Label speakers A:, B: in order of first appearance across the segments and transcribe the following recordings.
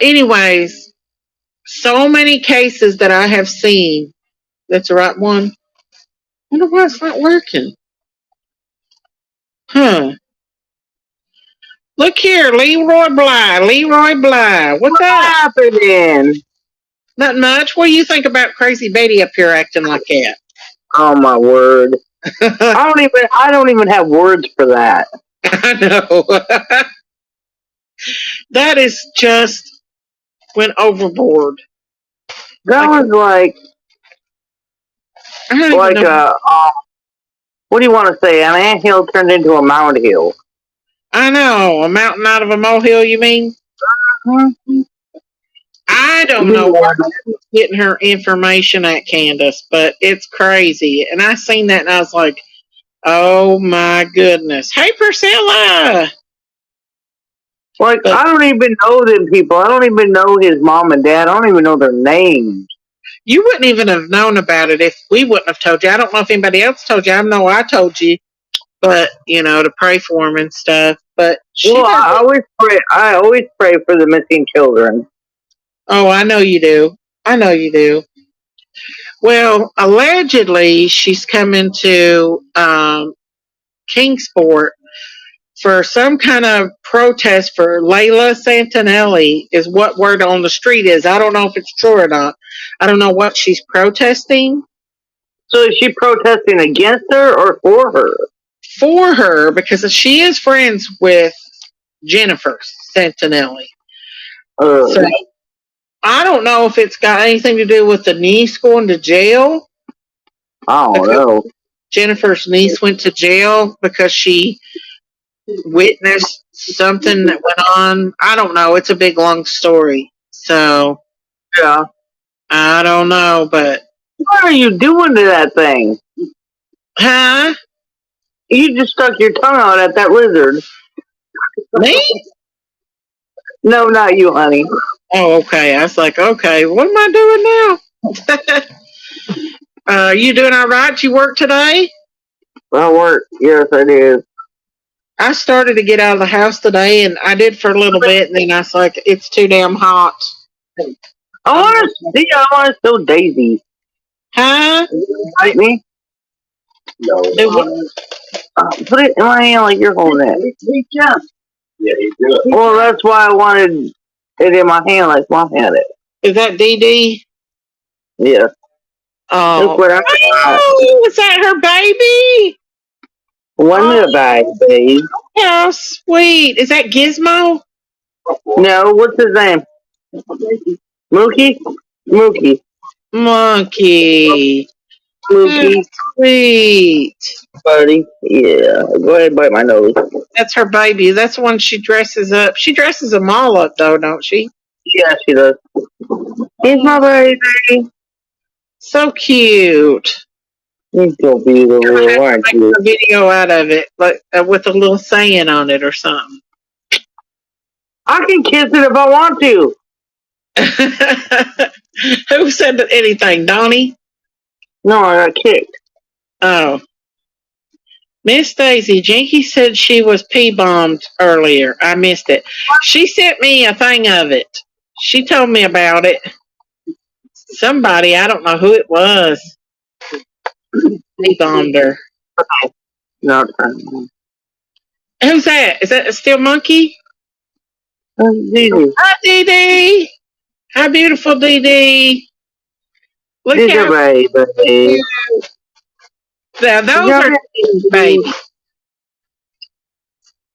A: Anyways, so many cases that I have seen. That's the right one. I wonder why it's not working. Huh. Look here, Leroy Bly. Leroy Bly. What's
B: What's
A: up?
B: happening?
A: Not much. What do you think about Crazy Betty up here acting like that?
B: Oh my word! I don't even have words for that.
A: I know. That is just went overboard.
B: That
A: Like
B: was
A: I don't even
B: like
A: know.
B: what do you want to say? An anthill turned into a mound hill.
A: I know a mountain out of a molehill. You mean?
B: Hmm?
A: I don't know where she's getting her information at, Candace, but it's crazy. And I seen that and I was like, oh my goodness. Hey, Priscilla.
B: Like
A: But
B: I don't even know them people. I don't even know his mom and dad. I don't even know their names.
A: you wouldn't even have known about it if we wouldn't have told you. I don't know if anybody else told you. I know I told you, but to pray for him and stuff. But she
B: Well, I
A: doesn't.
B: always pray. I always pray for the missing children.
A: Oh, I know you do. I know you do. Well, allegedly, she's coming to Kingsport for some kind of protest for Layla Santinelli, is what word on the street is. I don't know if it's true or not. I don't know what she's protesting
B: So is she protesting against her or for her?
A: for her because she is friends with Jennifer Santinelli. So
B: Uh,
A: I don't know if it's got anything to do with the niece going to jail
B: I don't
A: because
B: know.
A: Jennifer's niece went to jail because she witnessed something that went on. I don't know. It's a big long story. So
B: Yeah.
A: I don't know, but
B: What are you doing to that thing?
A: huh?
B: You just stuck your tongue out at that lizard.
A: Me?
B: No, not you, honey.
A: Oh, okay. I was like, okay, what am I doing now? You doing all right? You work today?
B: I work. Yes, I did.
A: I started to get out of the house today, and I did for a little bit, and then I was like, it's too damn hot.
B: I
A: I'm
B: want
A: like,
B: to see. I want to show Daisy.
A: huh?
B: Bite me.
A: Do what?
B: Put it in my hand like you're holding it. Well, that's why I wanted it in my hand like Mom had it.
A: Is that Dee Dee?
B: Yeah. Look
A: Oh,
B: what I got.
A: oh, is that her baby?
B: One
A: Oh,
B: little bag, babe.
A: how sweet. Is that Gizmo?
B: No, what's his name? Mookie? Mookie.
A: Monkey. How
B: Mookie,
A: sweet.
B: buddy. Yeah. Go ahead and bite my nose.
A: That's her baby. That's the one she dresses up. She dresses them all up, though, don't she?
B: Yeah, she does. He's my
A: Oh,
B: baby.
A: so cute.
B: He's so
A: I'm gonna
B: beautiful,
A: have to
B: aren't
A: make
B: you?
A: a video out of it, like with a little saying on it or something.
B: I can kiss it if I want to.
A: Who said anything, Donnie?
B: No, I got kicked.
A: Oh, Miss Daisy. Jinky said she was P-bombed earlier. I missed it. She sent me a thing of it. She told me about it. Somebody, I don't know who it was, P-bombed her.
B: No,
A: Who's that? Is that a still monkey?
B: Didi.
A: Hi, Dee Dee. Hi, beautiful Dee Dee. Look
B: Didi,
A: how
B: baby.
A: cute. Now,
B: Didi,
A: those are Dee Dee's
B: baby.
A: babies.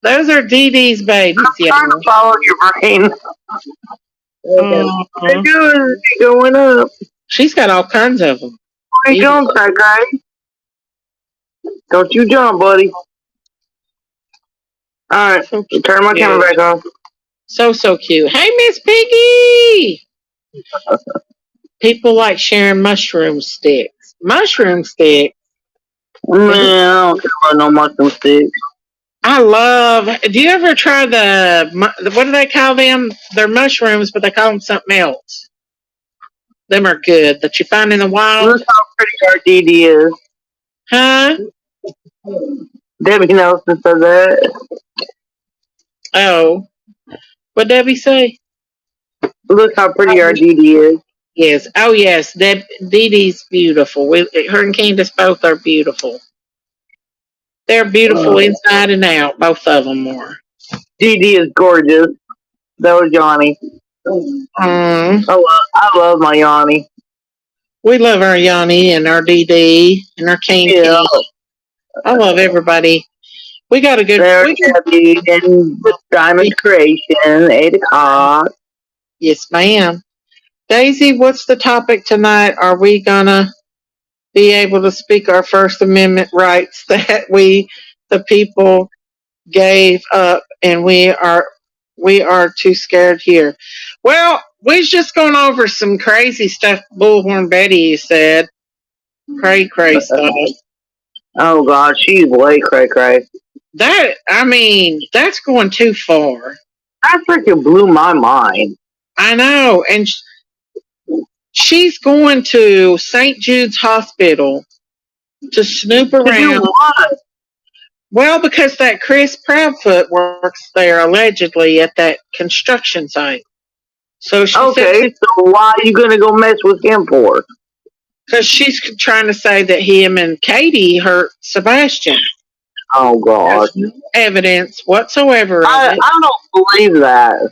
A: Those are Dee Dee's babies,
B: Trying to
A: y'all.
B: follow your brain. Hey,
A: Uh,
B: good. Going up.
A: she's got all kinds of them.
B: Hey,
A: Dee Dee.
B: jump, that guy. Don't you jump, buddy. Alright,
A: So
B: turn my camera
A: cute.
B: back off.
A: So cute. Hey, Miss Piggy. People like sharing mushroom sticks. Mushroom sticks.
B: Man, I don't care about no mushroom sticks.
A: I love. Do you ever try what do they call them? They're mushrooms, but they call them something else. Them are good that you find in the wild,
B: Look how pretty our DD is.
A: huh?
B: Debbie Nelson said that.
A: Oh, what Debbie say?
B: Look how pretty our Dee Dee is.
A: Yes. Oh, yes. Dee Dee's beautiful. Her and Candace both are beautiful. They're beautiful inside and out. Both of them are.
B: Dee Dee is gorgeous. That was Yanni. I love my Yanni.
A: We love our Yanni and our Dee Dee and our King.
B: Yeah.
A: I love everybody. We got a good.
B: There's Debbie and Diamond Creation, 8 o'clock.
A: Yes, ma'am. Daisy, what's the topic tonight? Are we gonna be able to speak our First Amendment rights that we, the people, gave up, and we are too scared here? Well, we're just going over some crazy stuff Bullhorn Betty said. Cray stuff.
B: Oh God, she's way cray.
A: That's going too far.
B: That freaking blew my mind.
A: I know, and she's going to St. Jude's Hospital to snoop around.
B: To do what?
A: Well, because that Chris Proudfoot works there allegedly at that construction site. So she
B: said, so why are you going to go mess with him for?
A: Because she's trying to say that him and Katie hurt Sebastian.
B: Oh God!
A: There's no evidence whatsoever.
B: I don't believe that.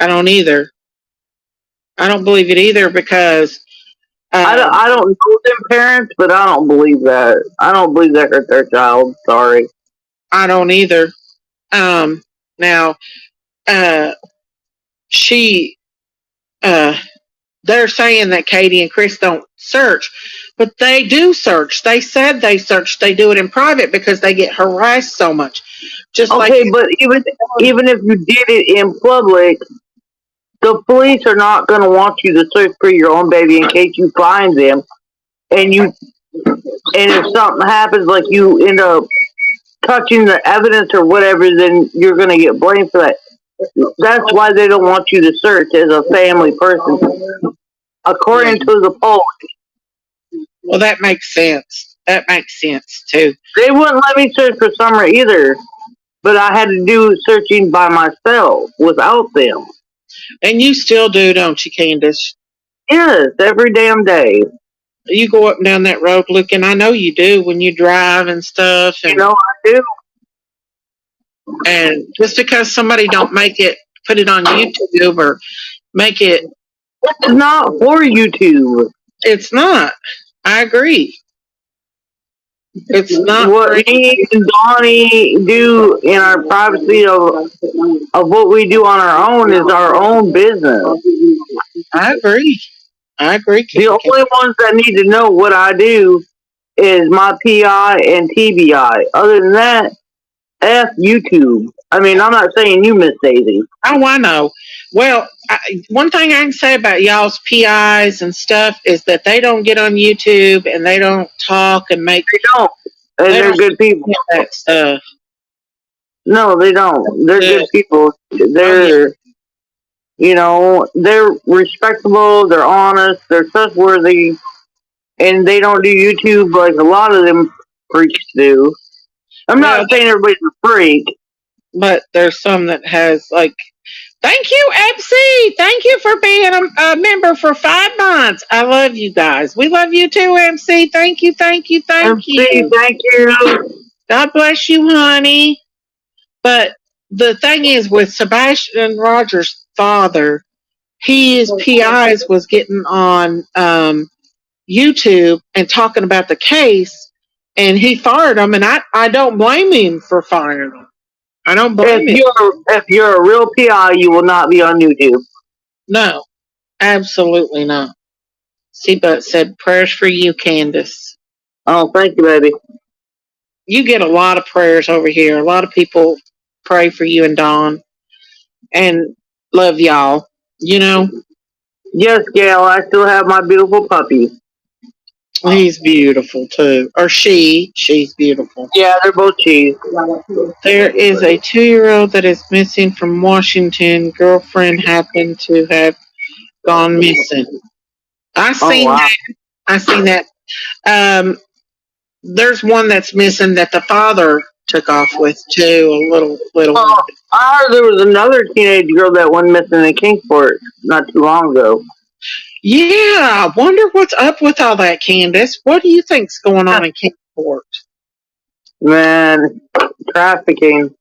A: I don't either. I don't believe it either because
B: I don't know them parents, but I don't believe that. I don't believe that hurt their child. Sorry.
A: I don't either. Now, they're saying that Katie and Chris don't search, but they do search. They said they search. They do it in private because they get harassed so much. Just
B: okay, but even if you did it in public, the police are not going to want you to search for your own baby in case you find them, and if something happens, like you end up touching the evidence or whatever, then you're going to get blamed for that. That's why they don't want you to search as a family person, according to the poll.
A: Well, that makes sense. That makes sense too.
B: They wouldn't let me search for Summer either, but I had to do searching by myself without them.
A: And you still do, don't you, Candace?
B: Yes, every damn day.
A: You go up and down that road looking. I know you do when you drive and stuff. And,
B: I do.
A: And just because somebody don't put it on YouTube or make it.
B: It's not for YouTube.
A: It's not. I agree. It's not.
B: What me and Donnie do in our privacy of what we do on our own is our own business.
A: I agree.
B: The only ones that need to know what I do is my PI and TBI. Other than that, F YouTube. I mean, I'm not saying you, Miss Daisy.
A: Oh, I know. Well, one thing I can say about y'all's PIs and stuff is that they don't get on YouTube and they don't talk and make.
B: They don't. And they're good people.
A: That stuff.
B: No, they don't. They're good people. They're, they're respectable. They're honest. They're trustworthy. And they don't do YouTube like a lot of them freaks do. I'm not saying everybody's a freak.
A: But there's some that has, like, thank you, MC. Thank you for being a member for 5 months. I love you guys. We love you too, MC. Thank you.
B: MC, thank you.
A: God bless you, honey. But the thing is, with Sebastian Rogers' father, his PIs was getting on YouTube and talking about the case, and he fired them, and I don't blame him for firing them. I don't blame him.
B: If you're a real PI, you will not be on YouTube.
A: No, absolutely not. Seabutt said, prayers for you, Candace.
B: Oh, thank you, baby.
A: You get a lot of prayers over here. A lot of people pray for you and Dawn and love y'all,
B: Yes, Gail, I still have my beautiful puppy.
A: He's beautiful too. Or she's beautiful.
B: Yeah, they're both cheese.
A: There is a 2-year-old that is missing from Washington. Girlfriend happened to have gone missing. I seen that. There's one that's missing that the father took off with too. A little
B: Oh,
A: one.
B: I heard there was another teenage girl that went missing in Kingsport not too long ago.
A: Yeah, I wonder what's up with all that, Candace. What do you think's going on in Kingsport?
B: Man, trafficking.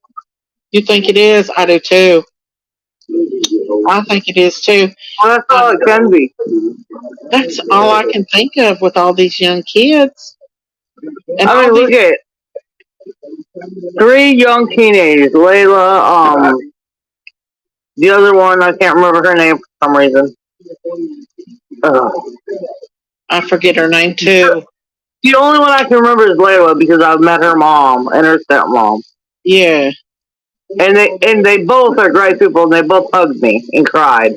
A: You think it is? I do too. I think it is too.
B: Well, that's all it can be.
A: That's all I can think of with all these young kids. And
B: I mean, look at 3 young teenagers. Layla, the other one, I can't remember her name for some reason.
A: I forget her name too.
B: The only one I can remember is Layla because I've met her mom and her stepmom.
A: Yeah.
B: And they both are great people and they both hugged me and cried.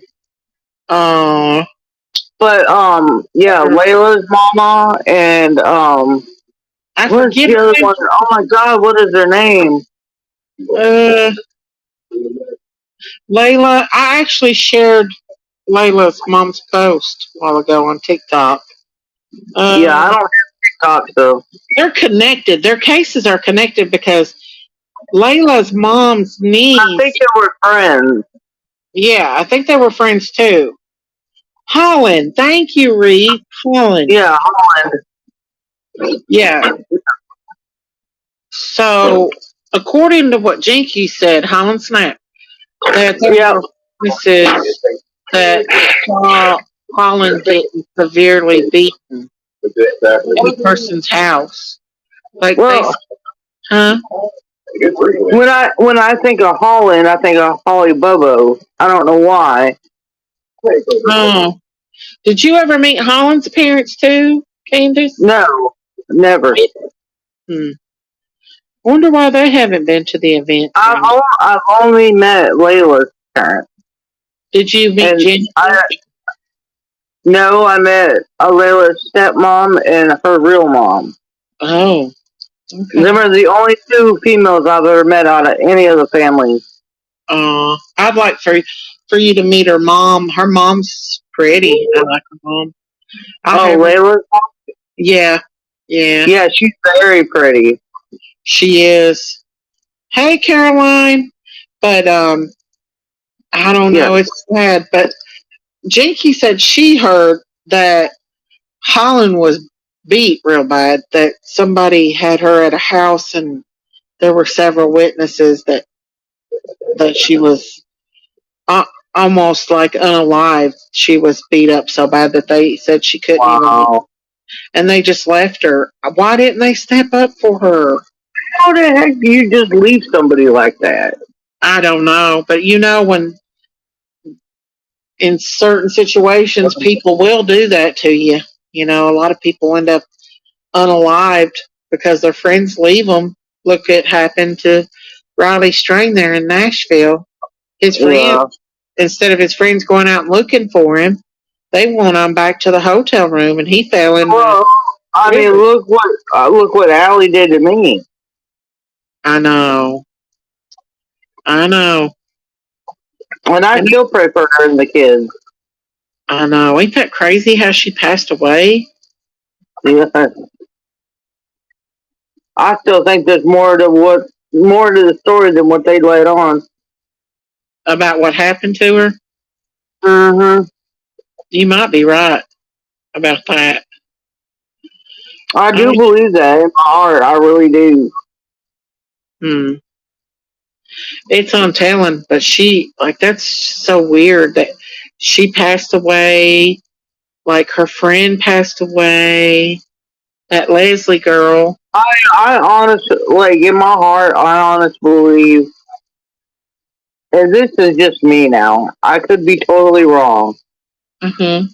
A: Oh.
B: But yeah, Layla's mama and
A: I
B: what's
A: forget
B: the other one? Oh my god, what is her name?
A: Layla. I actually shared Layla's mom's post a while ago on TikTok.
B: Yeah, I don't have TikTok, so
A: they're connected. Their cases are connected because Layla's mom's niece.
B: I think they were friends.
A: Yeah, I think they were friends too. Holland, thank you, Reed. Holland.
B: Yeah, Holland.
A: Yeah. So, according to what Jinky said, Holland Snap, that there were witnesses that Holland getting severely beaten in a person's house. Like,
B: well,
A: huh?
B: When I think of Holland, I think of Holly Bobo. I don't know why.
A: Oh. Did you ever meet Holland's parents too, Candace?
B: No, never.
A: Wonder why they haven't been to the event.
B: I've only met Layla's parents.
A: Did you meet Jenny?
B: No, I met Layla's stepmom and her real mom.
A: Oh. Okay.
B: Them are the only 2 females I've ever met out of any of the families.
A: I'd like for you to meet her mom. Her mom's pretty. I like her mom.
B: Layla's mom?
A: Yeah. Yeah.
B: Yeah, she's very pretty.
A: She is. Hey, Caroline. But I don't know. Yeah. It's sad. But Jinky said she heard that Holland was beat real bad. That somebody had her at a house, and there were several witnesses that she was almost like unalive. She was beat up so bad that they said she couldn't even. And they just left her. Why didn't they step up for her?
B: How the heck do you just leave somebody like that?
A: I don't know. But you know, when in certain situations, people will do that to you. You know, a lot of people end up unalived because their friends leave them. Look, it happened to Riley Strain there in Nashville. His friends, instead of his friends going out and looking for him, they went on back to the hotel room, and he fell in.
B: Well, I mean, look what Allie did to me.
A: I know. And
B: I still pray for her and the kids.
A: I know. Ain't that crazy how she passed away?
B: Yeah. I still think there's more to the story than what they let on.
A: About what happened to her?
B: Mm-hmm.
A: You might be right about that.
B: I do believe that in my heart. I really do.
A: It's on telling, but that's so weird that she passed away, like her friend passed away, that Leslie girl.
B: I honestly, like, in my heart, I honestly believe, and this is just me now, I could be totally wrong.
A: Mm-hmm.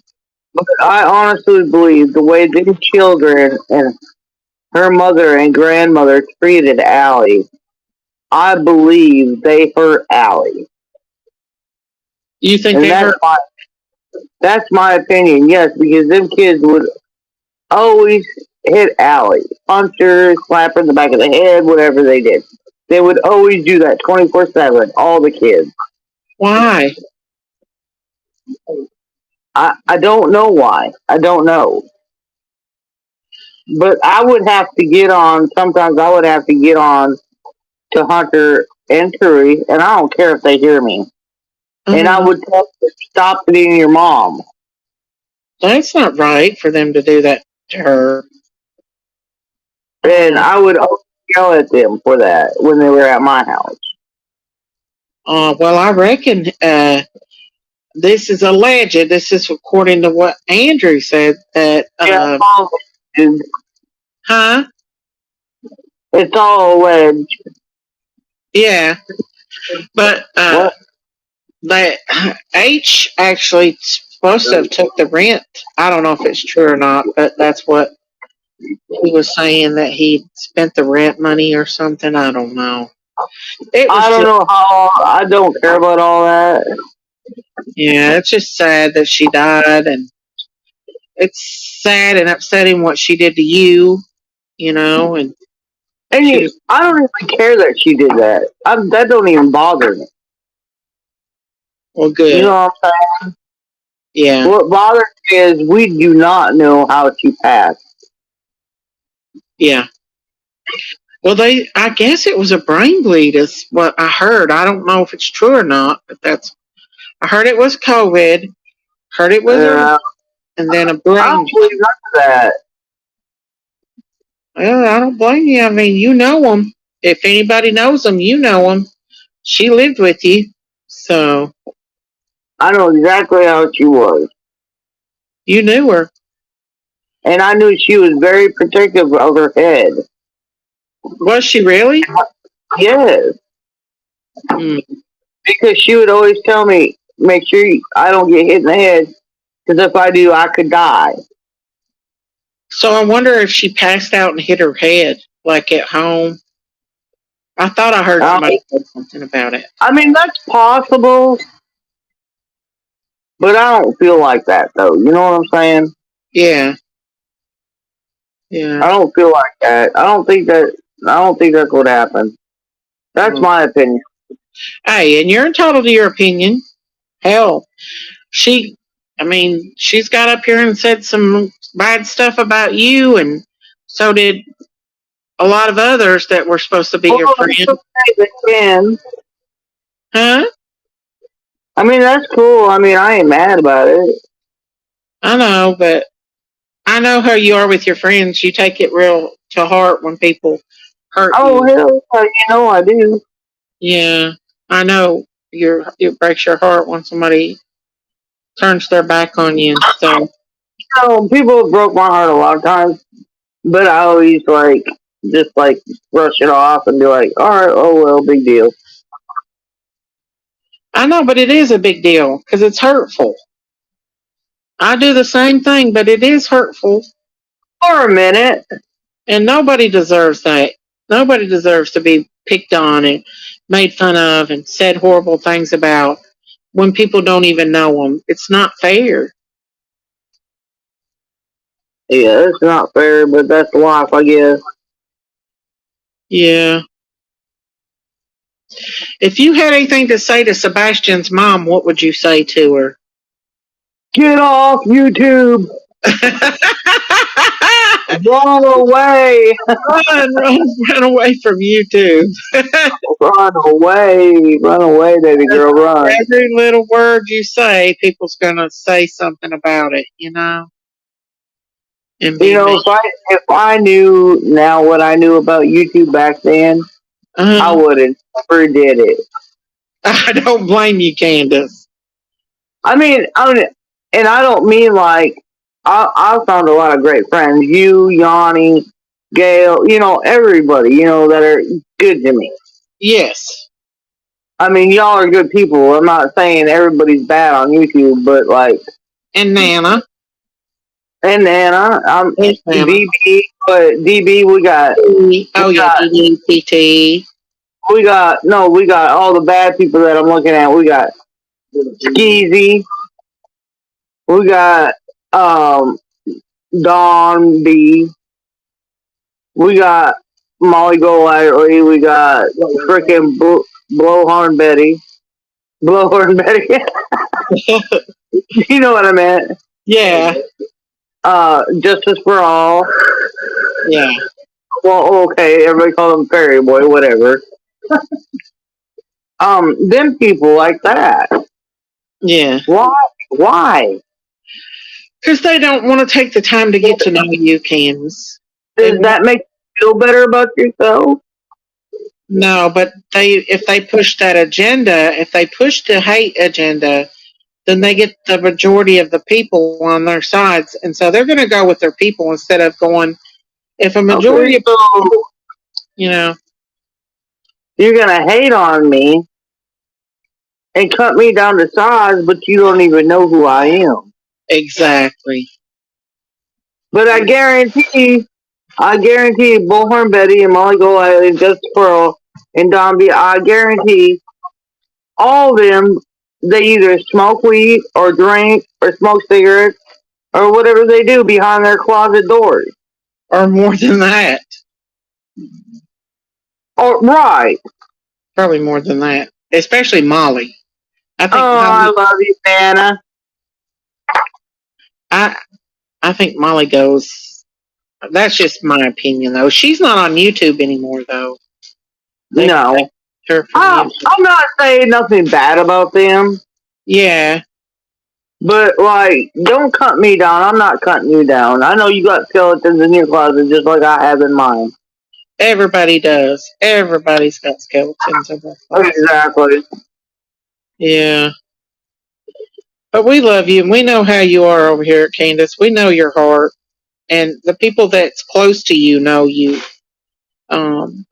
B: But I honestly believe the way these children and her mother and grandmother treated Allie, I believe they hurt Allie.
A: You think they hurt?
B: That's my opinion, yes, because them kids would always hit Allie. Punch her, slap her in the back of the head, whatever they did. They would always do that 24/7, all the kids.
A: Why?
B: I don't know why. I don't know. But I would have to get on, sometimes I would have to get on to Hunter and Turi, and I don't care if they hear me. And I would tell them to stop beating your mom.
A: That's not right for them to do that to her.
B: And I would yell at them for that when they were at my house.
A: Well, I reckon this is alleged. This is according to what Andrew said that. Huh?
B: It's all alleged.
A: Yeah, but that H actually supposed to have took the rent. I don't know if it's true or not, but that's what he was saying, that he spent the rent money or something. I don't know.
B: I don't know how. I don't care about all that.
A: Yeah, it's just sad that she died, and it's sad and upsetting what she did to you. You know, and
B: I don't even care that she did that. That don't even bother me.
A: Well, good.
B: You know what I'm saying?
A: Yeah.
B: What bothers me is we do not know how she passed.
A: Yeah. Well, I guess it was a brain bleed is what I heard. I don't know if it's true or not, but I heard it was COVID. Heard it was and then a brain.
B: I don't believe none of that.
A: Well, I don't blame you. I mean, you know them. If anybody knows them, you know them. She lived with you, so
B: I know exactly how she was.
A: You knew her.
B: And I knew she was very protective of her head.
A: Was she really?
B: Yes. Because she would always tell me, make sure I don't get hit in the head, because if I do, I could die.
A: So I wonder if she passed out and hit her head, like at home. I thought I heard somebody say something about it.
B: I mean, that's possible. But I don't feel like that, though. You know what I'm saying?
A: Yeah. Yeah.
B: I don't feel like that. I don't think that's what happened. That's my opinion.
A: Hey, and you're entitled to your opinion. Hell, she's got up here and said some bad stuff about you, and so did a lot of others that were supposed to be your friend. Huh?
B: I mean, that's cool. I mean, I ain't mad about it.
A: I know, but I know how you are with your friends. You take it real to heart when people hurt you.
B: Oh, hell, you know I do.
A: Yeah, I know. It breaks your heart when somebody turns their back on you. So,
B: people have broke my heart a lot of times, but I always just brush it off and be like, all right, oh well, big deal.
A: I know, but it is a big deal because it's hurtful. I do the same thing, but it is hurtful.
B: For a minute.
A: And nobody deserves that. Nobody deserves to be picked on and made fun of and said horrible things about when people don't even know them. It's not fair.
B: Yeah, it's not fair, but that's life, I guess.
A: Yeah. If you had anything to say to Sebastian's mom, what would you say to her?
B: Get off YouTube! Run away!
A: Run away from YouTube.
B: Run away, baby girl, run.
A: Every little word you say, people's gonna say something about it, you know? And
B: if I knew now what I knew about YouTube back then, I would have never did it.
A: I don't blame you, Candace.
B: I mean, and I don't mean I found a lot of great friends. You, Yanni, Gail, everybody, that are good to me.
A: Yes.
B: I mean, y'all are good people. I'm not saying everybody's bad on YouTube, but
A: And Nana.
B: And Nana. DB, but DB, we got.
A: DB, PT.
B: We got all the bad people that I'm looking at. We got Skeezy. We got Dawn B. We got Molly Golightly. We got freaking Blowhorn Betty. Blowhorn Betty. You know what I meant?
A: Yeah.
B: Justice for All.
A: Yeah.
B: Well, okay, everybody call him Fairy Boy, whatever. Them people like that.
A: Yeah.
B: Why?
A: Because they don't want to take the time to get to know you, Candace.
B: Does that make you feel better about yourself?
A: No, but if they push that agenda, if they push the hate agenda, then they get the majority of the people on their sides, and so they're going to go with their people instead of going. If a majority
B: Okay,
A: of,
B: so
A: you know,
B: you're gonna hate on me and cut me down to size, but you don't even know who I am.
A: exactly.
B: But I guarantee, Bullhorn Betty and Molly Gold and Just Pearl and Don B, I guarantee all of them, they either smoke weed or drink or smoke cigarettes or whatever they do behind their closet doors.
A: Or more than that.
B: Or right.
A: Probably more than that. Especially Molly. I think
B: Oh, I love you, Nana.
A: I think Molly goes. That's just my opinion, though. She's not on YouTube anymore, though. They
B: No.
A: take her from YouTube.
B: I'm not saying nothing bad about them,
A: Yeah,
B: but like, don't cut me down. I'm not cutting you down. I know you got skeletons in your closet just like I have in mine.
A: everybody does. Everybody's got skeletons in their closet.
B: Exactly.
A: Yeah. But we love you, and we know how you are over here at Candace. We know your heart, and the people that's close to you know you.
B: You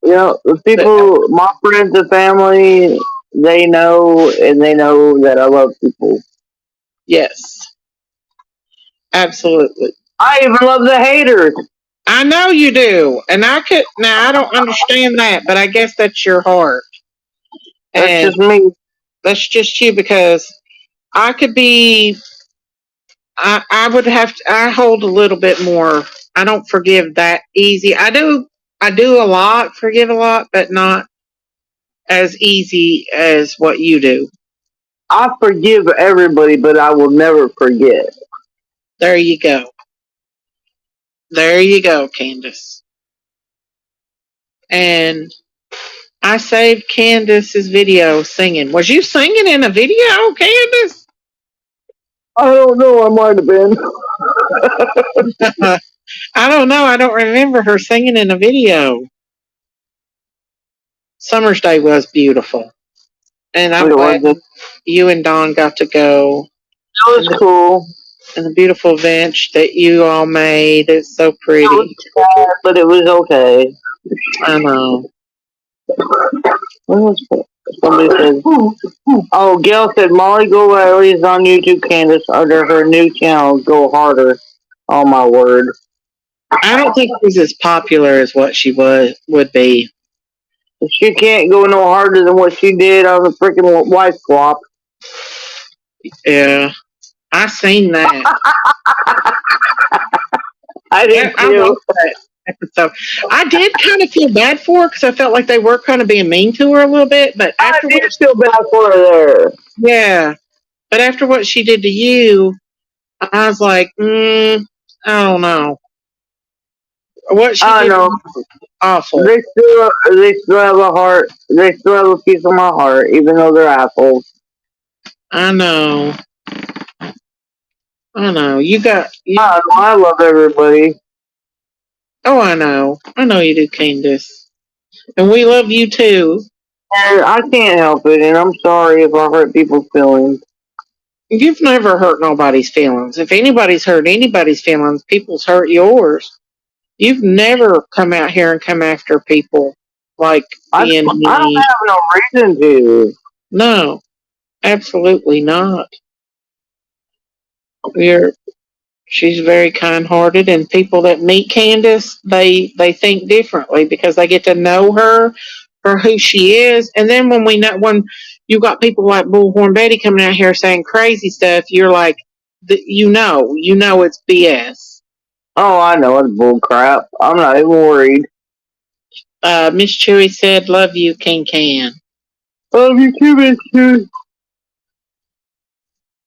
B: know, the people, my friends and family, they know, and they know that I love people.
A: Yes, absolutely.
B: I even love the haters.
A: I know you do, and I don't understand that, but I guess that's your heart,
B: That's
A: and
B: just me.
A: that's just you because I could be. I would have to. I hold a little bit more. I don't forgive that easy. I do. I do a lot, forgive a lot, but not as easy as what you do.
B: I forgive everybody, but I will never forget.
A: There you go. There you go, Candace. And I saved Candace's video singing. Was you singing in a video, Candace?
B: I don't know. I might have been.
A: I don't know. I don't remember her singing in a video. Summer's Day was beautiful. And I'm glad you and Dawn got to go.
B: It was cool.
A: And the beautiful bench that you all made. It's so pretty. It
B: was sad, but it was okay.
A: I know.
B: Somebody said, oh, Gail said Molly Go Riley is on YouTube, Candace, under her new channel, Go Harder. Oh, my word.
A: I don't think she's as popular as what she would be.
B: She can't go no harder than what she did on the freaking wife swap.
A: Yeah. I seen that.
B: I did too.
A: That episode. I did kind of feel bad for her because I felt like they were kind of being mean to her a little bit. But
B: I did feel bad for her there.
A: Yeah. But after what she did to you, I was like, I don't know. What she did was awful.
B: They still have a heart. They still have a piece of my heart, even though they're assholes.
A: I know. I know.
B: I love everybody.
A: Oh, I know. I know you do, Candace. And we love you too.
B: And I can't help it, and I'm sorry if I hurt people's feelings.
A: You've never hurt nobody's feelings. If anybody's hurt anybody's feelings, people's hurt yours. You've never come out here and come after people like being mean.
B: I don't have no reason to.
A: No, absolutely not. She's very kind-hearted, and people that meet Candace, they think differently because they get to know her for who she is. And then when you got people like Bullhorn Betty coming out here saying crazy stuff, you're like, you know it's BS.
B: Oh, I know it's bull crap. I'm not even worried.
A: Miss Chewy said, "Love you, Can."
B: Love you too, Miss Chewy.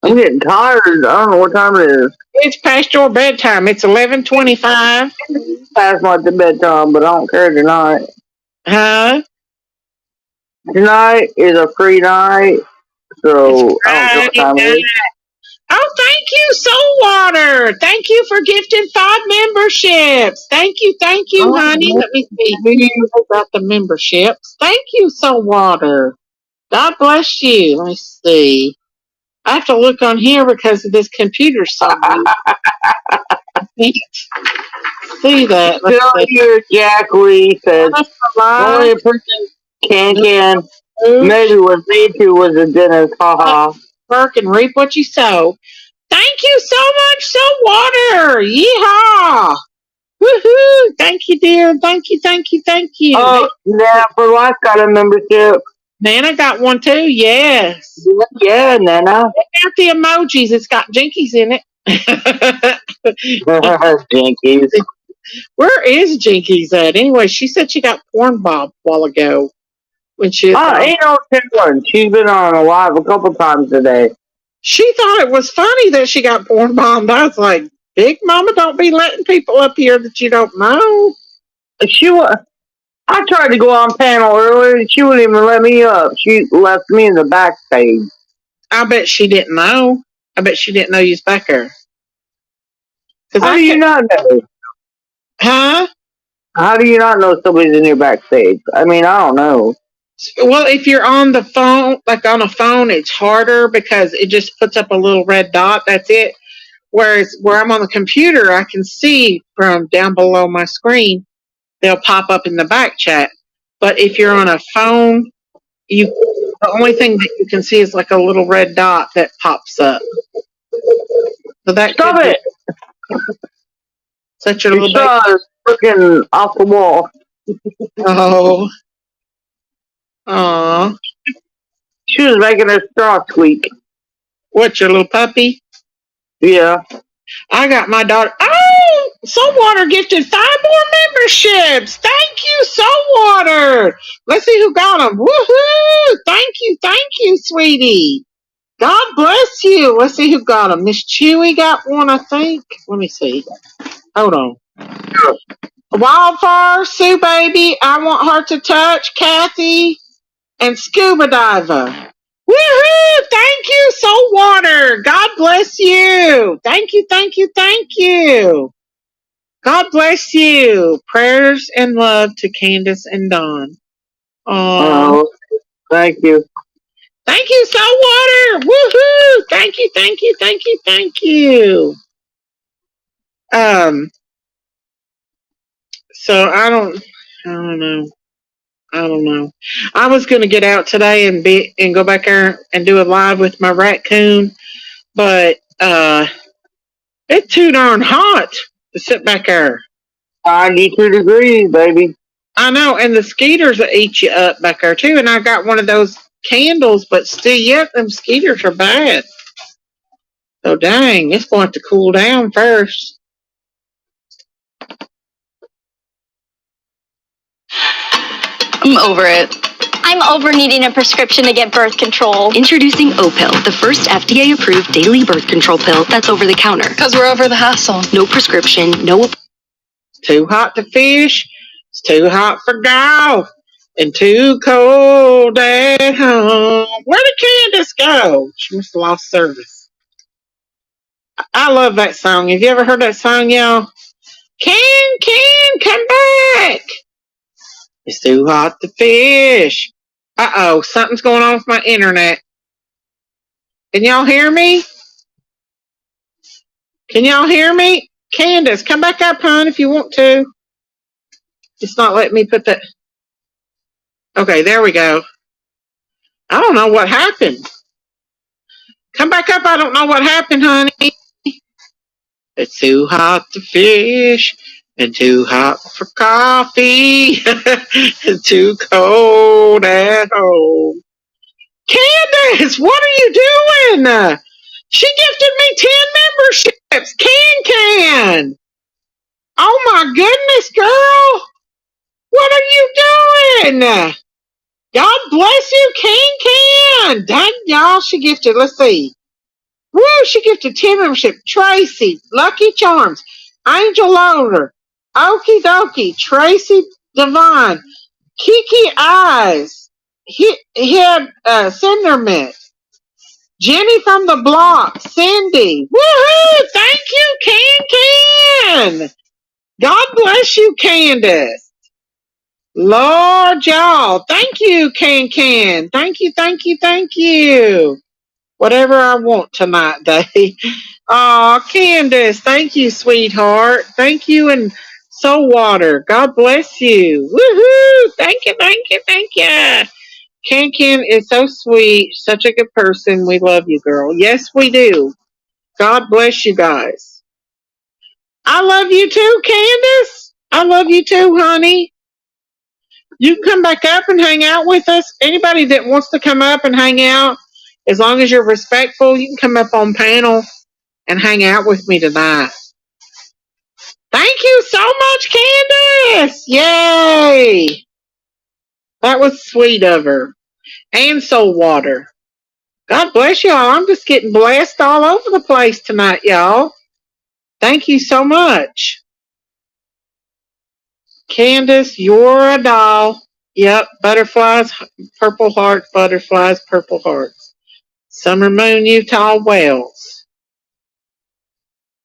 B: I'm getting tired. I don't know what time it is.
A: It's past your bedtime. It's 11:25.
B: Past my bedtime, but I don't care tonight.
A: Huh?
B: Tonight is a free night, so I don't care what time it is.
A: Oh, thank you, Soulwater. Thank you for gifting 5 memberships. Thank you, honey. Let me see about the memberships. Thank you, Soulwater. God bless you. Let me see. I have to look on here because of this computer so weird. I can't see that. Let's
B: Still
A: see.
B: here, Jack Lee says, only person can maybe was me too was a dentist, haha.
A: Work and reap what you sow. Thank you so much, Soulwater. Yeehaw. Woohoo! Thank you, dear. Thank you.
B: Oh, yeah, for life got a membership.
A: Nana got one too. Yes.
B: Yeah, Nana.
A: Check out the emojis. It's got Jinkies in it.
B: Jinkies.
A: Where is Jinkies at? Anyway, she said she got porn bob a while ago. When she
B: ain't no one. She's been on a live a couple times today.
A: She thought it was funny that she got porn bombed. I was like, Big Mama, don't be letting people up here that you don't know.
B: I tried to go on panel earlier and she wouldn't even let me up. She left me in the backstage.
A: I bet she didn't know. I bet she didn't know you was back there.
B: How do you not know?
A: Huh?
B: How do you not know somebody's in your backstage? I mean, I don't know.
A: Well, if you're on the phone, like on a phone, it's harder because it just puts up a little red dot. That's it. Whereas where I'm on the computer, I can see from down below my screen, they'll pop up in the back chat. But if you're on a phone, the only thing that you can see is like a little red dot that pops up. So that
B: Stop it!
A: Such a little bit.
B: Freaking off the wall.
A: Oh. Aw.
B: She was making her straw squeak.
A: What, your little puppy?
B: Yeah.
A: I got my daughter. Oh! Soulwater gifted 5 more memberships. Thank you, Soulwater. Let's see who got them. Woohoo! Thank you, sweetie. God bless you. Let's see who got them. Miss Chewy got one, I think. Let me see. Hold on. Wildfire, Sue Baby, I Want Her to Touch, Kathy, and Scuba Diver. Woohoo! Thank you, Soulwater. God bless you. Thank you. God bless you. Prayers and love to Candace and Dawn.
B: Oh, thank you.
A: Thank you, Soulwater. Woohoo! Thank you. So I don't know. I was gonna get out today and go back there and do a live with my raccoon, but it's too darn hot to sit back there.
B: 92 degrees, baby.
A: I know, and the skeeters will eat you up back there too. And I got one of those candles, but still, yet them skeeters are bad. So dang, it's going to cool down first.
C: I'm over it. I'm over needing a prescription to get birth control.
D: Introducing Opill, the first FDA-approved daily birth control pill that's over the counter.
C: Because we're over the hassle.
D: No prescription, no...
A: It's too hot to fish. It's too hot for golf. And too cold at home. Where did Candace go? She must have lost service. I love that song. Have you ever heard that song, y'all? Can, come back. It's too hot to fish. Uh-oh, something's going on with my internet. Can y'all hear me? Candace, come back up, hon, if you want to. It's not letting me put that. Okay, there we go. I don't know what happened. Come back up. I don't know what happened, honey. It's too hot to fish and too hot for coffee and too cold at home. Candace, what are you doing? She gifted me 10 memberships. Can. Oh my goodness, girl. What are you doing? God bless you, Can. Dang, y'all, she gifted, let's see. Woo, she gifted 10 membership. Tracy, Lucky Charms, Angel Loader, Okie Dokie, Tracy Devine, Kiki Eyes, he had Cindermint. Jenny from the block. Cindy. Woohoo! Thank you, Can. God bless you, Candace. Lord, y'all. Thank you, Can. Thank you, thank you, thank you. Whatever I want tonight, Dave. Aw, Candace, thank you, sweetheart. Thank you, and Soul Water. God bless you. Woohoo! Thank you, thank you, thank you. Can is so sweet, such a good person. We love you, girl. Yes, we do. God bless you guys. I love you too, Candace. I love you too, honey. You can come back up and hang out with us. Anybody that wants to come up and hang out, as long as you're respectful, you can come up on panel and hang out with me tonight. Thank you so much, Candace. Yay. That was sweet of her. And Soul Water. God bless y'all. I'm just getting blessed all over the place tonight, y'all. Thank you so much. Candace, you're a doll. Yep, butterflies, purple hearts, butterflies, purple hearts. Summer Moon, Utah Whales.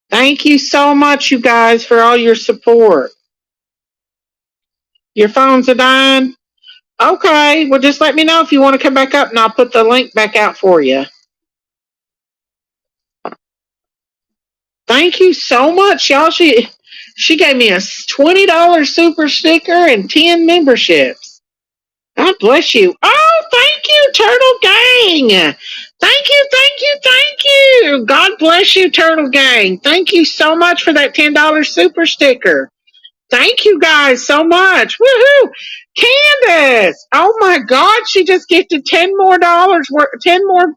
A: Thank you so much, you guys, for all your support. Your phones are dying? Okay, well, just let me know if you want to come back up and I'll put the link back out for you. Thank you so much, y'all. She gave me a $20 super sticker and 10 memberships. God bless you. Oh, thank you, Turtle Gang. Thank you, thank you, thank you. God bless you, Turtle Gang. Thank you so much for that $10 super sticker. Thank you guys so much. Woohoo! Candace! Oh my God, she just gifted $10 more, 10 more.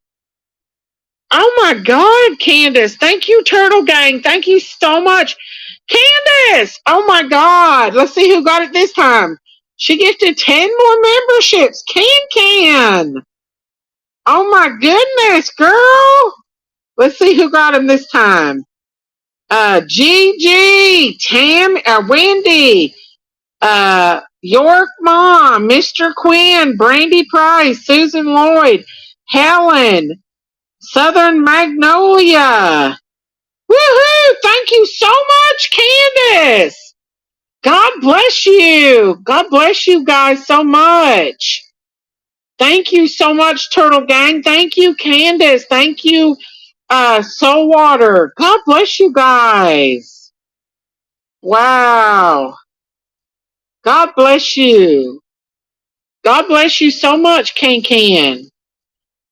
A: Oh my God, Candace. Thank you, Turtle Gang. Thank you so much. Candace! Oh my God. Let's see who got it this time. She gifted 10 more memberships. Can. Oh my goodness, girl. Let's see who got them this time. Gigi, Wendy, York Mom, Mr. Quinn, Brandy Price, Susan Lloyd, Helen, Southern Magnolia. Woohoo! Thank you so much, Candace. God bless you. God bless you guys so much. Thank you so much, Turtle Gang. Thank you, Candace. Thank you, Soul Water. God bless you guys. Wow. God bless you. God bless you so much, Can.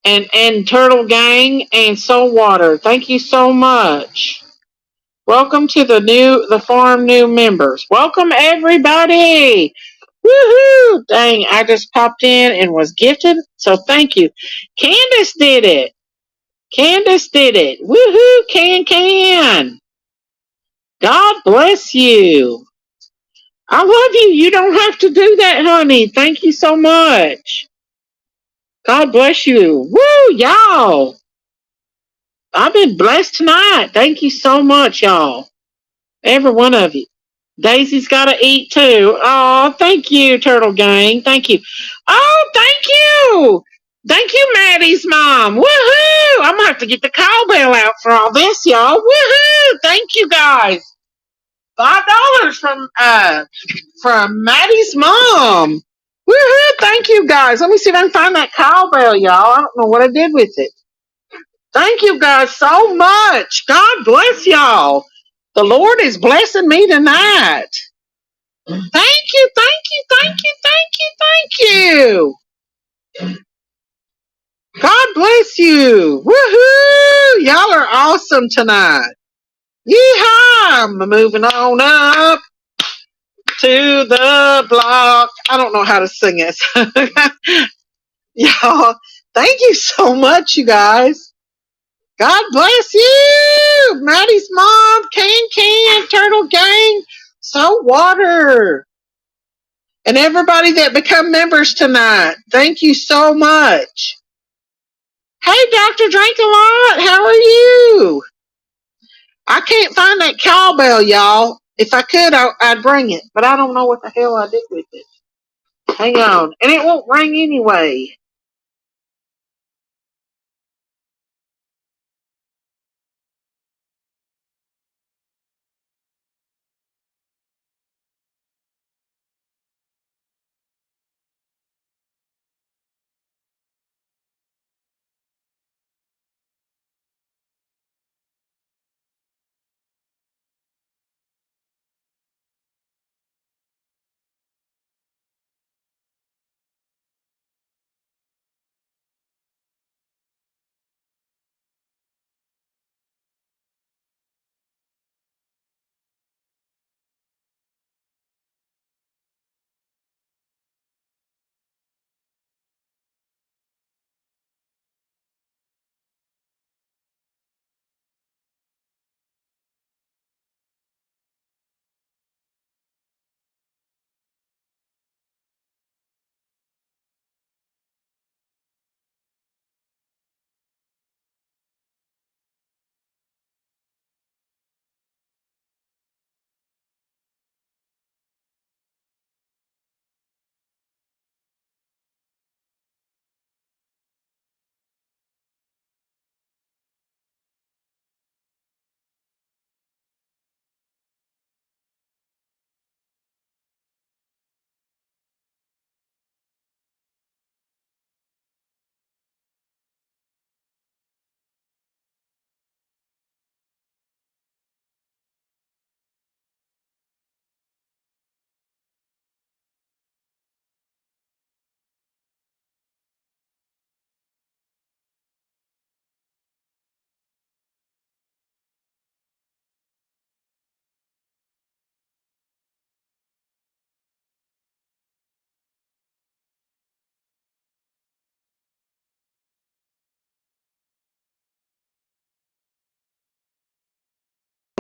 A: And Turtle Gang and Soul Water. Thank you so much. Welcome to the farm new members. Welcome everybody. Woohoo! Dang, I just popped in and was gifted. So thank you. Candace did it. Candace did it. Woohoo! Can. God bless you. I love you. You don't have to do that, honey. Thank you so much. God bless you. Woo, y'all. I've been blessed tonight. Thank you so much, y'all. Every one of you. Daisy's got to eat too. Oh, thank you, Turtle Gang. Thank you. Oh, thank you. Thank you, Maddie's mom. Woohoo! I'm going to have to get the cowbell out for all this, y'all. Woohoo! Thank you, guys. $5 from Maddie's mom. Woohoo! Thank you, guys. Let me see if I can find that cowbell, y'all. I don't know what I did with it. Thank you, guys, so much. God bless y'all. The Lord is blessing me tonight. Thank you, thank you, thank you, thank you, thank you. God bless you. Woohoo! Y'all are awesome tonight. Yeehaw! I'm moving on up to the block. I don't know how to sing it. Y'all, thank you so much, you guys. God bless you. Maddie's mom, Can, Turtle Gang, Soul Water. And everybody that become members tonight, thank you so much. Hey, Dr. Drink a Lot, how are you? I can't find that cowbell, y'all. If I could, I'd bring it, but I don't know what the hell I did with it. Hang on. And it won't ring anyway.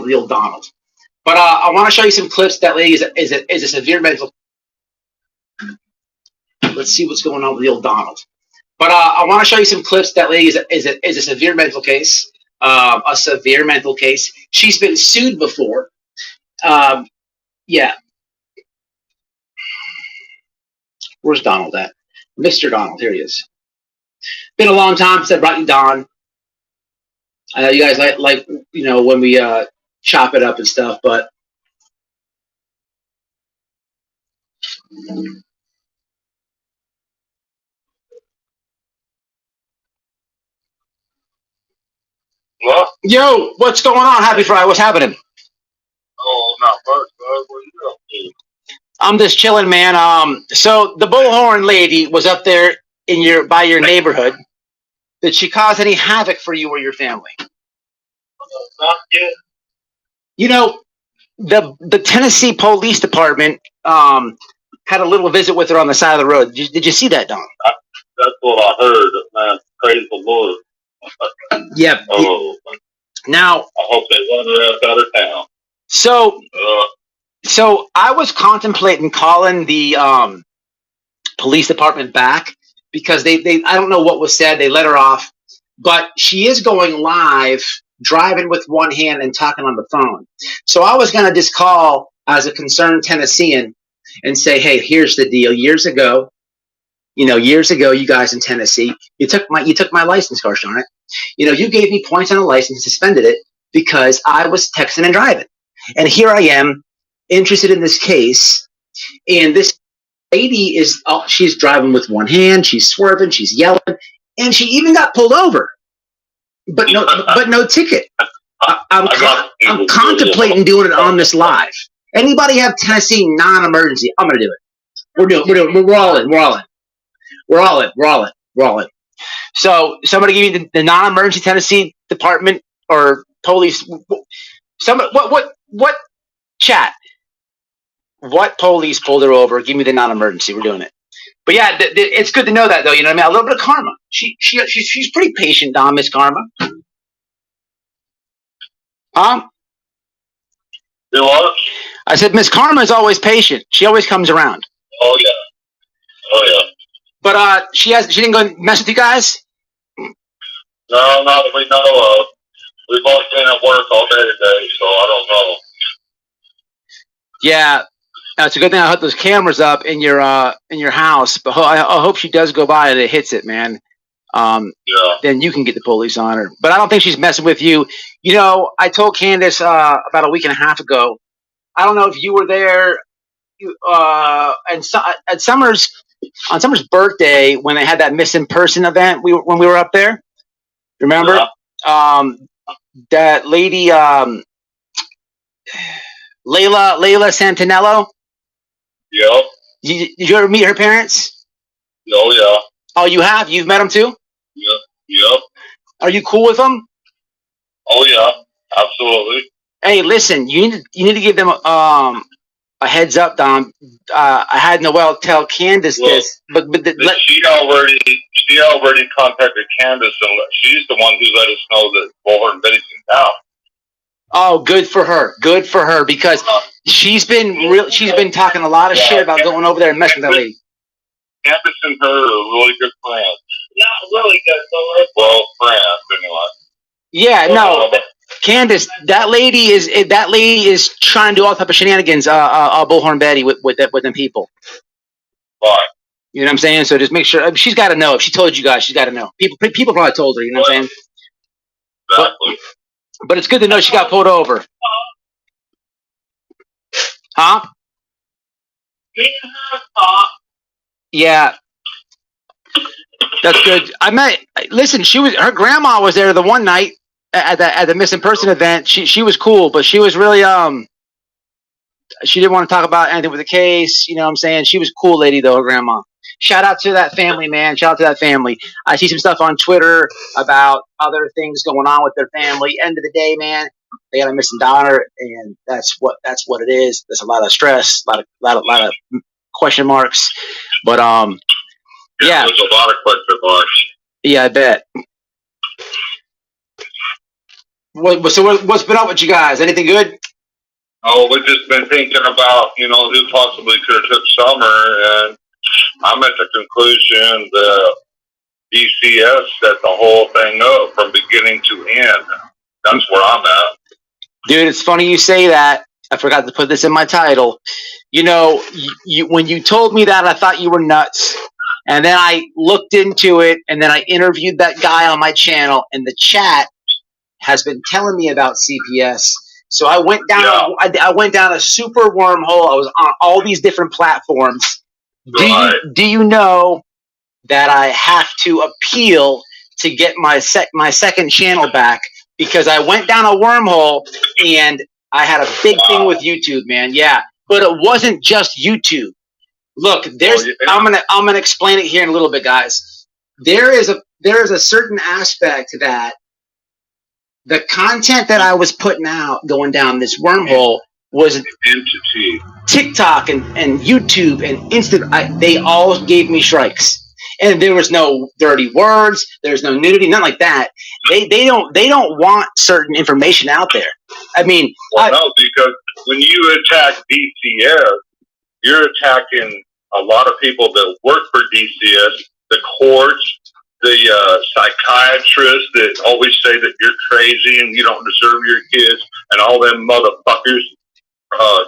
E: Real Donald. But I want to show you some clips. That lady is a severe mental. Let's see what's going on with the old Donald. But I want to show you some clips. That lady is a severe mental case. A severe mental case. She's been sued before. Yeah. Where's Donald at? Mr. Donald. Here he is. Been a long time since I brought you Don. I know you guys like when we chop it up and stuff, but what? Yo, what's going on? Happy Friday. What's happening? Oh, not much, bro. What are you doing? I'm just chilling, man. So the bullhorn lady was up there by your neighborhood. Did she cause any havoc for you or your family? Not yet. You know, the Tennessee Police Department had a little visit with her on the side of the road. Did you see that, Don? That's what I heard. Man, crazy boy. Yep. Oh. Now I hope they run her out of town. So I was contemplating calling the police department back because they I don't know what was said. They let her off, but she is going live, driving with one hand and talking on the phone. So I was gonna just call as a concerned Tennessean and say, hey, here's the deal. Years ago, you guys in Tennessee, you took my license, gosh darn it. You gave me points on a license, suspended it because I was texting and driving. And here I am, interested in this case, and this lady she's driving with one hand, she's swerving, she's yelling, and she even got pulled over, but no ticket. I'm contemplating doing it on this live. Anybody have Tennessee non-emergency? I'm gonna do it. We're all in. So somebody give me the non-emergency Tennessee department or police. What chat? What police pulled her over? Give me the non-emergency. We're doing it. But yeah, it's good to know that though. You know what I mean? A little bit of karma. She's pretty patient, Don, Miss Karma. You what? I said Miss Karma is always patient. She always comes around. Oh yeah. But she didn't go and mess with you guys? No, not that we know of. We've always been at work all day today, so I don't know. Yeah. It's a good thing I hooked those cameras up in your house. But I hope she does go by and it hits it, man. Then you can get the police on her. But I don't think she's messing with you. You know, I told Candace about a week and a half ago. I don't know if you were there. At Summer's on Summer's birthday when they had that missing person event. When we were up there. Remember? Yeah. That lady, Layla Santinello.
F: Yep.
E: Did you ever meet her parents?
F: Oh yeah.
E: Oh, you have? You've met them too?
F: Yep. Yep.
E: Are you cool with them?
F: Oh yeah, absolutely.
E: Hey, listen, you need to give them a heads up, Dom. I had Noelle tell Candace this, but
F: she already contacted Candace, and she's the one who let us know that Bullhorn and Betty's in town.
E: Oh, good for her. Good for her, because she's been talking a lot of shit about going over there and messing with that lady.
F: Candace and her are really good friends. Not really good, but well, friends anyway.
E: Yeah, no, Candace, that lady is trying to do all type of shenanigans. Bullhorn Betty with them people.
F: Why?
E: You know what I'm saying? So just make sure she's got to know. If she told you guys, she's got to know. People probably told her. You know what I'm saying?
F: Exactly.
E: But it's good to know she got pulled over. Huh? Yeah. That's good. Listen, her grandma was there the one night at the missing person event. She was cool, but she was really she didn't want to talk about anything with the case. You know what I'm saying? She was a cool lady though, her grandma. Shout out to that family, man. Shout out to that family. I see some stuff on Twitter about other things going on with their family. End of the day, man, they got a missing daughter, and that's what it is. There's a lot of stress, a lot of question marks. But yeah,
F: there's a lot of question marks.
E: Yeah, I bet. So what's been up with you guys? Anything good?
F: Oh, we've just been thinking about, who possibly could have took Summer, and I'm at the conclusion that DCS set the whole thing up from beginning to end. That's where I'm at.
E: Dude, it's funny you say that. I forgot to put this in my title. You know, when you told me that, I thought you were nuts. And then I looked into it, and then I interviewed that guy on my channel, and the chat has been telling me about CPS. So I went down. Yeah. I went down a super wormhole. I was on all these different platforms.
F: Right.
E: Do you know that I have to appeal to get my second channel back, because I went down a wormhole and I had a big thing with YouTube, man. Yeah, but it wasn't just YouTube. Look, I'm gonna explain it here in a little bit, guys. There is a certain aspect to that. The content that I was putting out going down this wormhole was
F: entity.
E: TikTok and YouTube and Instagram. They all gave me strikes, and there was no dirty words. There's no nudity, nothing like that. They don't want certain information out there. I mean,
F: no, because when you attack DCS, you're attacking a lot of people that work for DCS, the courts, the psychiatrists that always say that you're crazy and you don't deserve your kids, and all them motherfuckers.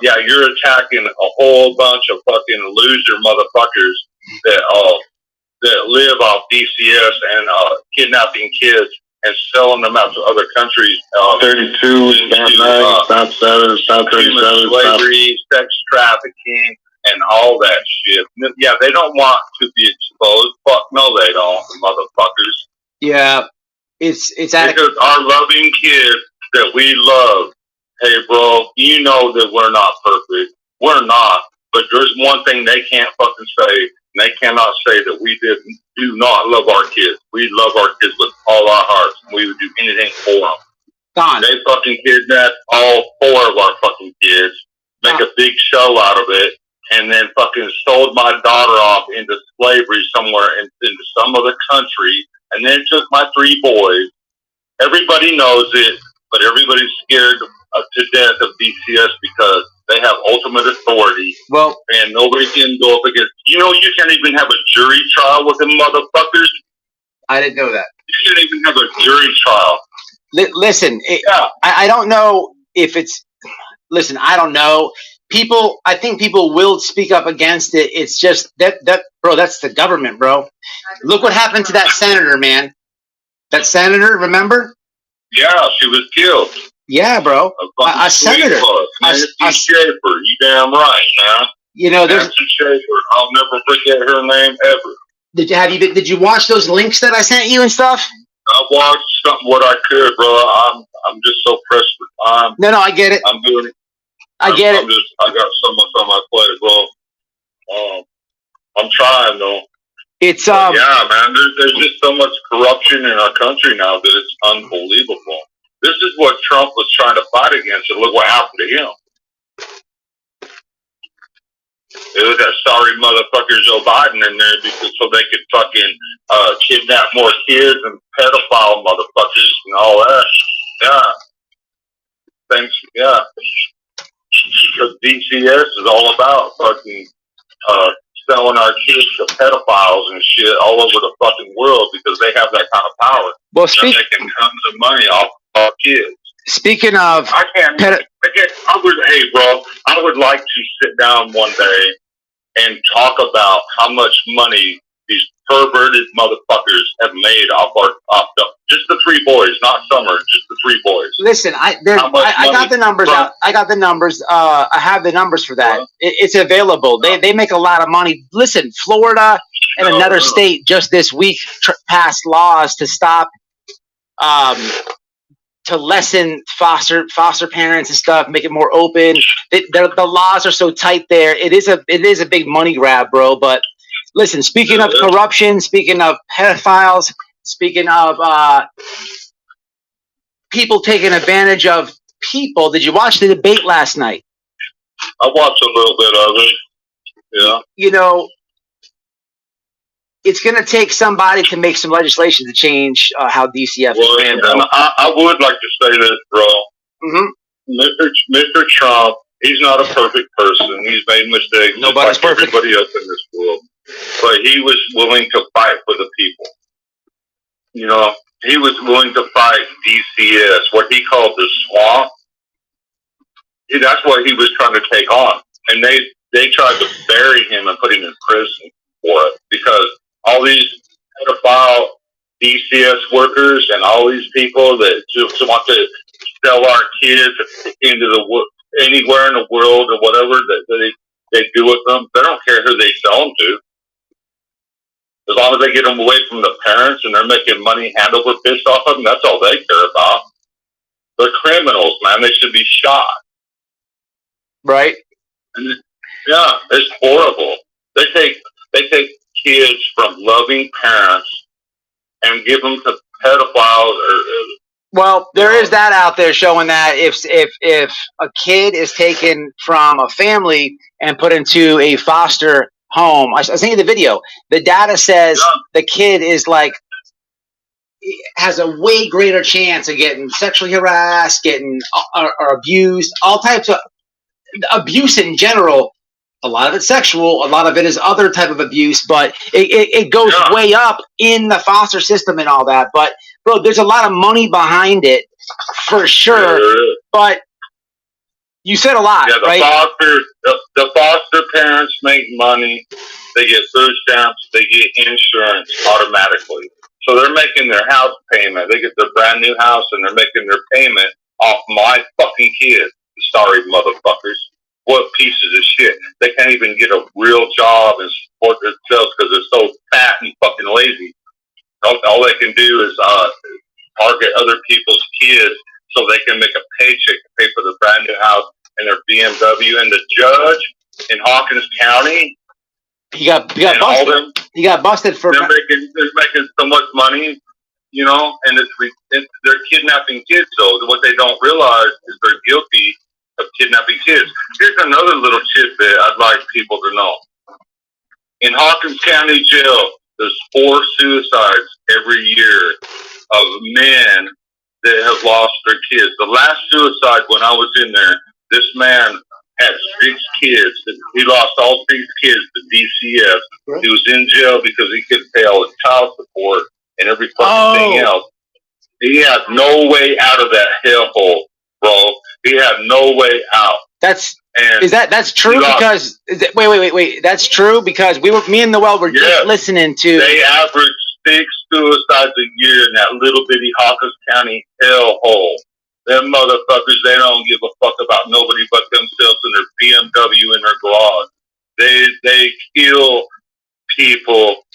F: Yeah, you're attacking a whole bunch of fucking loser motherfuckers that live off DCS and kidnapping kids and selling them out to other countries.
G: 32, Stop 7, Stop 37,
F: slavery, sex trafficking, and all that shit. Yeah, they don't want to be exposed. Fuck no, they don't, motherfuckers.
E: Yeah, it's
F: because our loving kids that we love. Hey, bro, you know that we're not perfect. We're not. But there's one thing they can't fucking say. And they cannot say that we do not love our kids. We love our kids with all our hearts. And we would do anything for them.
E: Don.
F: They fucking kidnapped all 4 of our fucking kids. Make a big show out of it. And then fucking sold my daughter off into slavery somewhere into some other country. And then took my 3 boys. Everybody knows it. But everybody's scared to death of DCS because they have ultimate authority.
E: Well,
F: and nobody can go up against. You can't even have a jury trial with them motherfuckers.
E: I didn't know that.
F: You can't even have a jury trial.
E: Listen, I don't know if it's. Listen, I don't know people, I think people will speak up against it. It's just that bro, that's the government, bro. Look what happened to that senator, man. That senator, remember?
F: Yeah, she was killed.
E: Yeah, bro. A senator.
F: Nancy Schaefer. You damn right, man.
E: You know, there's.
F: Nancy Schaefer. I'll never forget her name ever.
E: Did you watch those links that I sent you and stuff?
F: I watched what I could, bro. I'm just so pressed for time.
E: No, I get it.
F: I'm doing it.
E: I get it.
F: I got so much on my plate, bro. I'm trying though.
E: It's
F: yeah, man. There's just so much corruption in our country now that it's unbelievable. This is what Trump was trying to fight against, and look what happened to him. They look at sorry motherfucker Joe Biden in there because so they could fucking kidnap more kids and pedophile motherfuckers and all that. Yeah. Thanks. Yeah. Because DCS is all about fucking selling our kids to pedophiles and shit all over the fucking world because they have that kind of power.
E: Well,
F: they're making tons of money off our kids.
E: Speaking of,
F: hey, bro, I would like to sit down one day and talk about how much money these perverted motherfuckers have made off just the three boys, not Summer, just the three boys.
E: Listen, I got the numbers out. I got the numbers. I have the numbers for that. It's available. They make a lot of money. Listen, Florida and another state just this week passed laws to stop, to lessen foster parents and stuff, make it more open. The laws are so tight there. It is a big money grab, bro. But listen, speaking of corruption, speaking of pedophiles, speaking of people taking advantage of people, did you watch the debate last night?
F: I watched a little bit of it. Yeah.
E: You know, it's going to take somebody to make some legislation to change how DCF is ran.
F: I would like to say this, bro.
E: Mm-hmm.
F: Mr. Trump, he's not a perfect person. He's made mistakes.
E: Nobody's perfect.
F: Everybody else in this world. But he was willing to fight for the people. You know, he was willing to fight DCS, what he called the swamp. That's what he was trying to take on. And they tried to bury him and put him in prison for it because all these pedophile DCS workers and all these people that just want to sell our kids into anywhere in the world or whatever that they do with them, they don't care who they sell them to. As long as they get them away from the parents and they're making money hand over fist off of them, that's all they care about. They're criminals, man. They should be shot.
E: Right?
F: And yeah, it's horrible. They take kids from loving parents and give them to pedophiles.
E: Well, there is that out there showing that if a kid is taken from a family and put into a foster home, I was thinking the video. The data says the kid is has a way greater chance of getting sexually harassed, getting or abused, all types of abuse in general. A lot of it's sexual, a lot of it is other type of abuse, but it goes way up in the foster system and all that. But bro, there's a lot of money behind it for sure. But you said a lot, right?
F: The foster parents make money. They get food stamps. They get insurance automatically. So they're making their house payment. They get their brand new house and they're making their payment off my fucking kids. Sorry, motherfuckers. What pieces of shit. They can't even get a real job and support themselves because they're so fat and fucking lazy. All they can do is target other people's kids so they can make a paycheck to pay for the brand new house and their BMW. And the judge in Hawkins County,
E: he got busted. He got busted for
F: they're making so much money, you know, and they're kidnapping kids. So what they don't realize is they're guilty of kidnapping kids. Here's another little tidbit I'd like people to know. In Hawkins County Jail, there's 4 suicides every year of men that have lost their kids. The last suicide when I was in there, this man had 6 kids. He lost all 6 kids to DCF. Right. He was in jail because he couldn't pay all his child support and every fucking thing else. He had no way out of that hellhole, bro. He had no way out.
E: That's
F: And
E: that's true
F: Yeah.
E: because wait. That's true because me and Noel were
F: Yeah.
E: just listening to.
F: they average 6 suicides a year in that little bitty Hawkins County hellhole. Them motherfuckers, they don't give a fuck about nobody but themselves and their BMW in their garage. They kill people,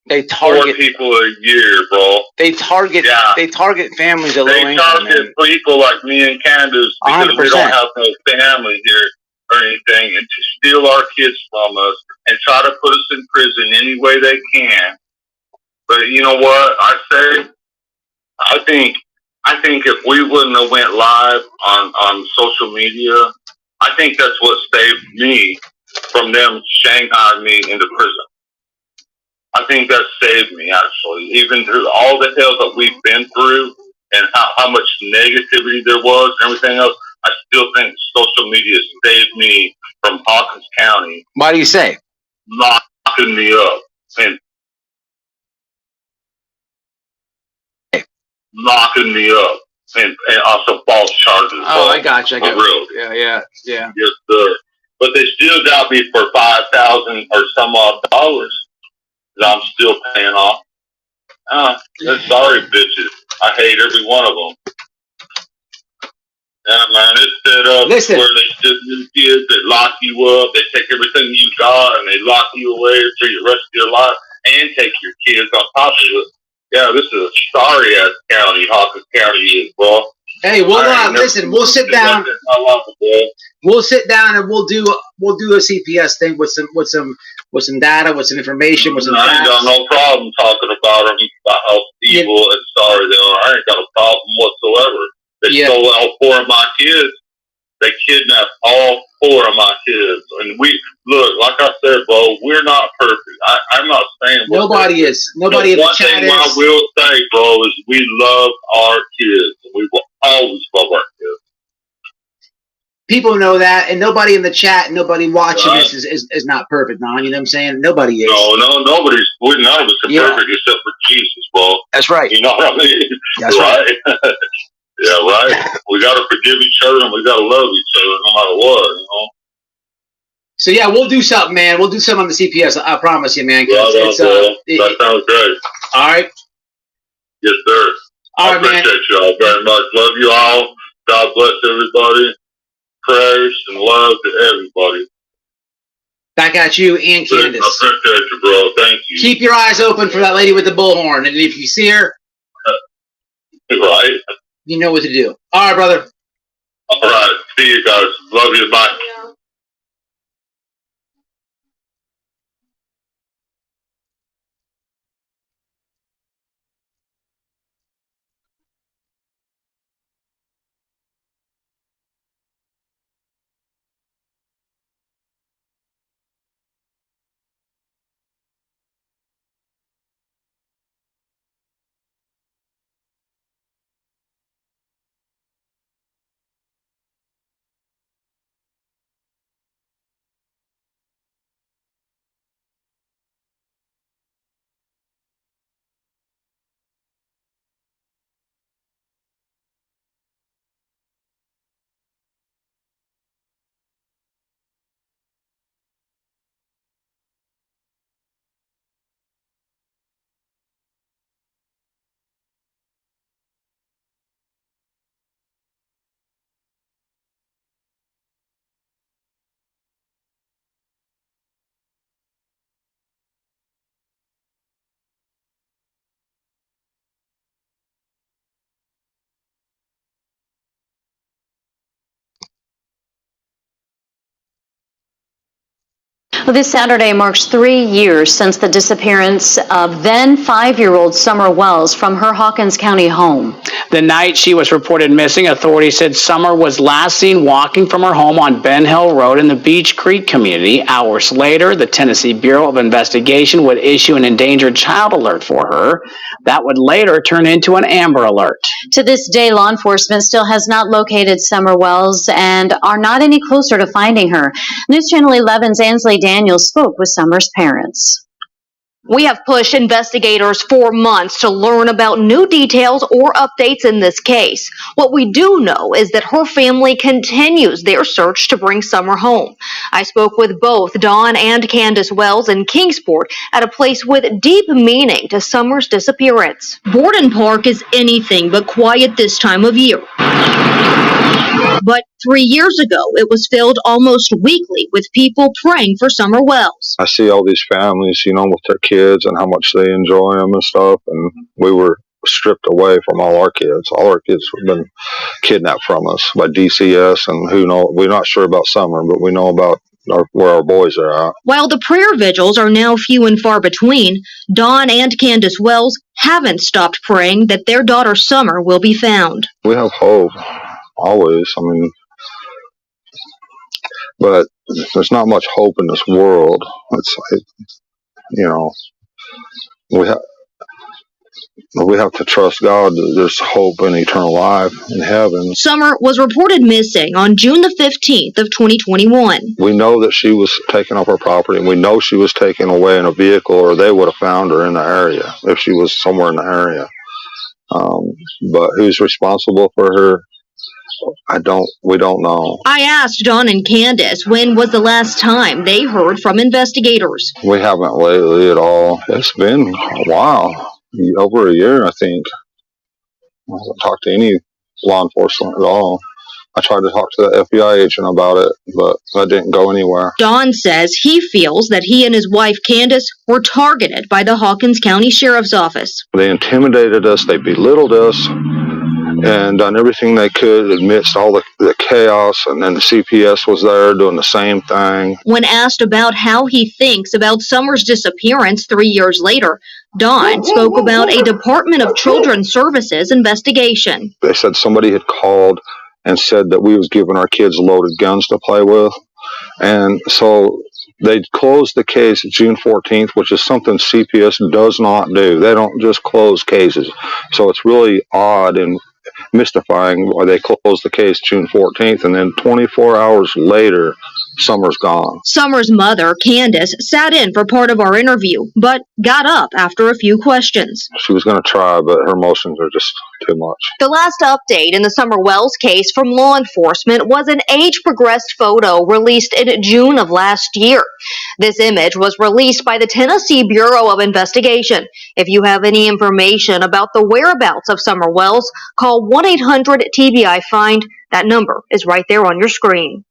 E: They
F: 4
E: target.
F: people a year, bro.
E: They target.
F: Yeah.
E: They target families of low
F: They
E: income.
F: target
E: Man.
F: people like me and Candace because we
E: 100%.
F: don't have no family here or anything, and to steal our kids from us and try to put us in prison any way they can. But you know what I think if we wouldn't have went live on social media, I think that's what saved me from them shanghaiing me into prison. I think that saved me, actually. Even through all the hell that we've been through and how much negativity there was and everything else, I still think social media saved me from Hawkins County
E: Why do you say?
F: locking me up and locking me up and also false charges.
E: Oh, I got you.
F: For real.
E: Yeah.
F: Yes, sir. But they still got me for $5,000 or some odd dollars that I'm still paying off. They're sorry bitches. I hate every one of them. Yeah, man, it's set up
E: Listen.
F: where they just new kids, they lock you up, they take everything you got, and they lock you away for the rest of your life, and take your kids on top of it. Yeah, this is a sorry ass county, Hawkins County is, bro.
E: Hey, listen. We'll sit down.
F: I love it, bro.
E: We'll sit down and we'll do a CPS thing with some data, with some information, with some
F: I ain't got
E: facts.
F: no problem talking about them, about how evil and sorry they are. I ain't got a problem whatsoever. They
E: Yeah.
F: stole all 4 of my kids. They kidnapped all 4 of my kids. And like I said, bro, we're not perfect. I'm not saying we're
E: Nobody
F: perfect.
E: is. Nobody in the chat
F: One thing I
E: is.
F: will say, bro, is we love our kids. We will always love our kids.
E: People know that, and nobody in the chat, nobody watching
F: Right.
E: this is not perfect, man. You know what I'm saying? Nobody is.
F: No, none of us are
E: Yeah.
F: perfect except for Jesus, bro.
E: That's right.
F: You know what I mean?
E: That's right.
F: Yeah, right. We gotta forgive each other and we gotta love each other no matter what, you know.
E: So yeah, we'll do something, man. We'll do something on the CPS. I promise you, man. 'Cause
F: Right on, bro. That sounds great.
E: all right.
F: Yes, sir.
E: All
F: I
E: right, man.
F: appreciate you all very much. Love you all. God bless everybody. Prayers and love to everybody.
E: Back at you and
F: I
E: Candace.
F: appreciate you, bro. Thank you.
E: Keep your eyes open for that lady with the bullhorn, and if you see her,
F: Right.
E: you know what to do. All right, brother.
F: All right. See you guys. Love you. Bye.
H: Well, this Saturday marks 3 years since the disappearance of then 5-year-old Summer Wells from her Hawkins County home.
I: The night she was reported missing, authorities said Summer was last seen walking from her home on Ben Hill Road in the Beach Creek community. Hours later, the Tennessee Bureau of Investigation would issue an endangered child alert for her. That would later turn into an Amber Alert.
H: To this day, law enforcement still has not located Summer Wells and are not any closer to finding her. News Channel 11's Ansley Daniels spoke with Summer's parents.
J: We have pushed investigators for months to learn about new details or updates in this case. What we do know is that her family continues their search to bring Summer home. I spoke with both Dawn and Candace Wells in Kingsport at a place with deep meaning to Summer's disappearance. Borden Park is anything but quiet this time of year. But 3 years ago, it was filled almost weekly with people praying for Summer Wells.
K: I see all these families, with their kids and how much they enjoy them and stuff. And we were stripped away from all our kids. All our kids have been kidnapped from us by DCS, and we're not sure about Summer, but we know about where our boys are at.
J: While the prayer vigils are now few and far between, Dawn and Candace Wells haven't stopped praying that their daughter Summer will be found.
K: We have hope, always. But there's not much hope in this world. We have to trust God that there's hope in eternal life in heaven.
J: Summer was reported missing on June the 15th of 2021.
K: We know that she was taken off our property, and we know she was taken away in a vehicle, or they would have found her in the area if she was somewhere in the area. But who's responsible for her? We don't know.
J: I asked Dawn and Candace when was the last time they heard from investigators.
K: We haven't lately at all. It's been a while, over a year, I think. I haven't talked to any law enforcement at all. I tried to talk to the FBI agent about it, but that didn't go anywhere.
J: Dawn says he feels that he and his wife Candace were targeted by the Hawkins County Sheriff's Office.
K: They intimidated us, they belittled us, and done everything they could amidst all the chaos, and then the CPS was there doing the same thing.
J: When asked about how he thinks about Summer's disappearance 3 years later, Dawn spoke about a Department of Children's Services investigation.
K: They said somebody had called and said that we was giving our kids loaded guns to play with, and so they closed the case June 14th, which is something CPS does not do. They don't just close cases, so it's really odd and mystifying why they closed the case June 14th, and then 24 hours later, Summer's gone.
J: Summer's mother, Candace, sat in for part of our interview, but got up after a few questions.
K: She was going to try, but her emotions are just too much.
J: The last update in the Summer Wells case from law enforcement was an age-progressed photo released in June of last year. This image was released by the Tennessee Bureau of Investigation. If you have any information about the whereabouts of Summer Wells, call 1-800-TBI-FIND. That number is right there on your screen.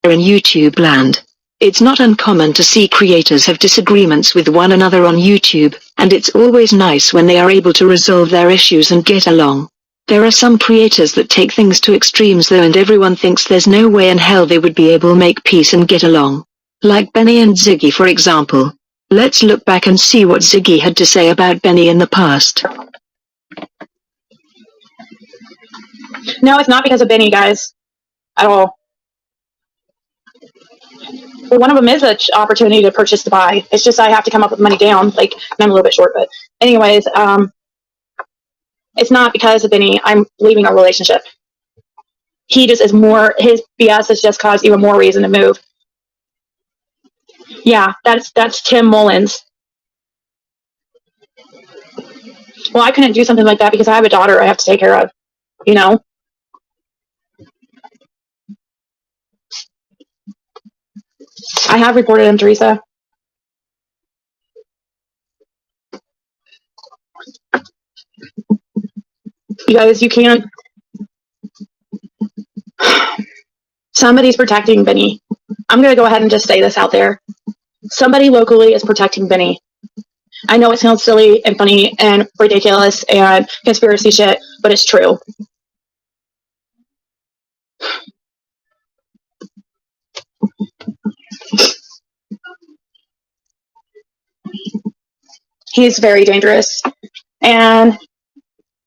L: in YouTube land. It's not uncommon to see creators have disagreements with one another on YouTube, and it's always nice when they are able to resolve their issues and get along. There are some creators that take things to extremes though, and everyone thinks there's no way in hell they would be able to make peace and get along. Like Benny and Ziggy, for example. Let's look back and see what Ziggy had to say about Benny in the past.
M: No, it's not because of Benny, guys. At all. Well, one of them is an opportunity to purchase to buy. It's just I have to come up with money down. Like, and I'm a little bit short, but anyways, it's not because of Benny. I'm leaving a relationship. He just is more, his BS has just caused even more reason to move. Yeah, that's Tim Mullins. Well, I couldn't do something like that because I have a daughter I have to take care of, you know? I have reported him, Teresa. You guys, you can't. Somebody's protecting Benny. I'm going to go ahead and just say this out there. Somebody locally is protecting Benny. I know it sounds silly and funny and ridiculous and conspiracy shit, but it's true. He's very dangerous. And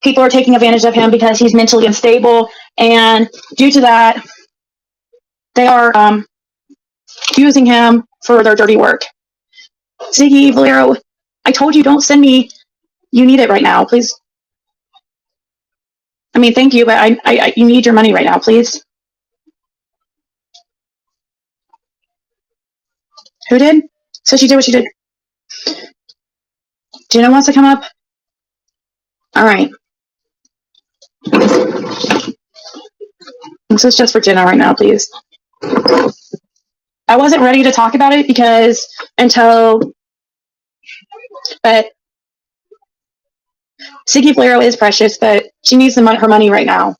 M: people are taking advantage of him because he's mentally unstable. And due to that, they are using him for their dirty work. Ziggy, Valero, I told you don't send me. You need it right now, please. I mean, thank you, but I you need your money right now, please. Who did? So she did what she did. Jenna wants to come up? All right. This is just for Jenna right now, please. I wasn't ready to talk about it because but Ziggy Valero is precious, but she needs her money right now.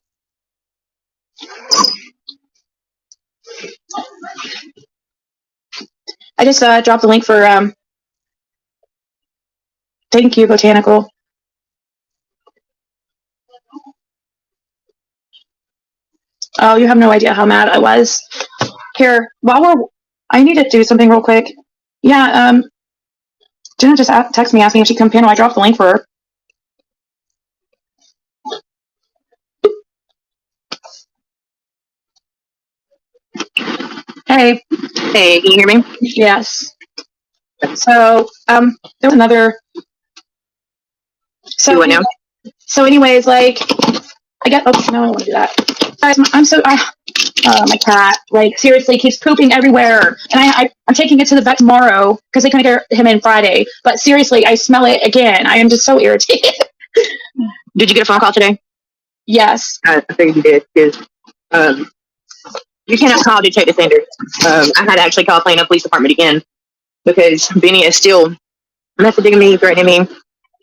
M: I just dropped the link for thank you, Botanical. Oh, you have no idea how mad I was. Here, I need to do something real quick. Yeah, Jenna just texted me asking if she can panel. I dropped the link for her. Hey.
N: Hey, can you hear me?
M: Yes. So, there was another. So,
N: what now?
M: So, anyways, like, I got. Oh no, I don't want to do that. Guys, my cat, like, seriously keeps pooping everywhere, and I'm taking it to the vet tomorrow because they couldn't get him in Friday. But seriously, I smell it again. I am just so irritated.
N: Did you get a phone call today?
M: Yes.
N: I figured you did because you cannot call Detective Sanders. I had to actually call Plano Police Department again because Benny is still messaging me, threatening me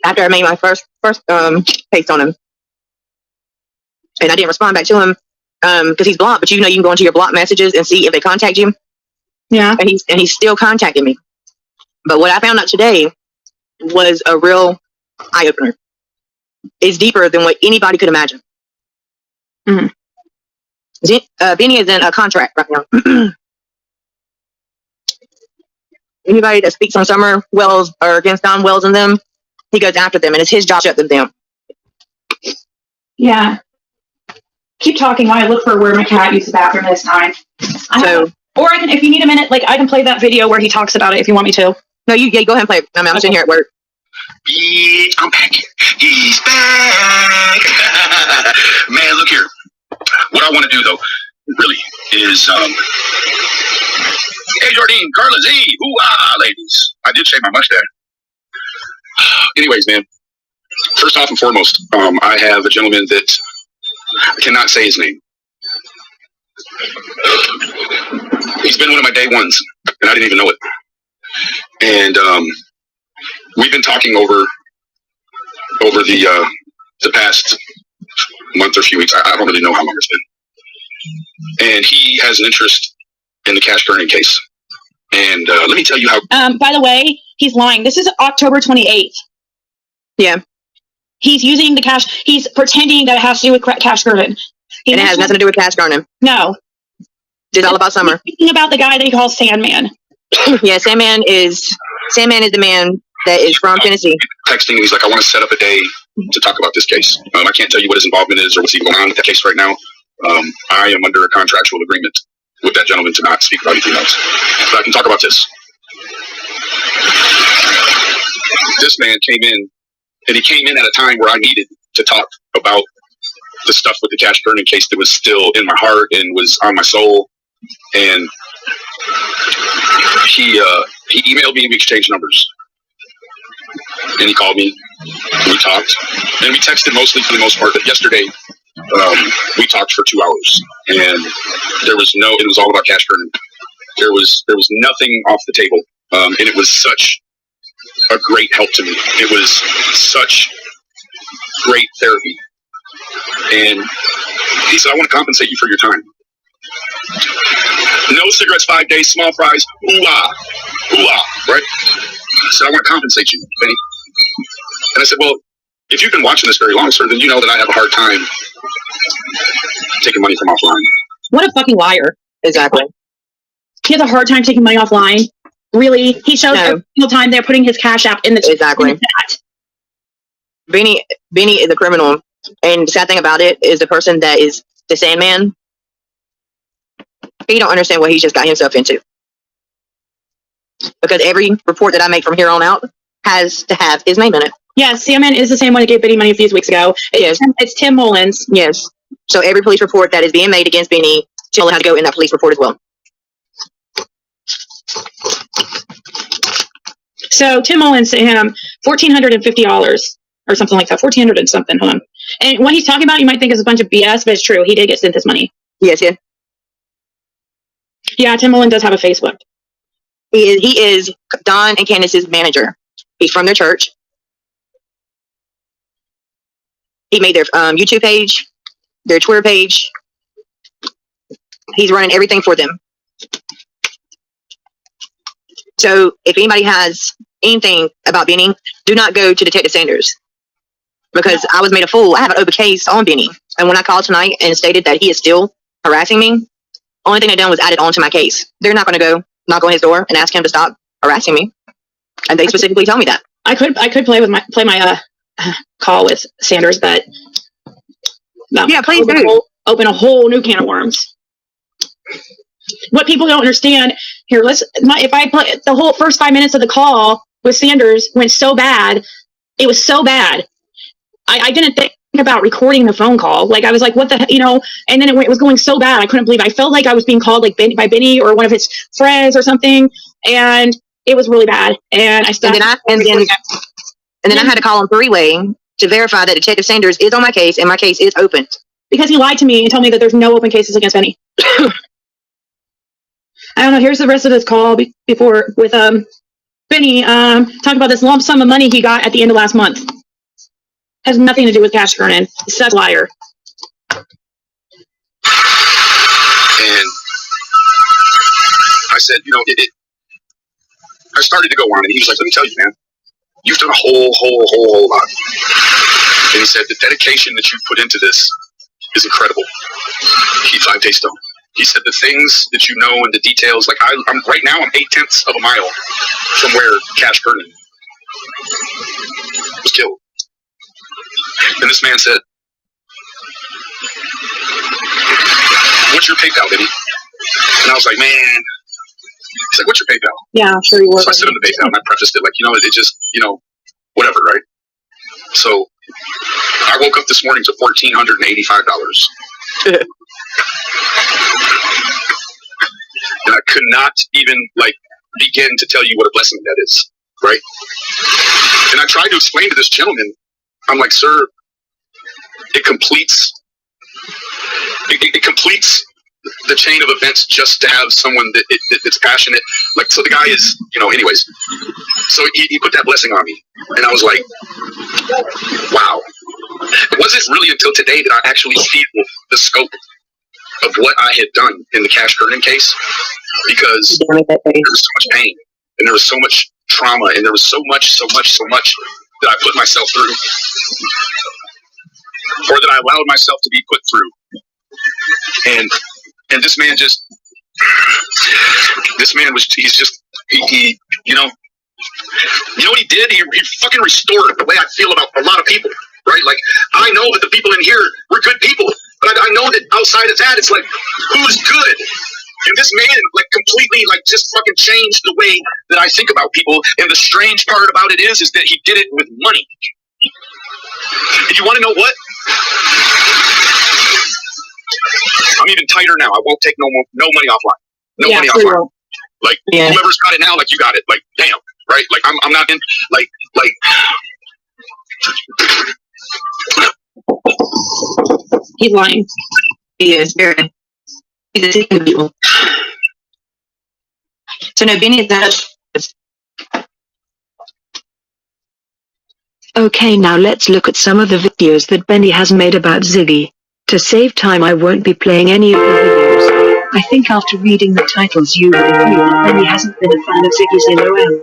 N: after I made my first post on him, and I didn't respond back to him because he's blocked. But you know, you can go into your blocked messages and see if they contact you.
M: Yeah.
N: And he's still contacting me. But what I found out today was a real eye opener. It's deeper than what anybody could imagine.
M: Mm-hmm.
N: Benny is in a contract right now. Anybody that speaks on Summer Wells or against Don Wells and them, he goes after them, and it's his job to shut them down.
M: Yeah. Keep talking while I look for where my cat used the bathroom this time. Or I can, if you need a minute, like I can play that video where he talks about it if you want me to.
N: No, you go ahead and play it. I'm sitting here at work.
O: Bitch, I'm back. He's back. Man, look here. What I want to do, though, really, is, hey, Jardine, Carla Z, ooh-ah, ladies. I did shave my mustache. Anyways, man, first off and foremost, I have a gentleman that I cannot say his name. He's been one of my day ones, and I didn't even know it. And we've been talking over the past month or few weeks. I don't really know how long it's been. And he has an interest in the Cash Kernan case. And let me tell you how.
M: By the way, he's lying. This is October 28th.
N: Yeah.
M: He's using the cash. He's pretending that it has to do with Cash Kernan.
N: And it has nothing to do with Cash Kernan.
M: No.
N: It's all about Summer.
M: He's speaking about the guy that he calls Sandman.
N: Yeah, Sandman is the man that is from Tennessee.
O: Texting, he's like, I want to set up a day to talk about this case. I can't tell you what his involvement is or what's even going on with that case right now. I am under a contractual agreement with that gentleman to not speak about anything else. But I can talk about this. This man came in, and he came in at a time where I needed to talk about the stuff with the Cash Kernan case that was still in my heart and was on my soul. And he emailed me, we exchanged numbers. And he called me, and we talked. And we texted mostly for the most part, but yesterday, we talked for 2 hours. And it was all about Cash Kernan. There was nothing off the table. And it was such a great help to me. It was such great therapy. And he said, I want to compensate you for your time. No cigarettes, 5 days, small fries, ooh-ah, ooh-ah, right? I said, I want to compensate you, Benny. And I said, well, if you've been watching this very long, sir, then you know that I have a hard time taking money from offline.
M: What a fucking liar.
N: Exactly.
M: He has a hard time taking money offline. Really? He shows every single time they're putting his Cash App in the
N: Exactly.
M: in the chat.
N: Benny is a criminal. And the sad thing about it is the person that is the Sandman, he don't understand what he's just got himself into. Because every report that I make from here on out has to have his name in it.
M: Yes, Sandman is the same one that gave Benny money a few weeks ago. It's Tim Mullins.
N: Yes. So every police report that is being made against Benny, Tim will have to go in that police report as well.
M: So Tim Mullins sent him $1,450 or something like that. 1,400 and something. Hold on. And what he's talking about, you might think is a bunch of BS, but it's true. He did get sent this money.
N: Yes, yeah.
M: Yeah, Tim Mullins does have a Facebook.
N: He is Don and Candace's manager. He's from their church. He made their YouTube page, their Twitter page. He's running everything for them. So if anybody has anything about Benny, do not go to Detective Sanders. Because I was made a fool. I have an open case on Benny. And when I called tonight and stated that he is still harassing me, only thing they done was add it onto my case. They're not going to go knock on his door and ask him to stop harassing me. And they specifically told me that.
M: I could play my call with Sanders, but
N: yeah, please do.
M: Open a whole new can of worms. What people don't understand here, if I play the whole first 5 minutes of the call with Sanders went so bad, it was so bad. I didn't think about recording the phone call. Like I was like, what the, and then it was going so bad. I couldn't believe it. I felt like I was being called like by Benny or one of his friends or something. And it was really bad. And I stopped.
N: And then I had to call him three-way to verify that Detective Sanders is on my case and my case is open.
M: Because he lied to me and told me that there's no open cases against Benny. I don't know. Here's the rest of this call before with Benny talking about this lump sum of money he got at the end of last month. Has nothing to do with Cash Kernan. Such a liar.
O: And I said, I started to go on, and he was like, let me tell you, man, you've done a whole lot. And he said, the dedication that you put into this is incredible. Keep 5 days stone. He said, the things that you know and the details, like I'm right now, I'm 0.8 of a mile from where Cash Kernan was killed. And this man said, what's your PayPal, Benny? And I was like, man. He's like, what's your PayPal?
M: Yeah, I'm sure you were.
O: So I sent him the PayPal and I prefaced it like, it just, whatever, right? So I woke up this morning to $1,485. And I could not even begin to tell you what a blessing that is, right? And I tried to explain to this gentleman, I'm like, sir, it completes the chain of events just to have someone that's passionate. So the guy is, anyways. So he put that blessing on me. And I was like, wow. It wasn't really until today that I actually feel the scope of what I had done in the Cash Kernan case, because there was so much pain and there was so much trauma and there was so much that I put myself through, or that I allowed myself to be put through. And this man he you know what he did? He fucking restored the way I feel about a lot of people, right? Like, I know that the people in here were good people, but I know that outside of that, it's like, who's good? And this man, like, completely, like, just fucking changed the way that I think about people. And the strange part about it is that he did it with money. And you want to know what? I'm even tighter now. I won't take no money offline. No money offline. Like, whoever's got it now, like, you got it. Like, damn, right? Like, I'm not in, like.
N: He's lying. He is very. He's addicting people. So no, Benny is not.
L: Okay, now let's look at some of the videos that Benny has made about Ziggy. To save time, I won't be playing any of the videos. I think after reading the titles you would agree that Benny hasn't been a fan of Ziggy's LOL.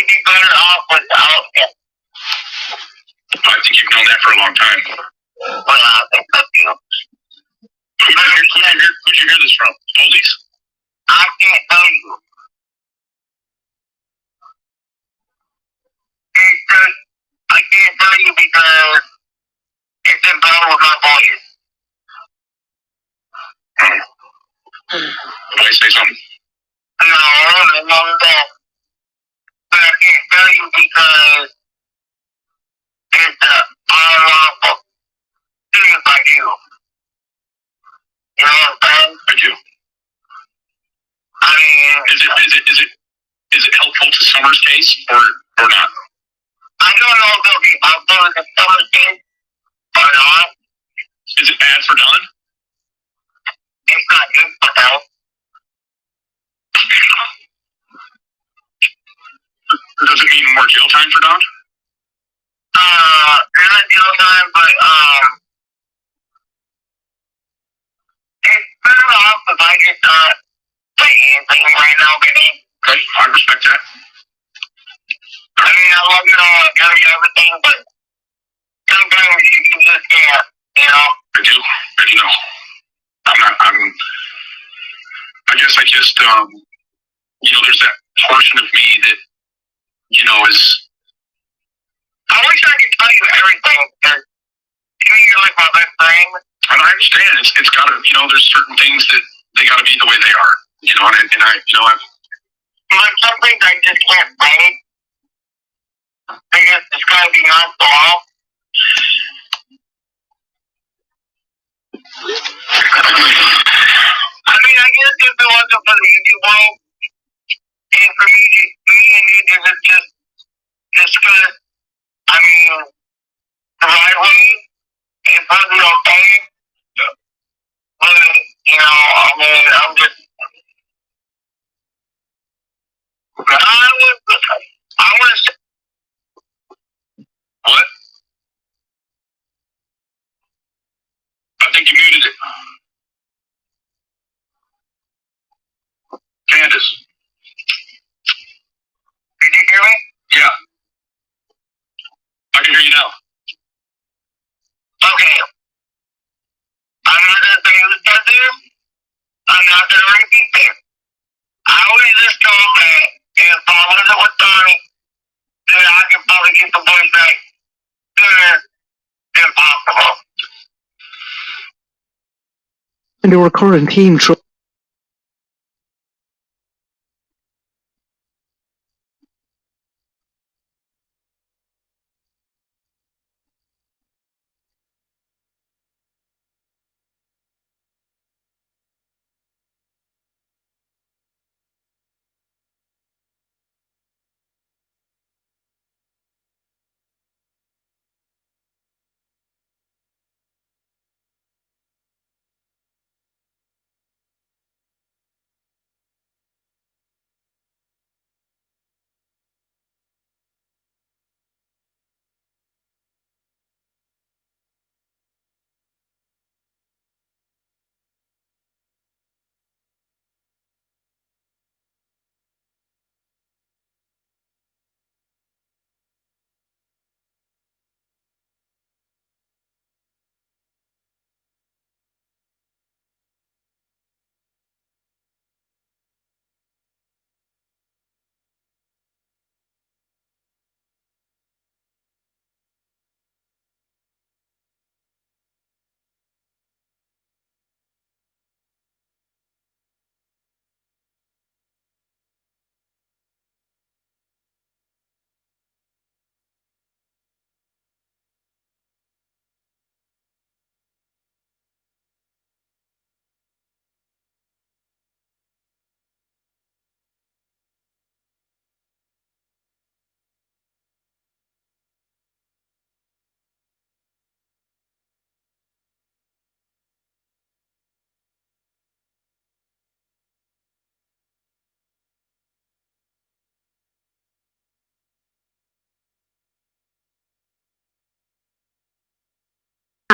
O: be better off without him. I think you've known that for a long time. Well, I think that's you. Who'd you hear this from? Police? I can't tell you. I can't tell you because it's involved with my voice. Did I say something? No, that. But I can't tell you because it's unlawful things I do. You know what I'm saying? I do. I mean, is it helpful to Summer's case or not? I don't know if it'll be helpful to Summer's case or not. Is it bad for Don? It's not good for health. Does it mean more jail time for Don? Not jail time, but it's better off if I just say anything right now, baby. Okay, I respect that. I mean, I love you all, I tell you everything, but sometimes you just can't, you know? I do know. I guess I just, you know, there's that portion of me that, you know, is... I wish I could tell you everything, because to me, you're like my best friend. And I understand, it's gotta, you know, there's certain things that they gotta be the way they are, you know, and I, you know, but some things I just can't say, because it's gotta be not the law. I mean, I guess if it wasn't for the YouTube world, and for me and you to just discuss, I mean, the right way, it wasn't okay. But, you know, I mean, I'm just, I want to, what? I think you muted it. Candace. Did you hear me? Yeah. I can hear you now. Okay. I'm not going to say who said this. I'm not going to repeat this. I was just told that if I wasn't with Donnie, then I could probably get the boys back sooner than possible.
P: And our quarantine trip.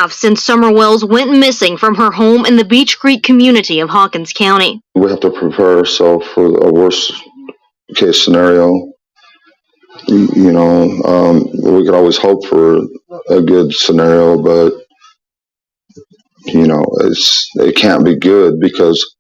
J: Since Summer Wells went missing from her home in the Beach Creek community of Hawkins County.
K: We have to prepare ourselves for a worst case scenario. We could always hope for a good scenario, but it can't be good because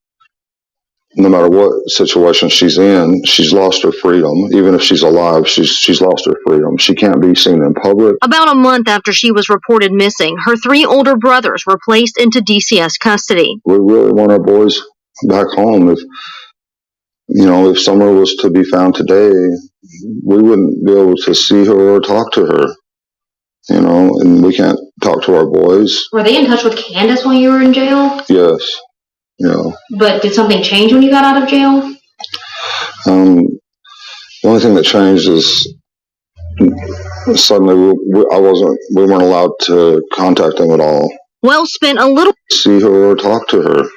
K: no matter what situation she's in, she's lost her freedom. Even if she's alive, she's lost her freedom. She can't be seen in public.
J: About a month after she was reported missing, her 3 older brothers were placed into DCS custody.
K: We really want our boys back home. If Summer was to be found today, we wouldn't be able to see her or talk to her. And we can't talk to our boys.
H: Were they in touch with Candace when you were in jail?
K: Yes.
H: But did something change when you got out of jail?
K: The only thing that changed is suddenly we weren't allowed to contact them at all.
J: Wells spent a little
K: See her or talk to her.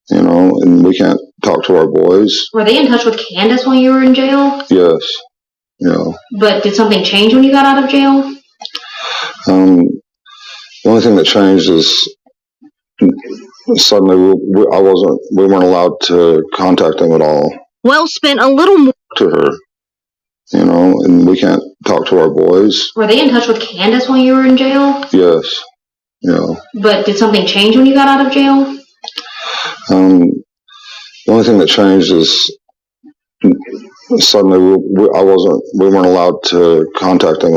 K: And we can't talk to our boys.
H: Were they in touch with Candace when you were in jail?
K: Yes.
H: But did something change when you got out of jail?
K: The only thing that changed is suddenly we weren't allowed to contact them at all.
J: Wells spent a little more
K: To her. And we can't talk to our boys.
H: Were they in touch with Candace when you were in jail?
K: Yes.
H: But did something change when you got out of jail?
K: The only thing that changed is suddenly we weren't allowed to contact them.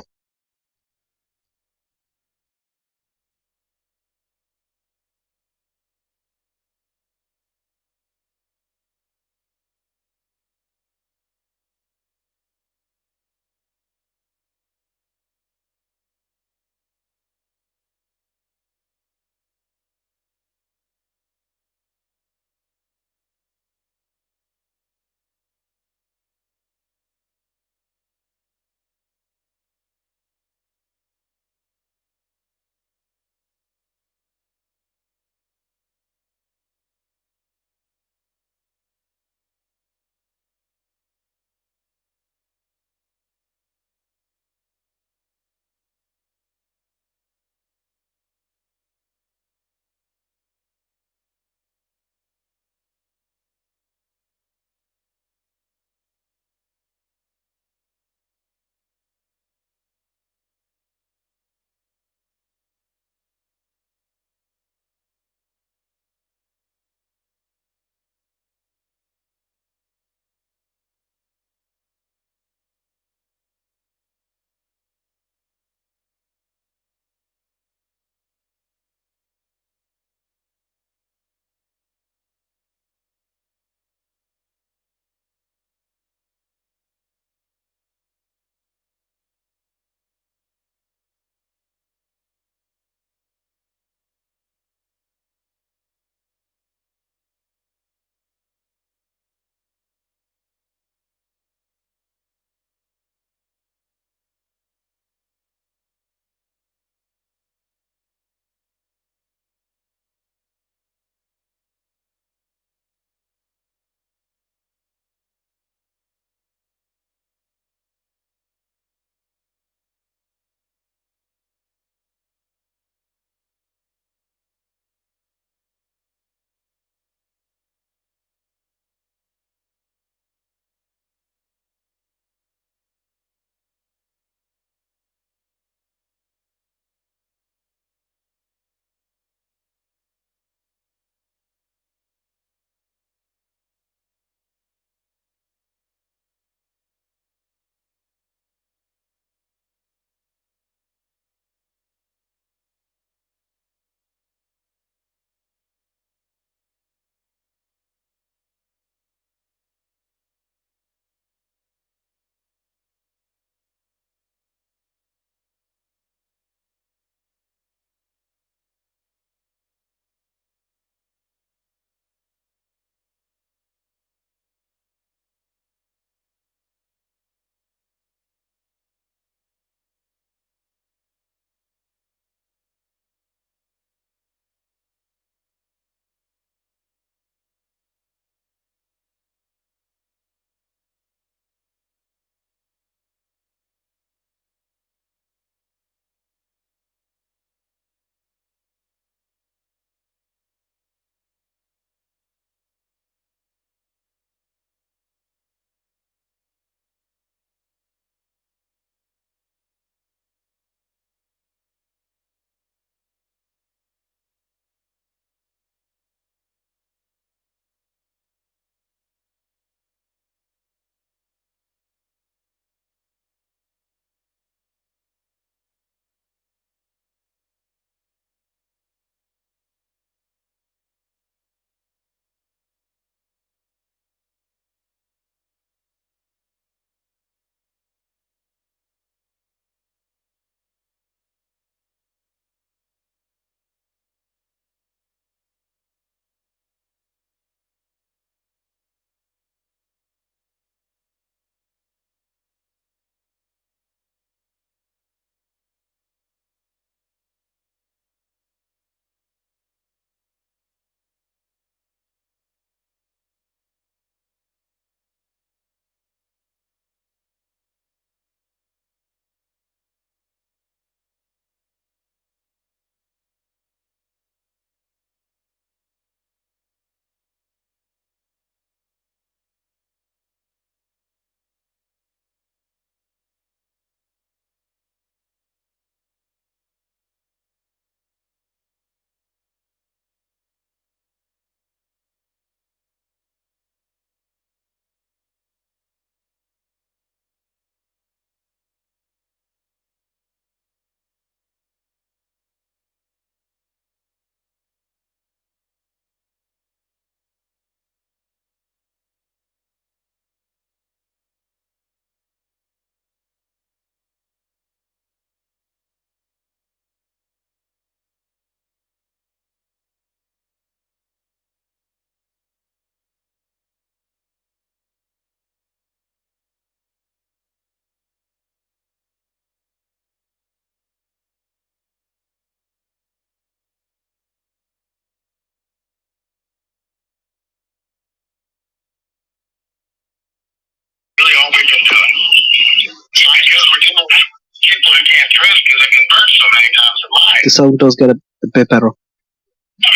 F: people who can't trust because they've been burnt so many times in life.
P: The sound does get a bit better.
F: I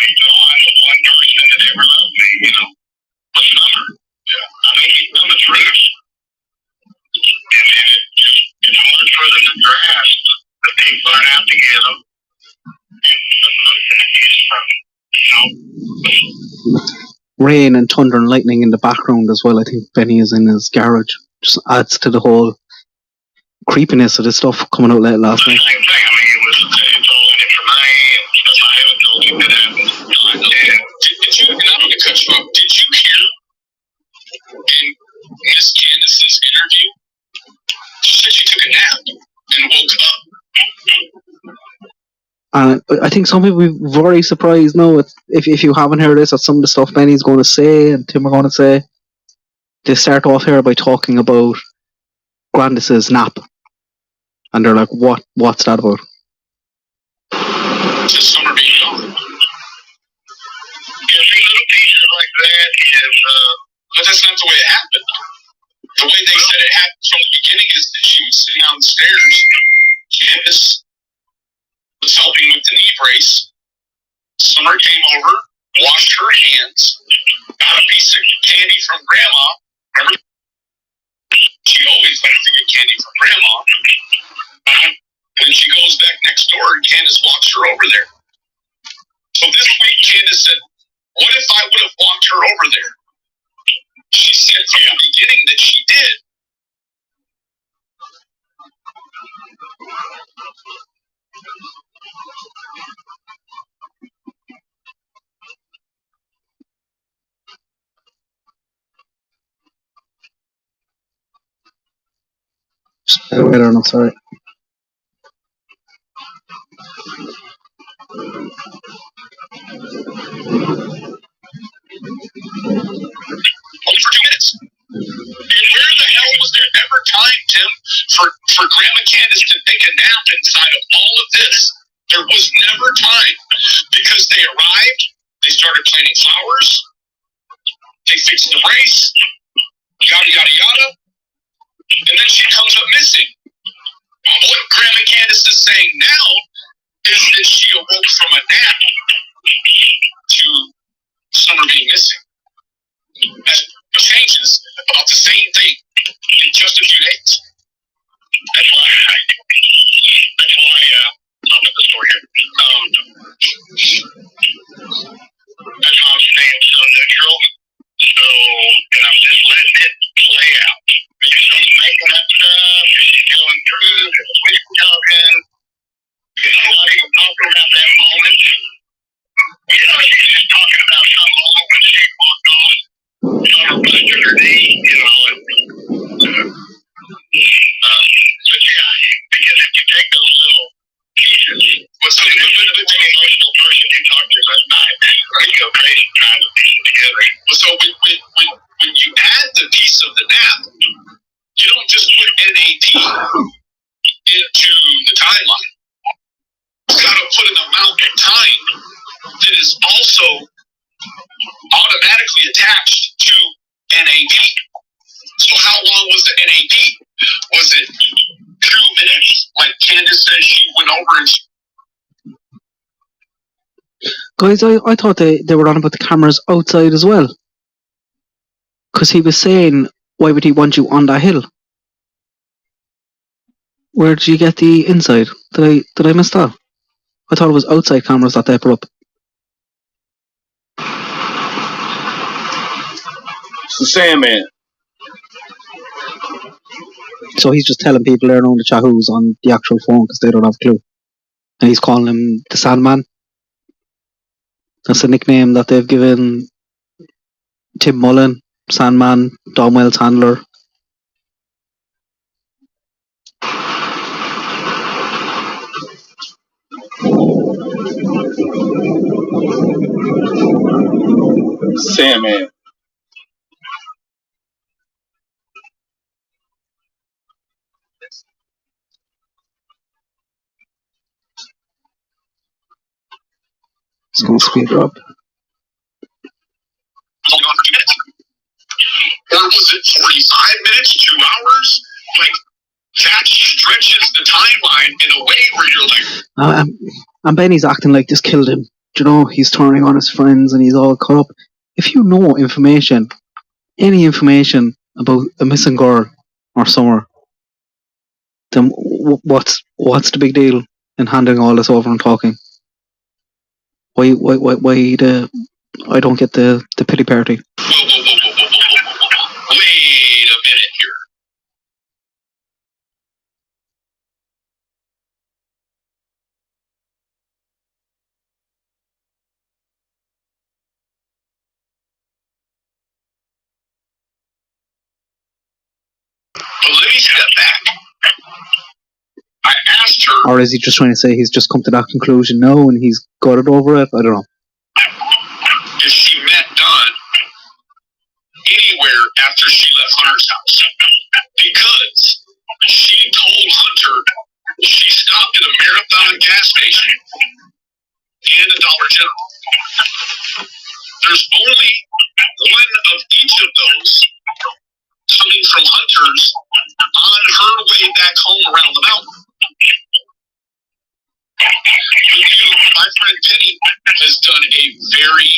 F: mean, no, I'm the one person that ever loved me, you know. But Summer, yeah, I think he's done the truth. And it's hard for them to grasp that they burn out to get them. And the most that is from, you know.
P: Rain and thunder and lightning in the background as well. I think Benny is in his garage. Just adds to the whole creepiness of this stuff coming out late last night.
F: Same thing. I mean, it's all in it for me and stuff I haven't told you that happened.
O: Did you, and I'm going to cut you off, did you hear in Miss Candace's interview? She said she took a nap and woke up.
P: And I think some people will be very surprised now if you haven't heard this, at some of the stuff Benny's going to say and Tim are going to say. They start off here by talking about Grandis's nap. And they're like, what's that about?
O: Just Summer being gone.
F: Yeah, see, little pieces like that is,
O: but that's not the way it happened. The way they said it happened from the beginning is that she was sitting on the stairs. Candace was helping with the knee brace. Summer came over, washed her hands, got a piece of candy from Grandma. Remember? She always likes to get candy from Grandma. And she goes back next door and Candace walks her over there. So this week Candace said, what if I would have walked her over there? She said from the beginning that she did.
P: I don't know, sorry.
O: Only for 2 minutes. And where the hell was there ever time, Tim, for Grandma Candace to take a nap inside of all of this? There was never time. Because they arrived, they started planting flowers, they fixed the brace, yada, yada, yada, and then she comes up missing. What Grandma Candace is saying now is that she awoke from a nap to Summer being missing. That changes about the same thing in just a few days.
F: That's why I'll get the story here. That's why I'm staying so neutral. So, and I'm just letting it play out. If she's making up stuff, if she's telling truth, if she's talking, if she's not even talking about that moment. You know, she's just talking about some moment when she walked off, Summer busted her knee, you know, but yeah, because if you take those little pieces, what's the emotional person you talked to last night, you go crazy trying to piece it together.
O: So when you add the piece of the nap, you don't just put NAD into the timeline. You've got to put an amount of time that is also automatically attached to NAD. So how long was the NAD? Was it 2 minutes? Like Candace said, she went over and
P: Guys, I thought they were on about the cameras outside as well. Because he was saying, why would he want you on that hill? Where did you get the inside? Did I miss that? I thought it was outside cameras that they put up.
G: It's the Sandman.
P: So he's just telling people there around the chat who's on the actual phone because they don't have a clue. And he's calling him the Sandman. That's the nickname that they've given Tim Mullen, Sandman, Dom Wells Handler.
G: Sandman.
P: It's going to speed her up.
O: Or was it 45 minutes, 2 hours? Like, That stretches the timeline in a way where you're like,
P: And Benny's acting like this killed him. You know, he's turning on his friends and he's all caught up. If you know information, any information about a missing girl or Summer, then what's the big deal in handing all this over and talking? Why the? I don't get the pity party.
O: wait a minute here. But let me step back. I asked her,
P: Or is he just trying to say he's just come to that conclusion now and he's got it over it? I don't know.
O: if she met Don anywhere after she left Hunter's house. Because she told Hunter she stopped at a Marathon gas station and a Dollar General. There's only one of each of those coming from Hunter's on her way back home around the mountain. My friend Penny has done a very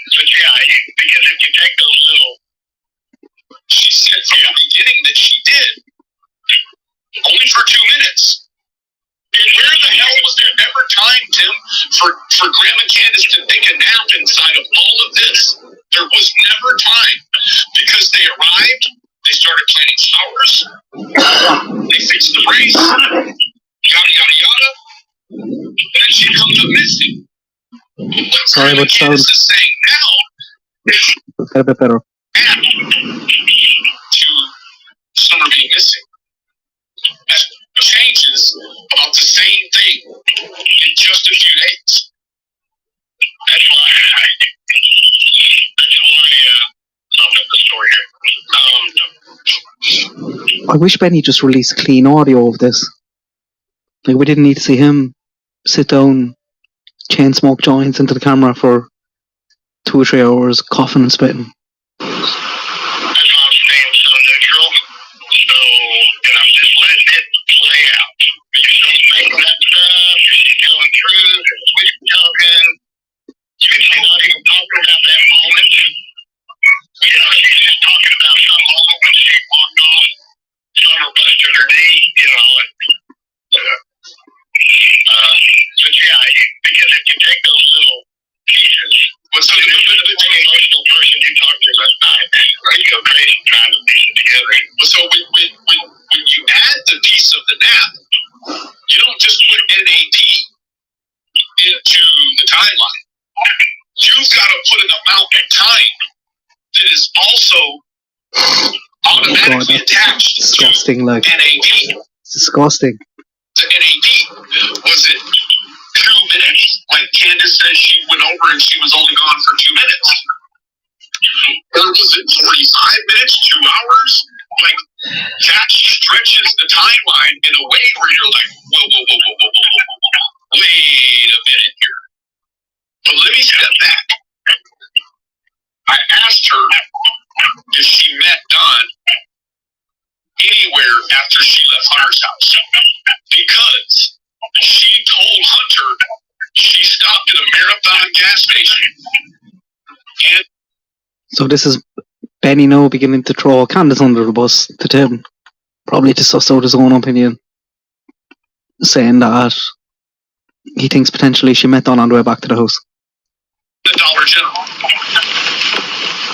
O: but yeah, because if you take those little, she said from the beginning that she did, only for 2 minutes. And where the hell was there ever time, Tim, for Graham and Candace to take a nap inside of all of this? There was never time, because they arrived, they started planting flowers, they fixed the race, yada yada yada, and then she comes up missing. What
P: Sorry,
O: Graham
P: but
O: and Candace is saying now is
P: a bit better.
O: to Summer being missing. That changes about the same thing in just a few days. That's why I'll get the story here.
P: I wish Benny just released clean audio of this. Like, we didn't need to see him sit down, chain smoke joints into the camera for 2 or 3 hours, coughing and spitting.
O: But yeah, because if you take those little pieces, but so you're the emotional person you talked to last night, right? You go crazy trying to piece it together. But so when you add the piece of the nap, you don't just put NAD into the timeline. You've got to put an amount of time that is also automatically attached
P: disgusting, like,
O: to NAD.
P: It's disgusting.
O: The NAD, was it 2 minutes? Like Candace said, she went over and she was only gone for 2 minutes. Or was it 45 minutes, 2 hours? Like, that stretches the timeline in a way where you're like, whoa. Wait a minute here. But let me step back. I asked her if she met Don anywhere after she left Hunter's house. Because she told Hunter she stopped at a Marathon gas station. And
P: So this is Benny now beginning to throw Candace under the bus to Tim. Probably to suss out his own opinion. Saying that he thinks potentially she met Don on the way back to the house.
O: the Dollar General.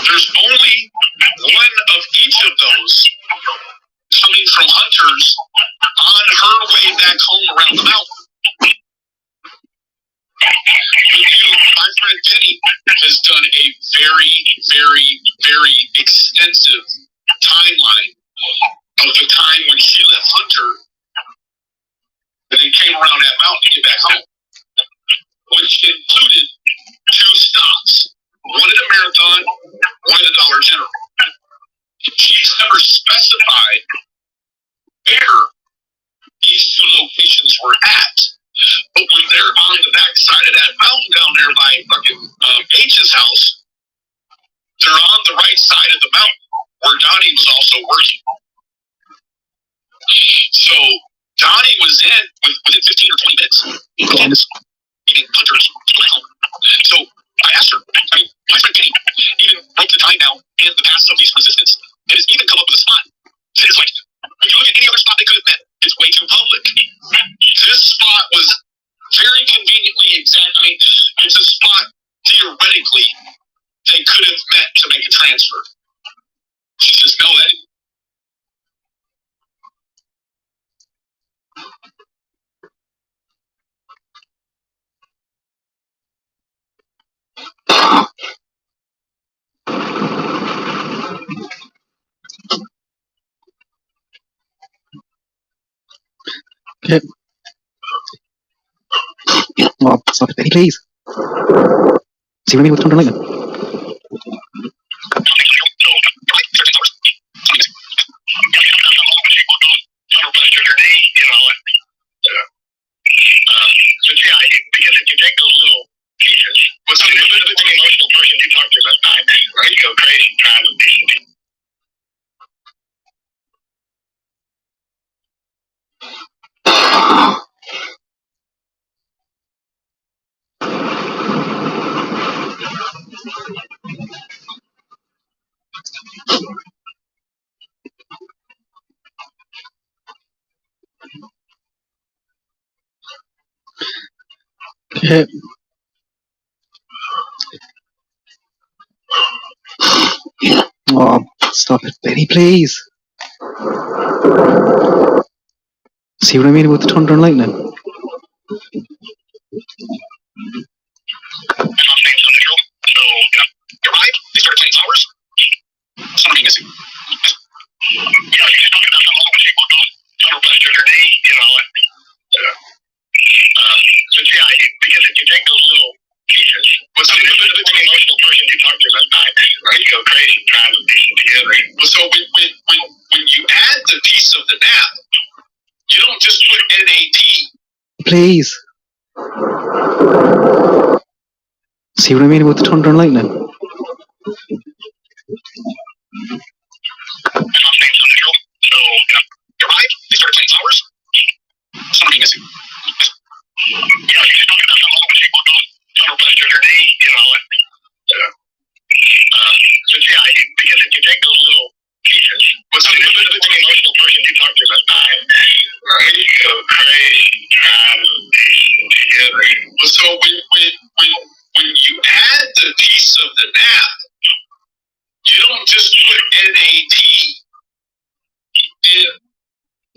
O: There's only one of each of those coming from Hunter's on her way back home around the mountain. My friend Penny has done a very extensive timeline of the time when she left Hunter and then came around that mountain to get back home, which included 2 stops, one at a Marathon, one at a Dollar General. She's never specified where these 2 locations were at. right side of that mountain down there by fucking H's house. They're on the right side of the mountain where Donnie was also working. So Donnie was in within 15 or 20 minutes. Candace, even hunters to my home. So I asked her. I mean, my friend Kenny even broke the time down and the paths of least resistance, and has even come up with a spot. It's like when you look at any other spot they could have met, it's way too public. This spot was very conveniently exact. I mean, it's a spot theoretically they could have met to make a transfer. She says, no, that didn't.
P: Okay. Oh, stop it, Betty, please. See what I mean with Thunder and Lightning?
O: Because if you take those little pieces, what's an emotional person you talk to that time, right? You go crazy trying to be.
P: Okay. Oh, stop it, Betty, please. See what I mean with the Thunder and Lightning?
O: So, you're right. They started playing flowers. Somebody missing. Yeah, you're just talking about how long she walked on. Summer pleasure her knee, so yeah, because if you take those little pieces, what's an emotional person you talk to that time, right? You go crazy trying to piece them together. So when you add the piece of the nap, you don't just put NAT.
P: Please. See what I mean with the Thunder and Lightning?
O: So, you're right. They started playing flowers. Somebody missing. Yeah, you're just talking about how long she walked on. Summer pleasure her knee, so yeah, because if you take those little pieces, what's an emotional person you talk to that time, right? You go crazy trying to piece them together. So when you add the piece of the nap, you don't just put NAT in.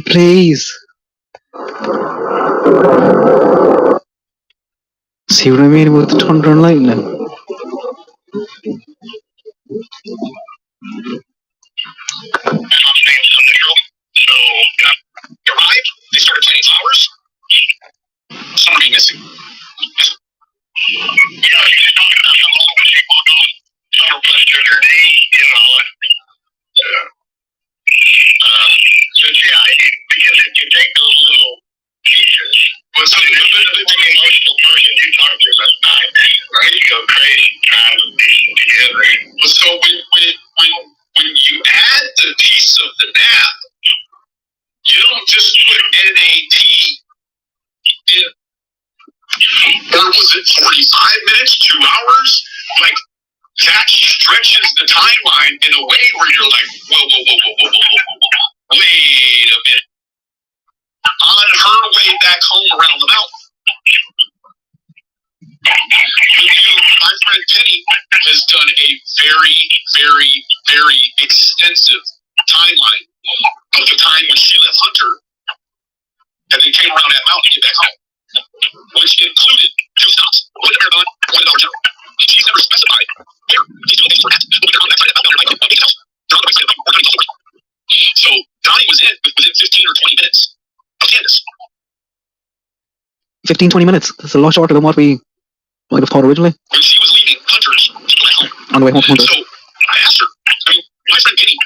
P: Please. See what I mean with the Thunder and Lightning?
O: So, you're right. They started playing flowers. Somebody missing. Yeah, you're just talking about how long she walked on. Summer pleasure her knee, so yeah, because if you take those little pieces, what's an emotional person you talk to that time, right? You go crazy trying to piece them together. So when you add the piece of the nap, you don't just put NAT in. Or was it 45 minutes, 2 hours? Like, that stretches the timeline in a way where you're like, whoa. Wait a minute. On her way back home around the mountain, my friend Penny has done a very, very, very extensive timeline of the time when she left Hunter and then came around that mountain to get back home, which included 2 stops, one at Marathon, one at Dollar General. She's never specified where these 2 locations were at, but they're on that side of the mountain, like Baby's house. They're on the right side of the mountain. So Donnie was in within 15 or 20 minutes of Candace.
P: 15-20 minutes. That's a lot shorter than what we might have thought originally.
O: When she was leaving Hunter's to go back home.
P: On the way home from Hunter's.
O: So I asked her. I mean, my friend Penny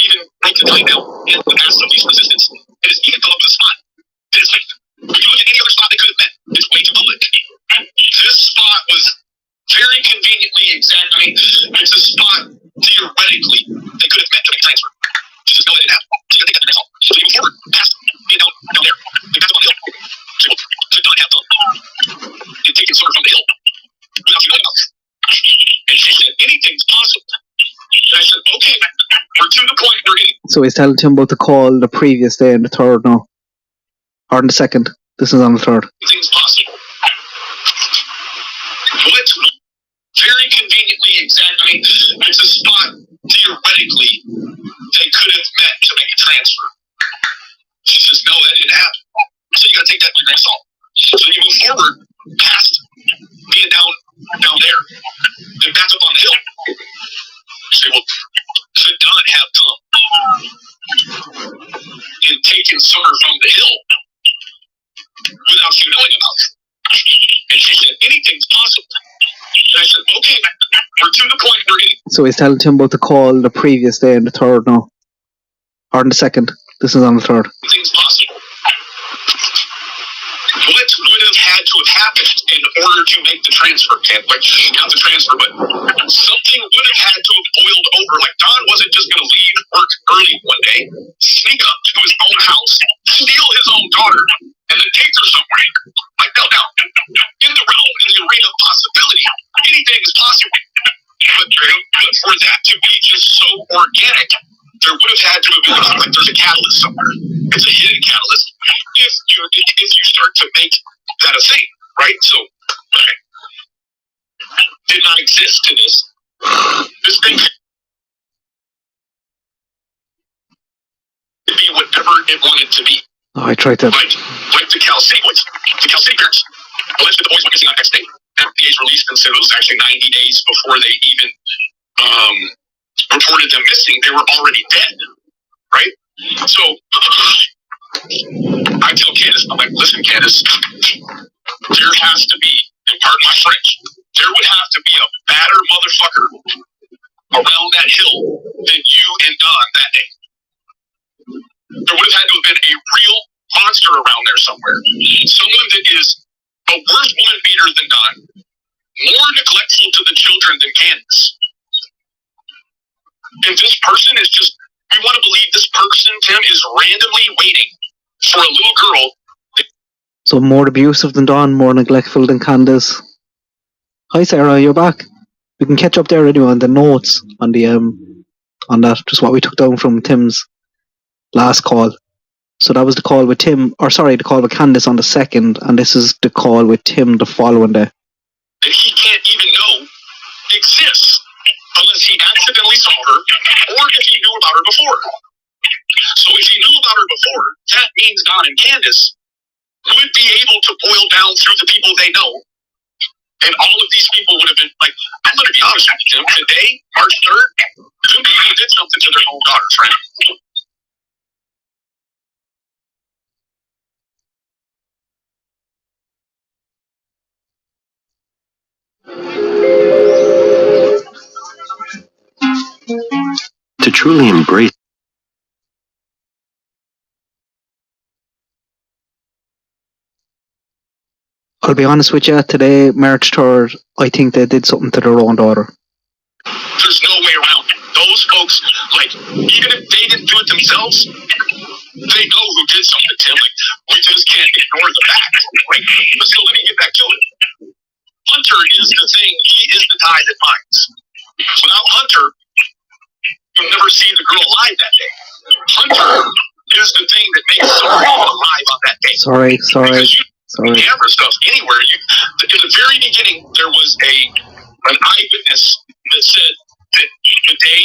O: even broke the time down and the paths of least resistance. And has even come up with a spot. And it's like, when you look at any other spot they could have met, it's way too public. was very conveniently exact. I mean, it's a spot theoretically they could have met to make a transfer. She says, no, it didn't happen. She got to take that to the next hall. So they move forward, past being down there. They pass up on the hill. She will could not have done. And taken Summer from the hill without you knowing about this. And she said, anything's possible. And I said, okay, we're to the point we're getting.
P: So he's telling Tim about the call the previous day on the 3rd now. Or on the 2nd. This is on the 3rd.
O: Anything's possible. What? Very conveniently exact. I mean, it's a spot theoretically they could have met to make a transfer. She says, no, that didn't happen. So you got to take that with a grain of salt. So you move forward past being down there, then back up on the hill. You say, well, could not have come and taken Summer from the hill without you knowing about it. And she said, anything's possible. And I said, okay, we're to the point we're getting.
P: So he's telling Tim about the call the previous day on the 3rd now. Or on the 2nd. This is on the 3rd.
O: Anything's possible. What would have had to have happened in order to make the transfer? Like, not the transfer, but something would have had to have boiled over. Like, Don wasn't just going to leave work early one day, sneak up to his own house, steal his own daughter, and then take her somewhere. Like, no. In the realm, in the arena of possibility, anything is possible. But for that to be just so organic, there would have had to have been like there's a catalyst somewhere. It's a hidden catalyst. If you start to make that a thing, right? So, right, did not exist to this. This thing could be whatever it wanted to be.
P: Oh, I tried to.
O: Like the Cal City boys. The Cal City parents. Alleged the boys went missing on next day. FDA's released and said it was actually 90 days before they even reported them missing. They were already dead, right? So I tell Candace, I'm like, listen, Candace, there has to be, and pardon my French, there would have to be a badder motherfucker around that hill than you and Don that day. There would have had to have been a real monster around there somewhere. Someone that is a worse woman beater than Don, more neglectful to the children than Candace. And this person is just, we want to believe this person, Tim, is randomly waiting for a little girl.
P: So more abusive than Dawn, more neglectful than Candace. Hi Sarah, you're back. We can catch up there anyway on the notes on the on that, just what we took down from Tim's last call. So that was the call with Tim, or sorry, the call with Candace on the 2nd, and this is the call with Tim the following day.
O: That he can't even know exists unless he accidentally saw her or if he knew about her before. So if he knew about her before, that means Don and Candace would be able to boil down through the people they know. And all of these people would have been like, I'm going to be honest with you, Tim, today, March 3rd, two people did something to their own daughters, right?
Q: To truly embrace.
P: I'll be honest with you, today, March 3rd, I think they did something to their own daughter.
O: There's no way around it. Those folks, like, even if they didn't do it themselves, they know who did something to him. Like, we just can't ignore the fact. Right? But so let me get back to it. Hunter is the thing. He is the tie that binds. Without Hunter, you'll never see the girl alive that day. Hunter is the thing that makes Summer alive on that day.
P: Sorry.
O: Camera stuff anywhere. In the very beginning, there was an eyewitness that said that the day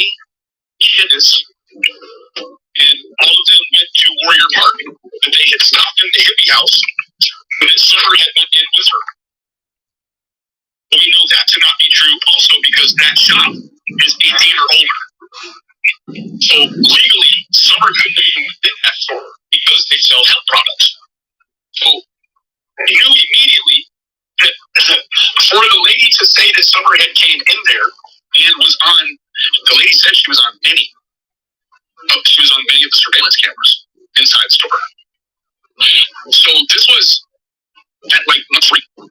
O: Candace and all of them went to Warrior Park, that they had stopped in the hippie house, and that Summer had went in with her. But we know that to not be true also because that shop is 18 or older. So legally, Summer couldn't have even within that store because they sell health products. So he knew immediately that for the lady to say that Summer had came in there and was on, the lady said she was on many. She was on many of the surveillance cameras inside the store. So this was at like month 3.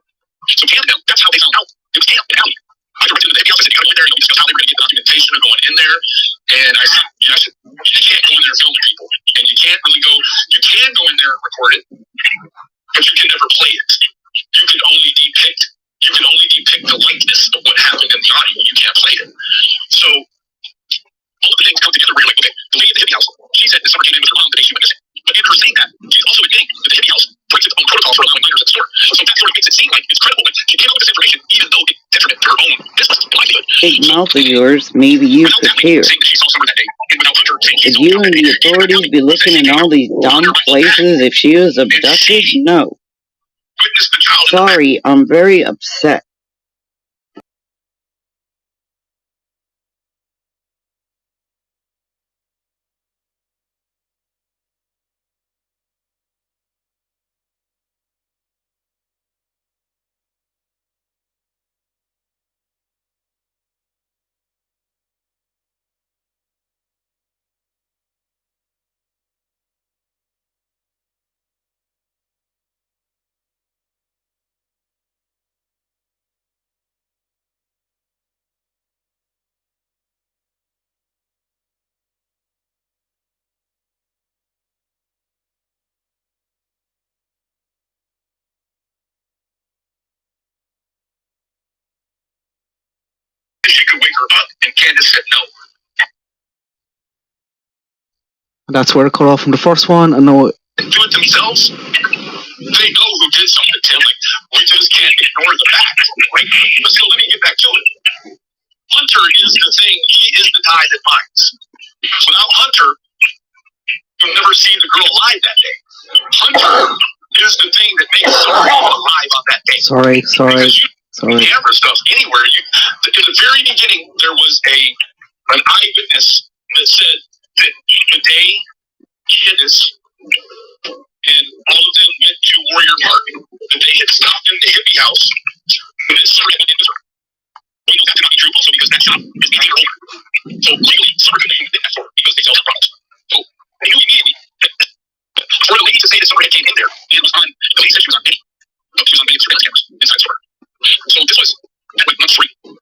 O: So Canada, that's how they found out. it's camp in Alley. I directed the baby house. I said, you gotta go in there, you discuss how they were gonna get documentation of going in there. And I said, you can't go in there and film people. And you can't really go, you can go in there and record it, but you can never play it. You can only depict the likeness of what happened in the audio. You can't play it. So all of the things come together where you're like, okay, the lady at the hippie house, she said that Summer came in with her mom the day she went missing. But in her saying that, she's also admitting that the hippie house breaks its own protocol for allowing minors in the store. So that sort of makes it seem like it's credible, but she came up with this information even though it detrimented her own business and livelihood.
R: Big mouth of yours, maybe you could hear. Would you and the authorities be looking in all these dumb places if she was abducted? No. Sorry, I'm very upset.
O: She could wake her up, and Candace said no.
P: That's where it cut off from the first one. And no,
O: Do it themselves. They know who did something to him. Like, we just can't ignore the facts. Like, but so let me get back to it. Hunter is the thing. He is the tie that binds. Without Hunter, you'll never see the girl alive that day. Hunter is the thing that makes Summer alive on that day.
P: sorry.
O: Camera stuff anywhere. In the very beginning, there was an eyewitness that said that the day Candace and all of them went to Warrior Park, that they had stopped in the hippie house, and that Summer had been in with her. We know that cannot be true also because that shop is not their owner. So legally, Summer couldn't even get that store because they sell their products. So they knew immediately for the lady to say that Summer had came in there and was on, the lady said she was on Benny. No, she was on Benny's surveillance cameras inside the store. So this was month 3.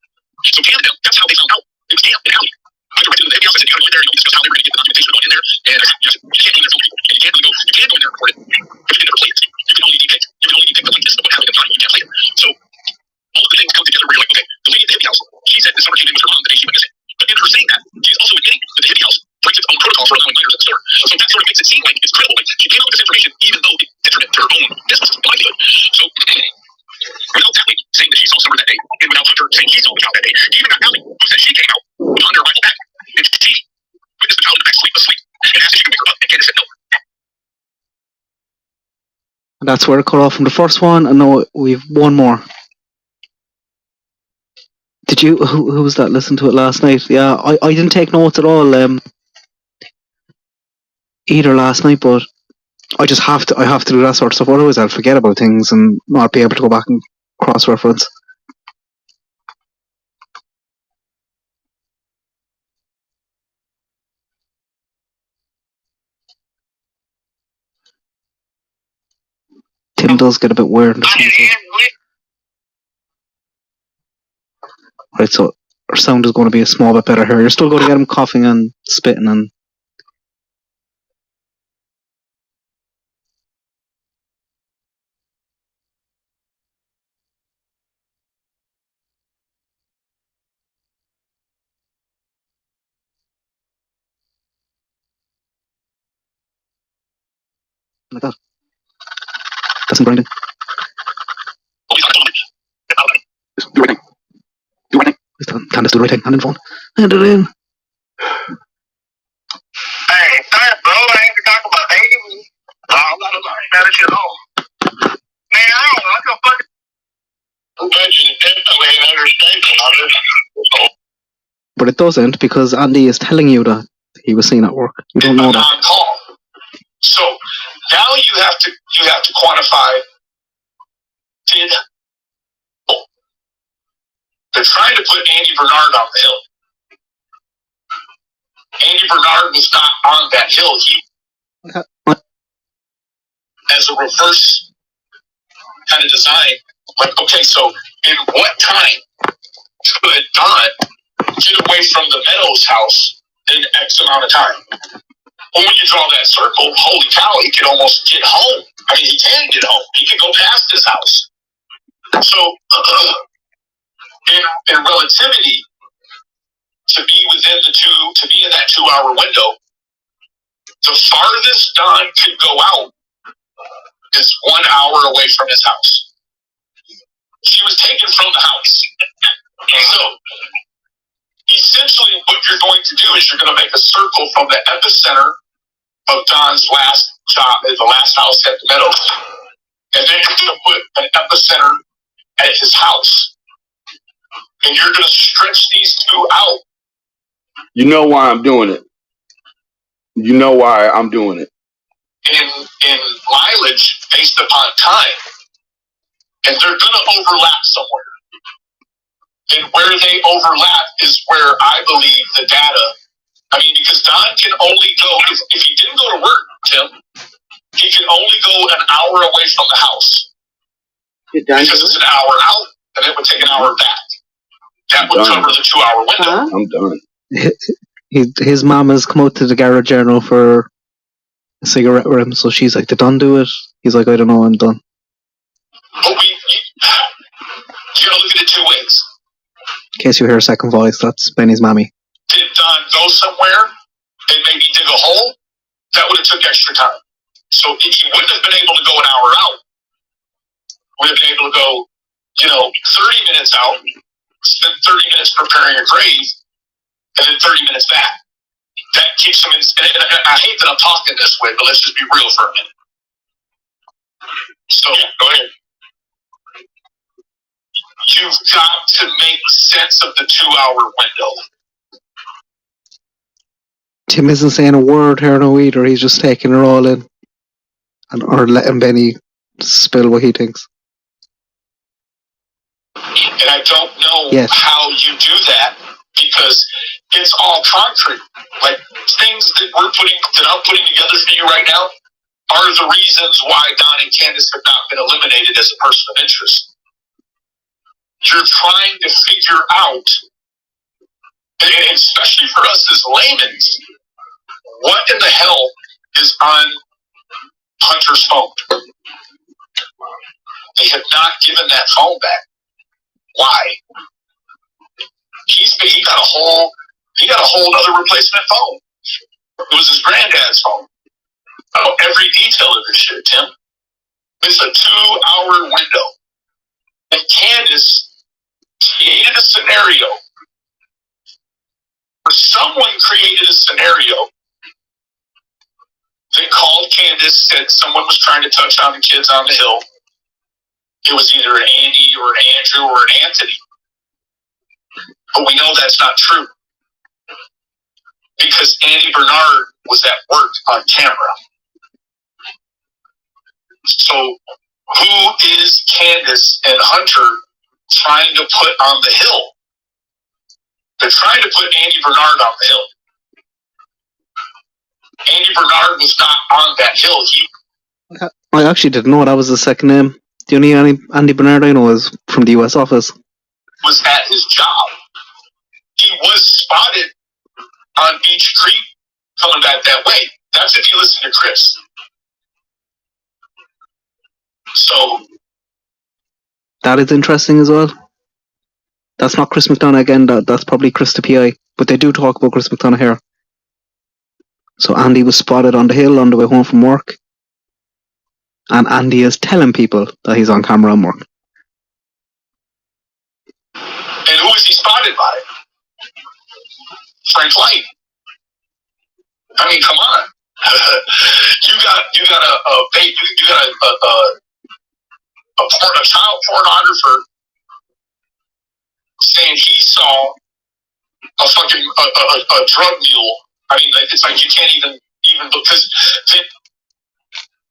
O: So Canada, that's how they found out. It was Camp in Alley. I directed the baby house. I said, you gotta go in there, you discuss how they were gonna get the documentation of going in there. And I said, you can't go in there and film people. And you can't really go, you can go in there and record it, but you can never play it. You can only depict the likeness of what happened in the audio. You can't play it. So all of the things come together where you're like, okay, the lady at the hippie house, she said that Summer came in with her mom the day she went missing. But in her saying that, she's also admitting that the hippie house breaks its own protocol for allowing minors in the store. So that sort of makes it seem like it's credible. Like, she came up with this information even though it detrimented her own business and livelihood. So without that lady saying that she saw Summer that day, and without Hunter saying he saw the child that day, even got Allie, who said she came out on her arrival back, and she witnessed the child in the back asleep, and asked if she could wake her up, and Candace said no.
P: that's where it cut off from the first one. And no, we've one more. Did you? Who was that? Listen to it last night. Yeah, I didn't take notes at all. Either last night, but I just have to. I have to do that sort of stuff. Otherwise, I'll forget about things and not be able to go back and cross-reference. Tim does get a bit weird. Right, so our sound is going to be a small bit better here. You're still going to get him coughing and spitting and. Like that. Listen, Brendan. Do right thing. Do right thing. Candace, do the right thing. Hand in the phone. Hand it in.
O: Hey, bro, I ain't to talk about baby. I'm not about that shit at all. Man, I don't know. I can fucking. I'm mentioning definitely an understatement on this.
P: But it doesn't, because Andy is telling you that he was seen at work. You don't know that.
O: Non-call. So now you have to quantify. Did they're trying to put Andy Bernard on the hill? Andy Bernard was not on that hill. He as a reverse kind of design. Like, okay, so in what time could Don get away from the Meadows house in X amount of time? Well, when you draw that circle, holy cow, he could almost get home. I mean, he can get home. He can go past his house. So, in relativity, to be in that 2 hour window, the farthest Don could go out is 1 hour away from his house. She was taken from the house. So, essentially, what you're going to do is you're going to make a circle from the epicenter of Don's last job at the last house at the Meadows. And then you're going to put an epicenter at his house. And you're going to stretch these two out.
G: You know why I'm doing it. You know why I'm doing it.
O: In mileage based upon time. And they're going to overlap somewhere. And where they overlap is where I believe the data. I mean, because Don can only go, if he didn't go to work, Tim, he can only go an hour away from the house. Because it's an hour out, and it would take an hour back. That would cover the 2 hour window.
G: I'm done.
P: His mom has come out to the garage journal for a cigarette with him, so she's like, "Did Don do it?" He's like, "I don't know, I'm done."
O: But you gotta look at it two ways.
P: In case you hear a second voice, that's Benny's mommy.
O: Did Don go somewhere and maybe dig a hole? That would have took extra time. So he wouldn't have been able to go an hour out. Would have been able to go, 30 minutes out, spend 30 minutes preparing a grave, and then 30 minutes back. That keeps him in. And I hate that I'm talking this way, but let's just be real for a minute. So, go ahead. You've got to make sense of the 2 hour window.
P: Tim isn't saying a word here no either. He's just taking it all in, or letting Benny spill what he thinks.
O: And I don't know how you do that because it's all concrete. Like things that I'm putting together for you right now are the reasons why Don and Candace have not been eliminated as a person of interest. You're trying to figure out, and especially for us as laymen, what in the hell is on Hunter's phone? They have not given that phone back. Why? He got a whole other replacement phone. It was his granddad's phone. I know every detail of this shit, Tim. It's a 2 hour window. And Candace created a scenario, or someone created a scenario that called Candace, said someone was trying to touch on the kids on the hill. It was either an Andy or an Andrew or an Anthony. But we know that's not true. Because Andy Bernard was at work on camera. So who is Candace and Hunter trying to put on the hill? They're trying to put Andy Bernard on the hill. Andy Bernard was not on that hill.
P: I actually didn't know that was the second name. The only Andy Bernard I know is from the US office.
O: Was at his job. He was spotted on Beach Creek coming back that way. That's if you listen to Chris. So
P: that is interesting as well. That's not Chris McDonough again. That's probably Chris the PI. But they do talk about Chris McDonough here. So Andy was spotted on the hill on the way home from work. And Andy is telling people that he's on camera on work.
O: And who is he spotted by? Frank Light. I mean, come on. you got a child pornographer saying he saw a fucking a drug mule. I mean, it's like you can't even because then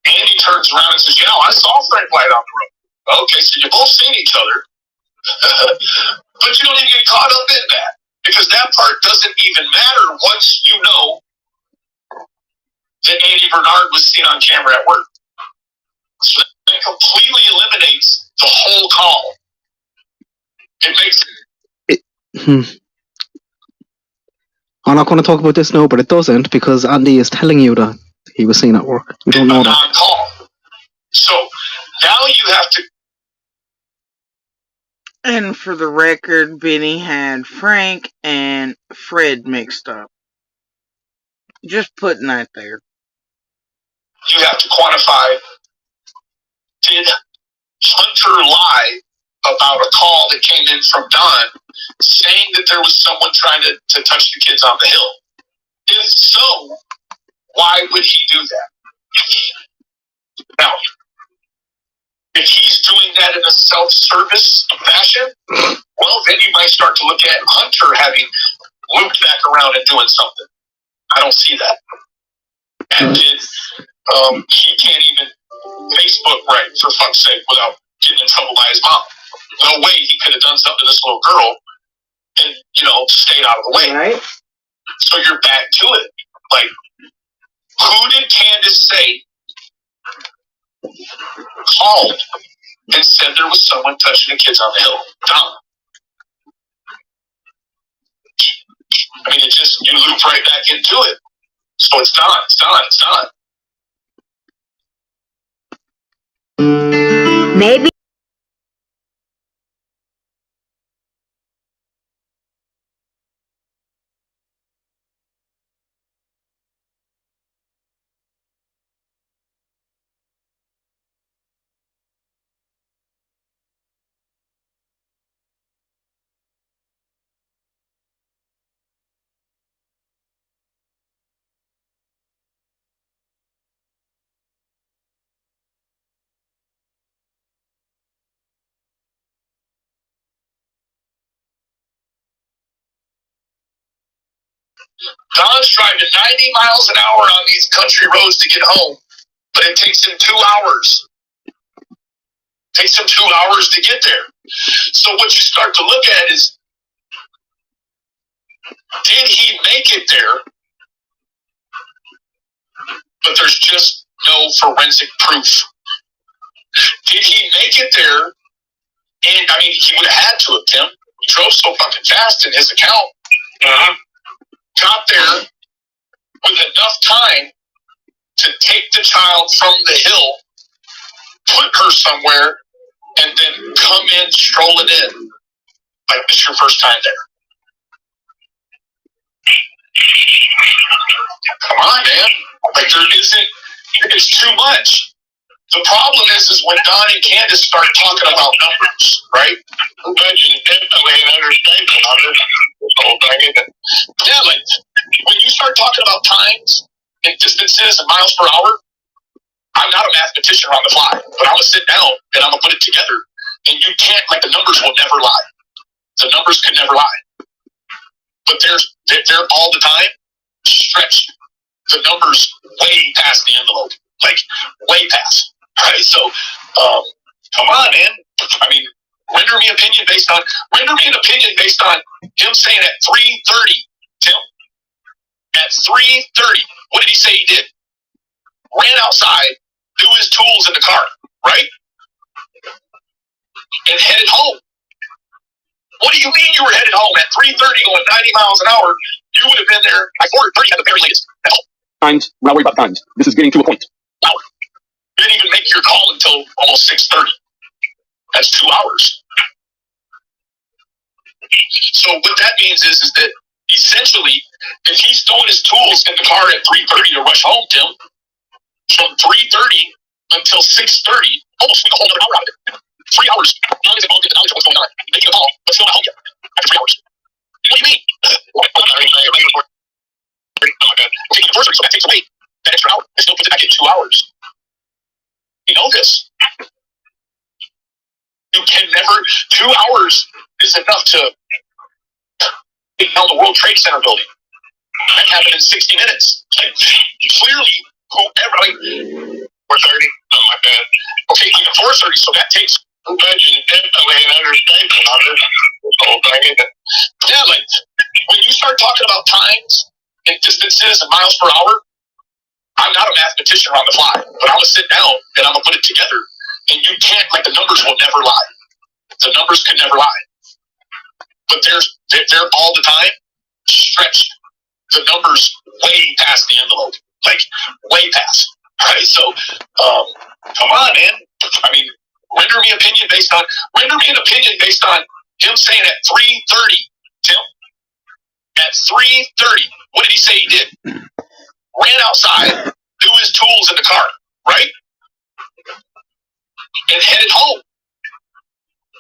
O: Andy turns around and says, I saw Frank Light on the road. Okay, so you both seen each other. But you don't even get caught up in that. Because that part doesn't even matter once you know that Andy Bernard was seen on camera at work. So that completely eliminates the whole call. It makes
P: I'm not going to talk about this now, but it doesn't, because Andy is telling you that he was seen at work. You don't know that.
O: non-call. So now you have to.
S: And for the record, Benny had Frank and Fred mixed up. Just putting that there.
O: You have to quantify. Did Hunter lie about a call that came in from Don saying that there was someone trying to touch the kids on the hill? If so, why would he do that? Now, if he's doing that in a self-service fashion, well, then you might start to look at Hunter having looped back around and doing something. I don't see that. And he can't even Facebook right, for fuck's sake, without getting in trouble by his mom. No way he could have done something to this little girl and, stayed out of the way. Right. So you're back to it. Like, who did Candace say called and said there was someone touching the kids on the hill? Don. I mean, you loop right back into it. So it's Don, it's Don, it's Don.
C: Maybe.
O: Don's driving 90 miles an hour on these country roads to get home, but it takes him 2 hours. It takes him 2 hours to get there. So what you start to look at is, did he make it there? But there's just no forensic proof. Did he make it there? And, I mean, he would have had to have, Tim. He drove so fucking fast in his account. Got there with enough time to take the child from the hill, put her somewhere, and then come in, strolling in. Like, it's your first time there. Come on, man. Like, it's too much. The problem is when Don and Candace start talking about numbers, right? Which is definitely an understatement on this whole thing, isn't it? Yeah, like, when you start talking about times and distances and miles per hour, I'm not a mathematician on the fly, but I'm going to sit down and I'm going to put it together. And you can't, like, the numbers will never lie. The numbers can never lie. But they're all the time stretch the numbers way past the envelope. Like, way past. Right? So, come on, man. I mean, render me an opinion based on him saying at 3:30, Tim. At 3:30, what did he say he did? Ran outside, threw his tools in the car, right? And headed home. What do you mean you were headed home at 3:30 going 90 miles an hour? You would have been there by 4:30 at the very latest.
E: Times, we're not worried about times. This is getting to a point.
O: Wow. You didn't even make your call until almost 6:30. That's 2 hours. So what that means is that essentially, if he's throwing his tools in the car at 3:30 to rush home, Tim, from 3:30 until 6:30, almost a whole other hour out of it. 3 hours. Not only is it all get the knowledge of what's going on, making a call, but still not home yet. After 3 hours. What do you mean? Taking the first, so that takes away that extra hour. It still puts it back in 2 hours. You know this. You can never. 2 hours is enough to take down the World Trade Center building. That happened in 60 minutes. Like, clearly, whoever, like, 4:30, oh my bad. Okay, even 4:30, so that takes. Definitely an understatement on this whole thing, isn't it? Yeah, like, when you start talking about times and distances and miles per hour, I'm not a mathematician on the fly, but I'm going to sit down and I'm going to put it together. And you can't, like, the numbers will never lie. The numbers can never lie. but they're all the time stretched the numbers way past the envelope, like way past. Right? So, come on, man. I mean, render me an opinion based on him saying at 3:30, Tim. At 3:30, what did he say he did? Ran outside, threw his tools in the car, right? And headed home.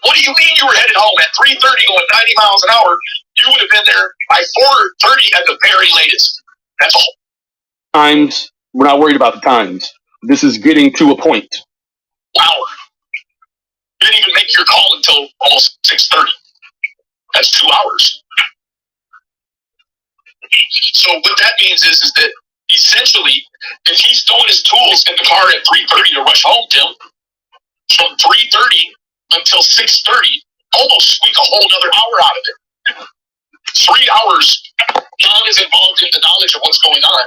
O: What do you mean you were headed home at 3:30 going 90 miles an hour? You would have been there by 4:30 at the very latest. That's all.
G: Times, we're not worried about the times. This is getting to a point.
O: Wow. You didn't even make your call until almost 6:30. That's 2 hours. So what that means is that essentially, if he's throwing his tools in the car at 3:30 to rush home, Tim, from 3:30 until 6:30, almost squeak a whole another hour out of it. 3 hours, John is involved in the knowledge of what's going on,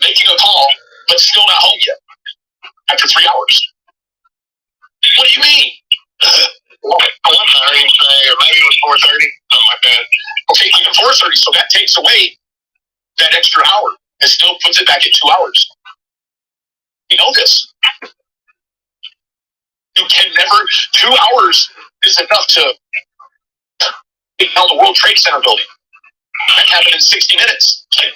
O: making a call, but still not home yet. After 3 hours. What do you mean? Or maybe it was 4:30, something like that. Okay, even 4:30, so that takes away that extra hour. It still puts it back at 2 hours. You know this. You can never, 2 hours is enough to take down the World Trade Center building. That happened in 60 minutes. Like,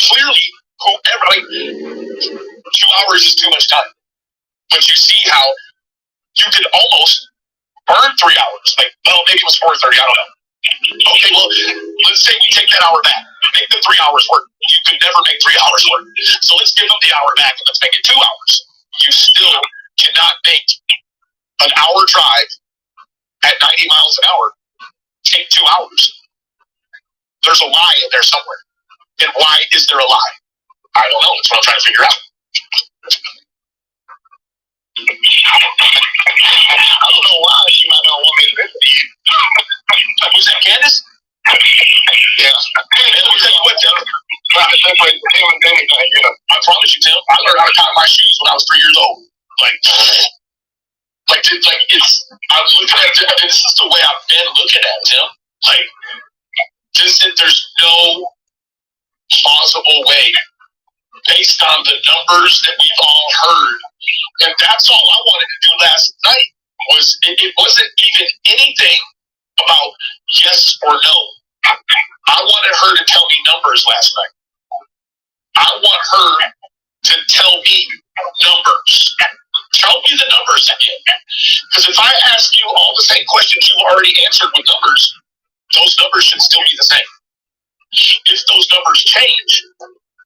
O: clearly, whoever, like, 2 hours is too much time. But you see how you could almost burn 3 hours. Like, well, maybe it was 4:30, I don't know. Okay, well, let's say we take that hour back. Make the 3 hours work. You could never make 3 hours work. So let's give them the hour back and let's make it 2 hours. You still cannot make an hour drive at 90 miles an hour take 2 hours. There's a lie in there somewhere. And why is there a lie? I don't know. That's what I'm trying to figure out. I don't know why she might not want me to visit you. Who's that, Candace? Yeah. And let me tell you what, Tim. I promise you, Tim, I learned how to tie my shoes when I was 3 years old. I'm looking at it, this is the way I've been looking at it, Tim. Like, there's no plausible way based on the numbers that we've all heard. And that's all I wanted to do last night was it wasn't even anything about yes or no. I wanted her to tell me numbers last night. I want her to tell me numbers. Tell me the numbers again. Because if I ask you all the same questions you've already answered with numbers, those numbers should still be the same. If those numbers change,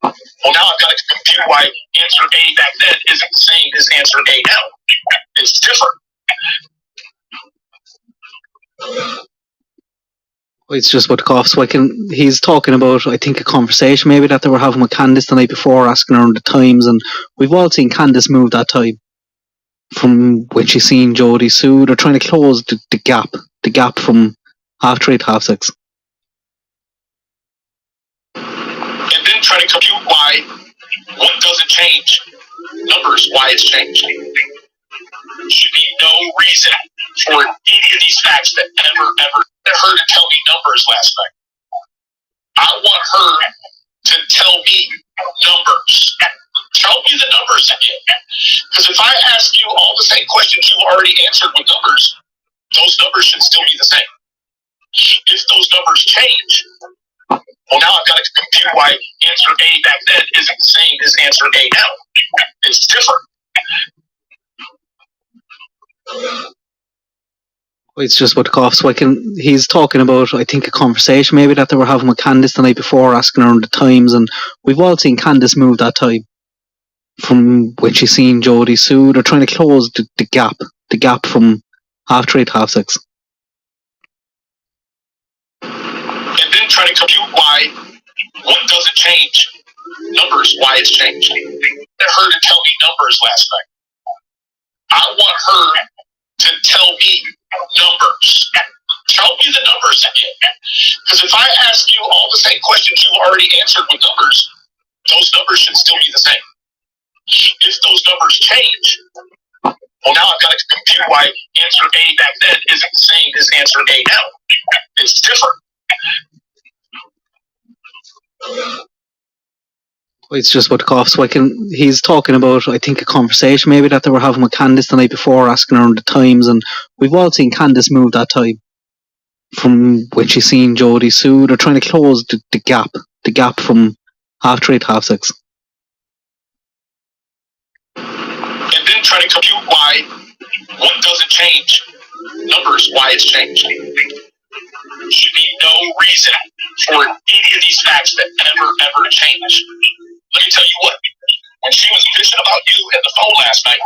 O: well, now I've got to compute why answer A back then isn't the same as answer A now. It's different.
P: It's just about the cough. He's talking about, I think, a conversation maybe that they were having with Candice the night before, asking her on the times, and we've all seen Candice move that time from when she's seen Jodie Sue. They're trying to close the gap from 3:30 to 6:30.
O: And then try to compute why what doesn't change. Numbers, why it's changed. There should be no reason for any of these facts that ever her to tell me numbers last night. I want her to tell me numbers. Tell me the numbers again. Because if I ask you all the same questions you've already answered with numbers, those numbers should still be the same. If those numbers change, well, now I've got to compute why answer A back then isn't the same as answer A now. It's different.
P: It's just about the cough. He's talking about, I think, a conversation maybe that they were having with Candice the night before, asking her on the times, and we've all seen Candice move that time from when she's seen Jodie Sue. They're trying to close the gap from 3:30 to 6:30.
O: And then try to compute why what doesn't change. Numbers, why it's changed. I wanted her to tell me numbers last night. I want her to tell me numbers. Tell me the numbers again. Because if I ask you all the same questions you've already answered with numbers, those numbers should still be the same. If those numbers change, well, now I've got to compute why answer A back then isn't the same as answer A now. It's different.
P: It's just about the cough. So he's talking about, I think, a conversation maybe that they were having with Candice the night before, asking her on the times, and we've all seen Candice move that time from when she's seen Jodie Sue. They're trying to close the gap from 3:30 to 6:30.
O: And then try to compute why what doesn't change. Numbers, why it's changed. Should be no reason for any of these facts to ever change. Let me tell you what, when she was bitching about you at the phone last night,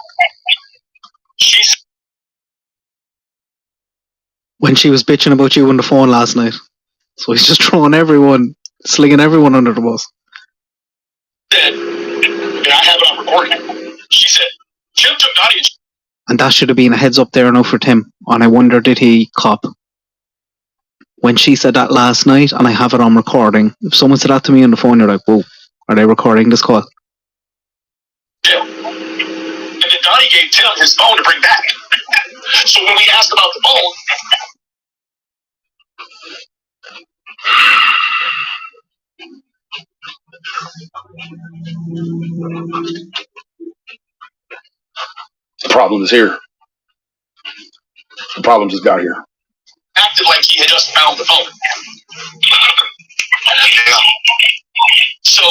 P: When she was bitching about you on the phone last night. So he's just slinging everyone under the bus.
O: said, and I have it on recording, she said, Tim took Nadia.
P: And that should have been a heads up there now for Tim. And I wonder, did he cop? When she said that last night, and I have it on recording, if someone said that to me on the phone, you're like, whoa, are they recording this call?
O: Tim. And then Donnie gave Tim his phone to bring back. So when we asked about the phone,
G: The problem is here. The problem just got here.
O: acted like he had just found the phone. Yeah. So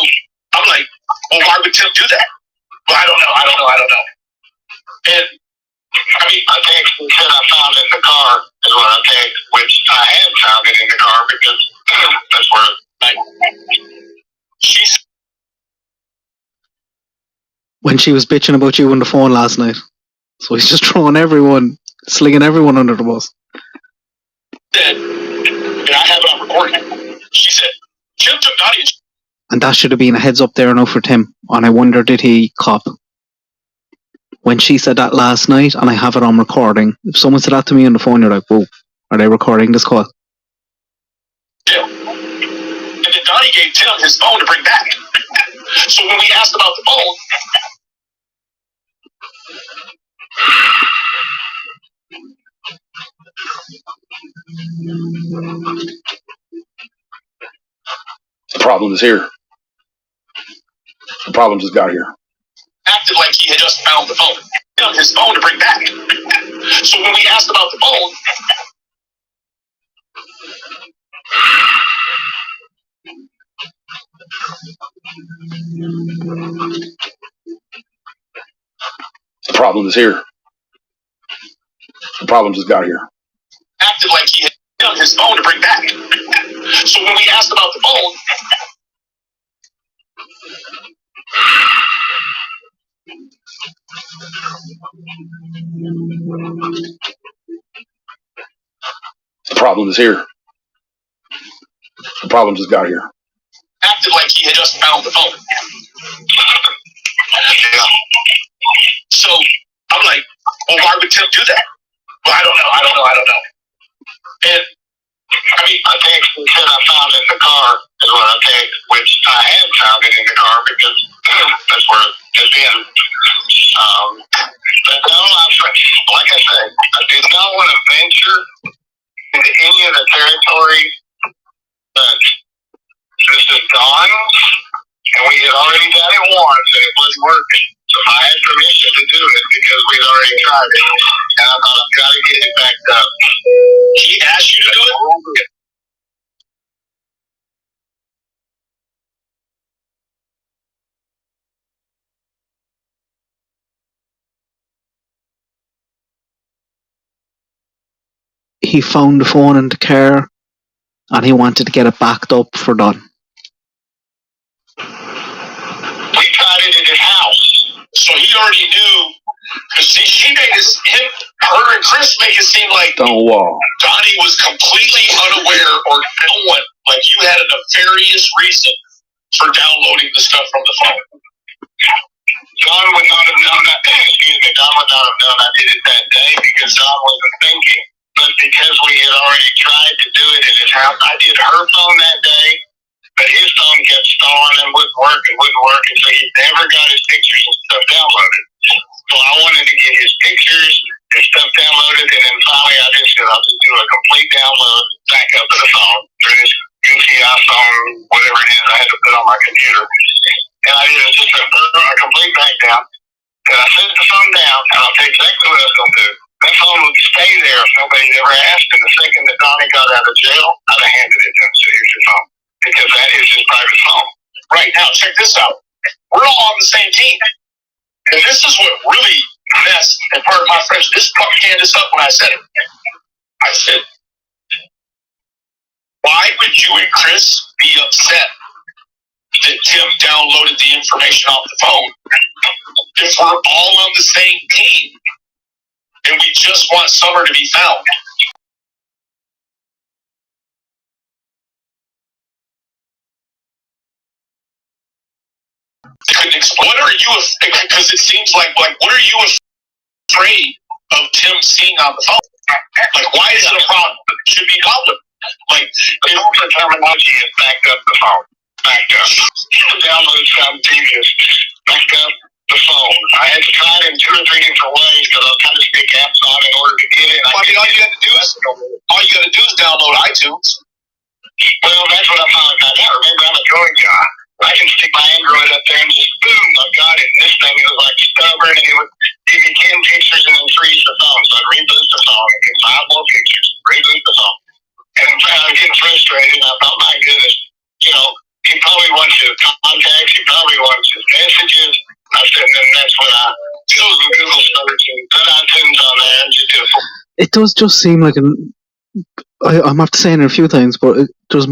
O: I'm like, well, why would Tim do that? Well, I don't know. And I mean, I think he said I found it in the car is what I think, which I had found it in the car because that's where she's.
P: When she was bitching about you on the phone last night. So he's just slinging everyone under the bus.
O: Said, and I have it on recording. She said, Tim took Nadia.
P: And that should have been a heads up there now for Tim. And I wonder, did he cop? When she said that last night, and I have it on recording, if someone said that to me on the phone, you're like, whoa, are they recording this call?
O: Yeah. And then Donnie gave Tim his phone to bring back. So when we asked about the phone,
G: The problem is here. The problem just got here.
O: acted like he had just found the phone. His phone to bring back. So when we asked about the phone,
G: The problem is here. The problem just got here.
O: acted like he had his phone to bring back. So when we asked about the phone,
G: The problem is here. The problem just got here.
O: acted like he had just found the phone. Yeah. So I'm like, well, why would Tim do that? Well, I don't know. And I mean, I think he said I found it in the car is what I think, which I had found it in the car because that's where it's been. But no, like I said, I did not want to venture into any of the territory, but this is gone, and we had already done it once, and it wasn't working. So I had permission to do it because we had already tried it, and I thought I've got to get it back up. He asked you to do it?
P: He found the phone in the car, and he wanted to get it backed up for Don.
O: We tried it at his house, so he already knew. Because she made her and Chris make it seem like Donnie was completely unaware or knowing, like you had a nefarious reason for downloading the stuff from the phone. Don would not have known that. Don would not have known I did it that day because Don wasn't thinking. But because we had already tried to do it at his house, I did her phone that day, but his phone kept stalling and wouldn't work, and so he never got his pictures and stuff downloaded. So I wanted to get his pictures and stuff downloaded, and then finally I just said I'll just do a complete download back up to the phone through this
T: set the phone down, and I'll tell you exactly what I was going to do. That phone would stay there if nobody's ever asked. And the second that Donnie got out of jail, I'd have handed it to him. So here's your phone. Because that is his private phone.
O: Right, now check this out. We're all on the same team. And this is what really messed, and part of my friends, this fucked Candace up when I said it. I said, why would you and Chris be upset that Tim downloaded the information off the phone if we're all on the same team and we just want Summer to be found? What are you, because it seems like what are you afraid of Tim seeing on the phone? Like, why is it a problem? It should be public. Like,
T: the older terminology is backed up the phone. Backed up. The download sound devious. Backed up the phone. I had to try it in 2 or 3 different ways because I was trying to stick apps on in order to get it.
O: I mean, all you got to do is download iTunes.
T: Well, that's what I finally found out. Remember, I'm a Android guy. I can stick my Android up there and just boom, I got it. This thing, it was like stubborn, and it would give you 10 pictures and then freeze the phone. So I'd reboot the phone and get 5 more pictures, reboot the phone. And I was getting frustrated. I thought, my goodness, you know, he probably wants his contacts, he probably wants his messages. I said, and then that's when I did a Google search and put iTunes on there and just did a
P: It does just seem like I'm after saying it a few times, but there's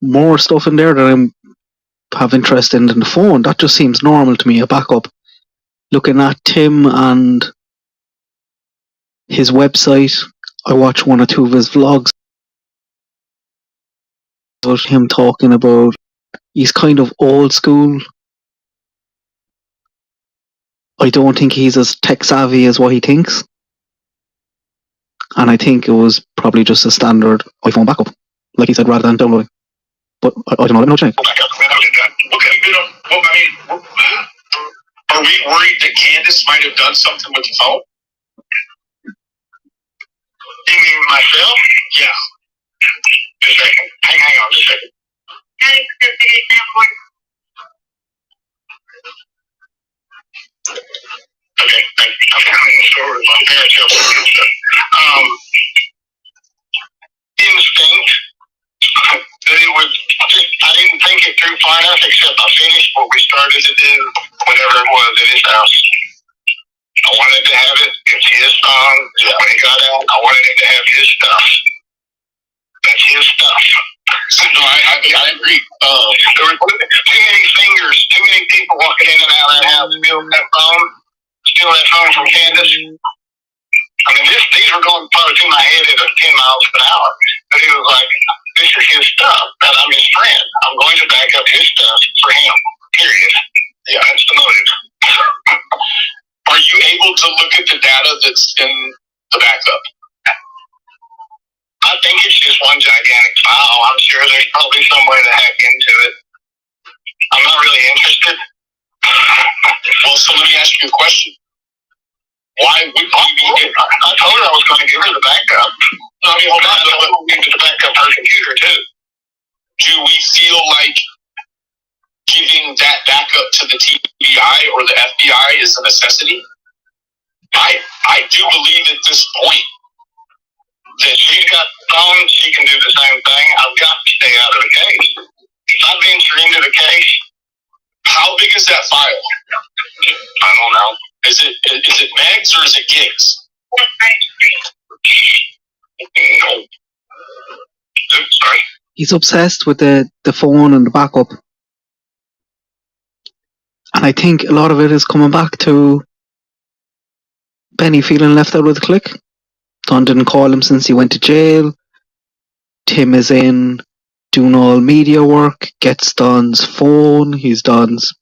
P: more stuff in there that I'm have interest in than the phone. That just seems normal to me, a backup. Looking at Tim and his website, I watch 1 or 2 of his vlogs about him talking about he's kind of old school. I don't think he's as tech savvy as what he thinks. And I think it was probably just a standard iPhone backup, like he said, rather than downloading. But I don't know, let me know what you think.
O: Okay, you know, well, I mean, are we worried that Candace might have done something with the phone?
T: You mean myself?
O: Yeah.
T: Just a second. Hang on just a second. Okay, thank you. I'm in the store with my parents helping me and stuff. Instinct. It was just, I didn't think it through far enough, except I finished what we started to do whenever it was at his house. I wanted to have it. It's his phone. When he got out, I wanted him to have his stuff. That's his stuff.
O: No, I agree.
T: There were too many fingers, too many people walking in and out of that house, stealing that phone from Candace. I mean, these were going probably through my head at 10 miles an hour. But he was like, this is his stuff, and I'm his friend. I'm going to back up his stuff for him, period. Yeah, that's the motive.
O: Are you able to look at the data that's in the backup?
T: I think it's just one gigantic file. I'm sure there's probably some way to hack into it. I'm not really interested.
O: Well, so let me ask you a question. Why would you be...
T: I told her I was going to give her the backup.
O: No, I mean, hold on.
T: I told her we needed to back up her computer, too.
O: Do we feel like giving that backup to the TBI or the FBI is a necessity? I do believe at this point
T: that she's got phones, she can do the same thing. I've got to stay out of the case. If I venture into the case...
O: How big is that file?
T: I don't know.
O: Is it megs or is it gigs?
T: No. Oops, sorry.
P: He's obsessed with the phone and the backup. And I think a lot of it is coming back to Benny feeling left out of the clique. Don didn't call him since he went to jail. Tim is in doing all media work, gets Don's phone, he's Don's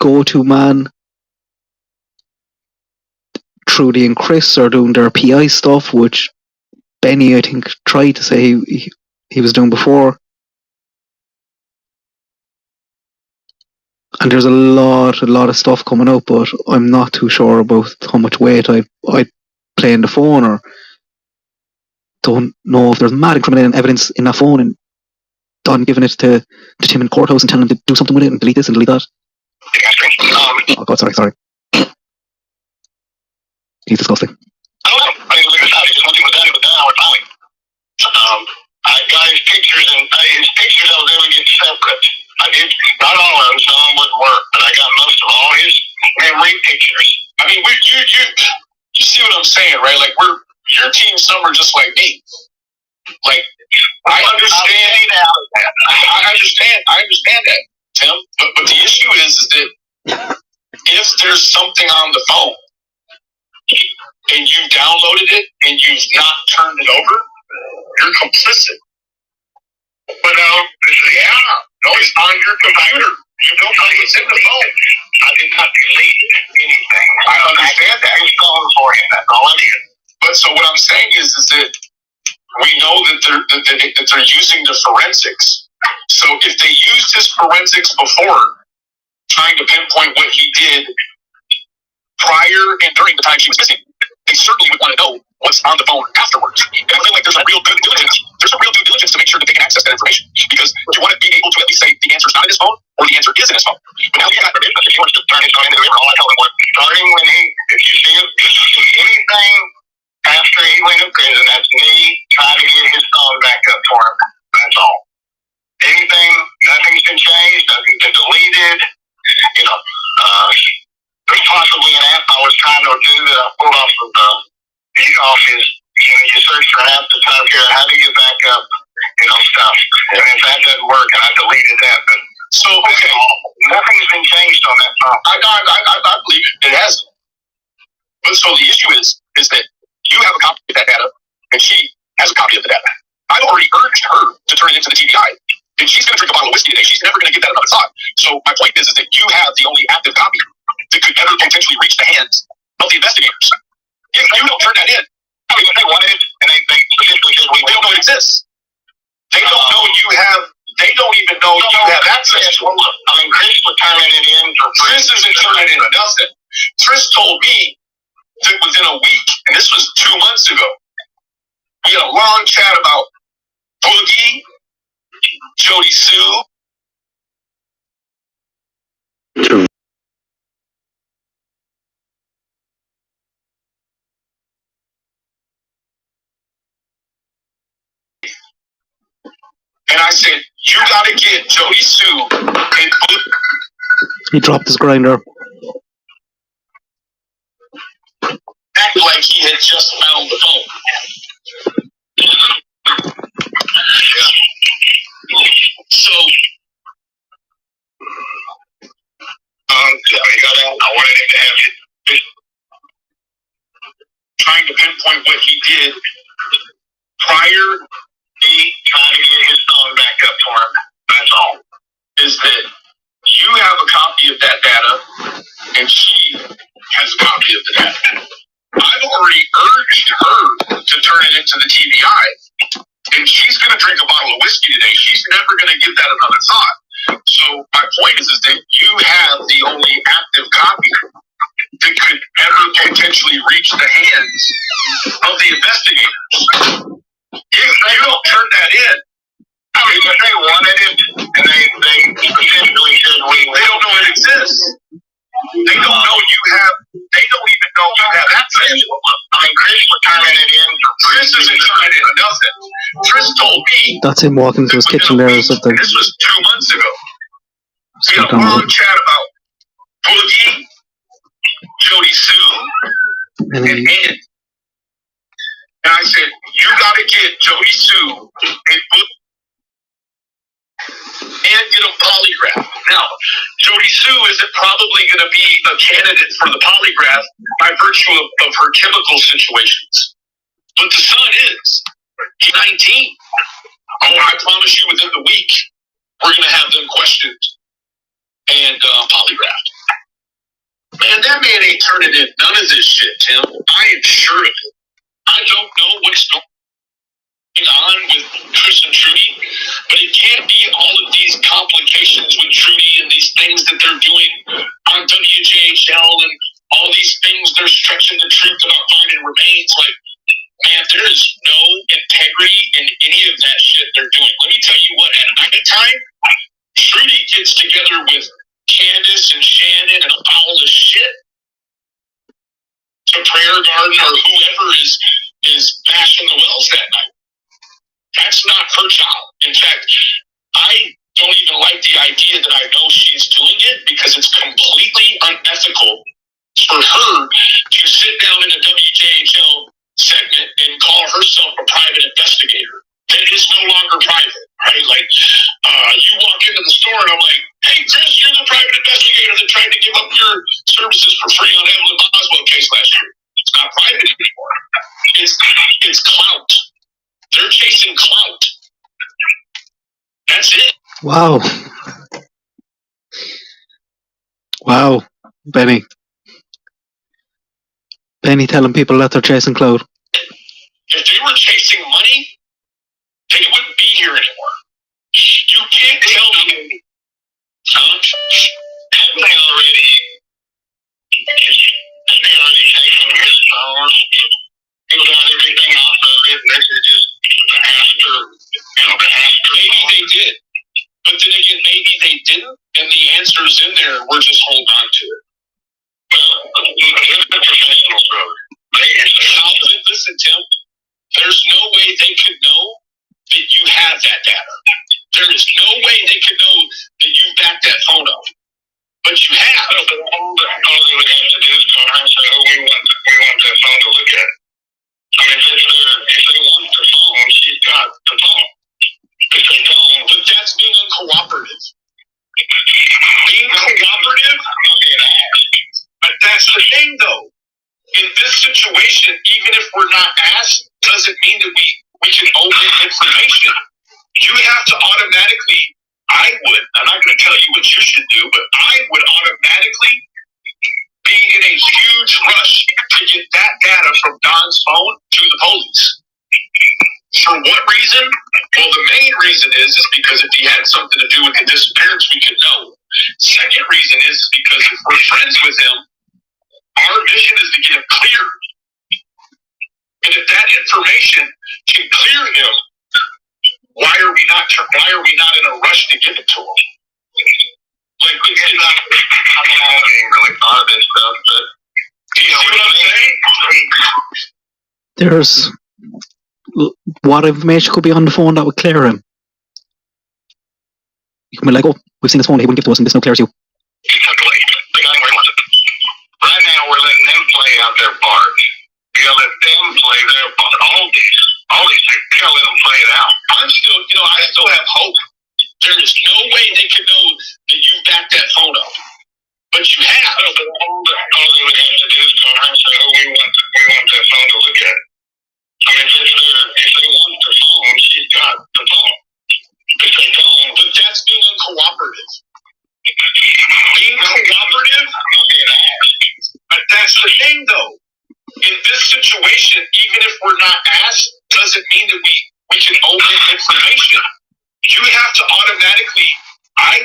P: go-to man. Trudy and Chris are doing their PI stuff, which Benny, I think, tried to say he was doing before. And there's a lot of stuff coming up, but I'm not too sure about how much weight I play in the phone, or don't know if there's mad incriminating evidence in that phone and Don giving it to Tim in courthouse and telling him to do something with it and delete this and delete that. Oh God, sorry. He's disgusting.
T: I don't know. I mean, like I said, just nothing was done. It was done. I was fine. I got his pictures, and his pictures I was able to get separate. I did not all of them. Some of them wouldn't work, but I got most of all his memory pictures.
O: I mean, you see what I'm saying, right? Like your team Summer just like me. Like I understand that. I understand that, Tim. But the issue is that if there's something on the phone and you downloaded it and you've not turned it over, you're complicit.
T: But no, it's on your computer. You don't know what's in the phone. I did not delete anything.
O: I understand that.
T: It's gone for him. That's all I did.
O: But so what I'm saying is that we know that they're using the forensics. So if they used his forensics before, trying to pinpoint what he did prior and during the time she was missing, they certainly would want to know what's on the phone afterwards. And I feel like there's a real due diligence. There's a real due diligence to make sure that they can access that information, because you want to be able to at least say the answer's not in his phone or the answer is in his phone. But now you got if
T: he wants to turn his phone into the river, all I told him was start him when if you see anything after he went to prison, that's me trying to get his phone back up for him. That's all. Anything, nothing's been changed, nothing's been deleted. There's possibly an app I was trying to do that I pulled off his, you search for an app to try to figure out how to get back up, stuff. And if that doesn't work, and I deleted that, but
O: so okay,
T: nothing's been changed on that phone.
O: I believe it hasn't. But so the issue is that you have a copy of that data, and she has a copy of the data. I've already urged her to turn it into the TBI, and she's going to drink a bottle of whiskey today. She's never going to give that another thought. So my point is that you have the only active copy that could ever potentially reach the hands of the investigators. If you don't turn that in,
T: they wanted it, and they specifically said
O: they don't know it exists. They don't know you have. They don't even know you have access to it.
T: I mean, Chris was turning it in for
O: Chris isn't turning in nothing. Chris told me that within a week, and this was 2 months ago, we had a long chat about Boogie, Jody Sue. And I said, you gotta get Jody Sue and
P: He dropped his grinder.
O: act like he had just found the phone. Yeah. So,
T: I wanted him to have it.
O: Trying to pinpoint what he did prior
T: me trying to get his phone back up for him. That's all.
O: Is that you have a copy of that data, and she has a copy of the data. I've already urged her to turn it into the TBI, and she's going to drink a bottle of whiskey today. She's never going to give that another thought. So my point is that you have the only active copy that could ever potentially reach the hands of the investigators. If they don't turn that in,
T: I mean, if they wanted it, and they specifically said they
O: don't know it exists. They don't know you have. They don't even know you have access.
T: I mean, Chris was turning it in.
O: Chris isn't turning it in nothing. Chris told me.
P: That's him walking to his kitchen there or something.
O: This was 2 months ago. We had a long chat about Boogie, Jody Sue, and Ann. And I said, you gotta get Jody Sue and Boogie and get a polygraph. Now, Jody Sue isn't probably going to be a candidate for the polygraph by virtue of her chemical situations. But the son is. He's 19. Oh, I promise you within the week, we're going to have them questioned and polygraphed. Man, that man ain't turning in none of this shit, Tim. I am sure of it. I don't know what's going on with Chris and Trudy, but it can't be all of these complications with Trudy and these things that they're doing on WJHL and all these things they're stretching the truth about finding remains. Like, man, there is no integrity in any of that shit they're doing. Let me tell you what, at night time, Trudy gets together with Candace and Shannon and all this shit to prayer guard Martin or whoever is bashing the wells that night. That's not her child. In fact, I don't even like the idea that I know she's doing it because it's completely unethical for her to sit down in a WJHL segment and call herself a private investigator. It is no longer private, right? Like, you walk into the store and I'm like, hey, Chris, you're the private investigator that tried to give up your services for free on Evelyn Boswell case last year. It's not private anymore. It's clout. They're chasing clout. That's it.
P: Wow. Wow, Benny. Benny telling people that they're chasing clout.
O: If they were chasing money, they wouldn't be here anymore. You can't tell me. Haven't they already taken his phone? He got everything off of it, messages after, the after. Maybe they did. But then again, maybe they didn't, and the answer's in there, we're just holding on to it. Well, here's the professional story. Listen, Tim, there's no way they could know that you have that data. There is no way they could know that you backed that phone up. But you have. All they would have to do is come around and say, oh, we want that phone to look at. I mean, if they want the phone, she's got the phone. If they don't, but that's being uncooperative. Being cooperative, that's the thing, though. In this situation, even if we're not asked, doesn't mean that we can omit information. You have to automatically, I'm not going to tell you what you should do, but I would automatically be in a huge rush to get that data from Don's phone to the police. For what reason? Well, the main reason is because if he had something to do with the disappearance, we could know. Second reason is because if we're friends with him, our mission is to get him cleared. And if that information can clear him, why are we not in a rush to give it to him? Like, I haven't really thought of this stuff, but do you know what I'm saying?
P: There's what information could be on the phone that would clear him. You can be like, oh, we've seen this phone, he wouldn't give to us, and this no clears you.
O: Right now, we're letting them play out their part. You gotta let them play their part. All these things, you gotta let them play it out. I still have hope. There is no way they could know that you backed that phone up. But you have. All they would have to do is come around and say, oh, we want that phone to look at. I mean, if they want the phone, she's got the phone. If they don't, but that's being uncooperative. Being cooperative, that's the thing, though. In this situation, even if we're not asked, doesn't mean that we can omit information. You have to automatically, I'm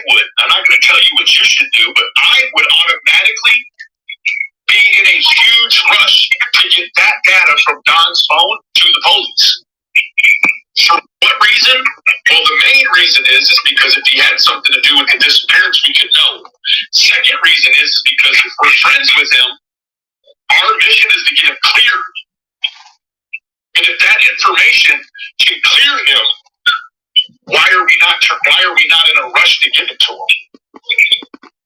O: not going to tell you what you should do, but I would automatically be in a huge rush to get that data from Don's phone to the police. For what reason? Well, the main reason is because if he had something to do with the disappearance, we could know. Second reason is because if we're friends with him, our mission is to get him cleared. And if that information can clear him, why are we not in a rush to give it to him?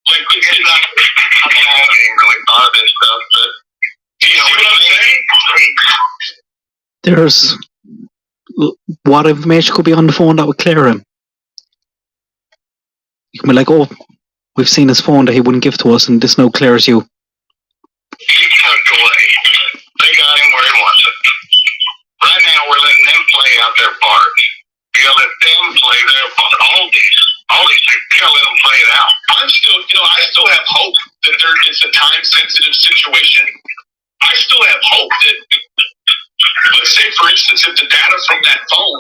O: Like, I haven't really thought of this stuff, but do you know what I'm saying?
P: There's what information could be on the phone that would clear him. You can be like, oh, we've seen his phone that he wouldn't give to us, and this now clears you.
O: He's tucked away. They got him where he wants it. Right now, we're letting them play out their part. You gotta let them play their part. All these things, you gotta let them play it out. I still have hope that it's a time-sensitive situation. I still have hope that, let's say, for instance, if the data from that phone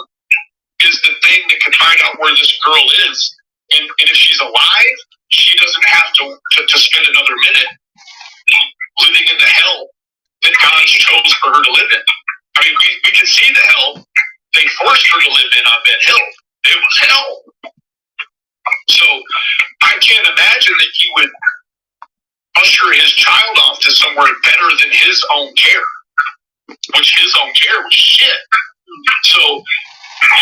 O: is the thing that can find out where this girl is, and if she's alive, she doesn't have to spend another minute living in the hell that God chose for her to live in. I mean, we can see the hell they forced her to live in on that hill. It was hell. So I can't imagine that he would usher his child off to somewhere better than his own care. which his own care was shit. So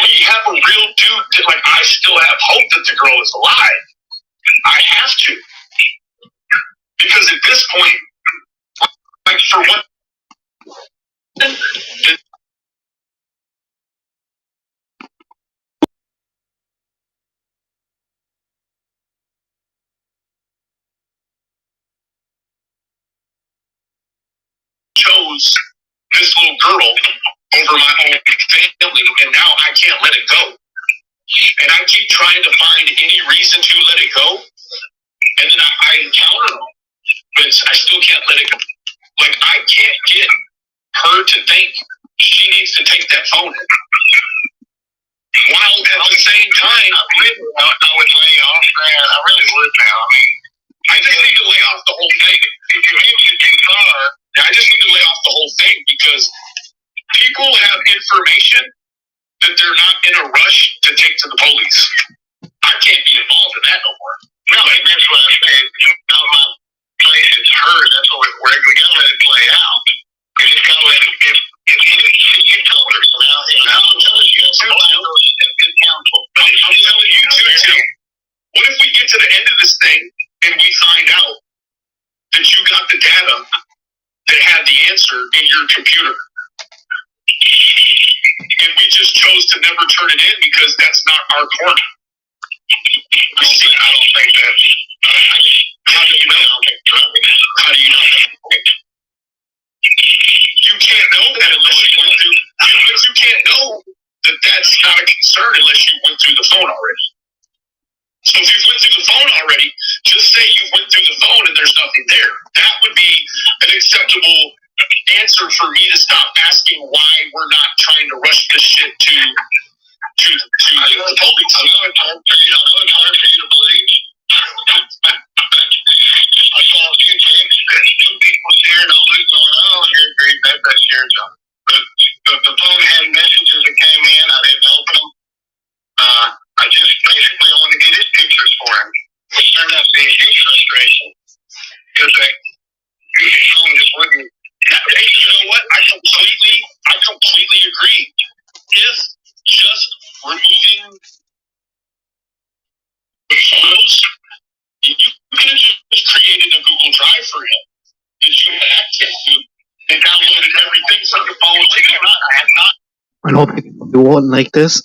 O: we have a real dude that, like, I still have hope that the girl is alive. I have to. Because at this point, like, for what? Chose this little girl over my own family, and now I can't let it go. And I keep trying to find any reason to let it go, and then I encounter them, but I still can't let it go. Like, I can't get her to think she needs to take that phone. While at the same time, I would lay off that. I really would now. I mean, I just need to lay off the whole thing. If you hit me too far, I just need to lay off the whole thing, because people have information that they're not in a rush to take to the police. I can't be involved in that no more. No, that's what I said. Now my place is hers. That's what we gotta let it play out. We just gotta let it get you told her. So now I'm telling you too. Good counsel. I'm telling you too. What if we get to the end of this thing and we find out that you got the data that had the answer in your computer, and we just chose to never turn it in because that's not our court? I don't think that's. How do you know? How do you know? You can't know that unless you went through. But you can't know that that's not a concern unless you went through the phone already. So if you went through the phone already, just say you went through the phone and there's nothing there. That would be an acceptable answer for me to stop asking why we're not trying to rush this shit to the police. I know it's hard for you to believe. I saw a few texts that some people shared on Luke going, oh, you're great, that's shared something. But the phone had messages that came in, I didn't open them. I just basically wanted to get his pictures for him, which turned out to be his frustration. Because his phone just wouldn't. You know what? I completely agree. If just removing the photos, you could have just created a Google Drive for him that you had access to and downloaded everything from the phone. I have not.
P: I know people do one like this,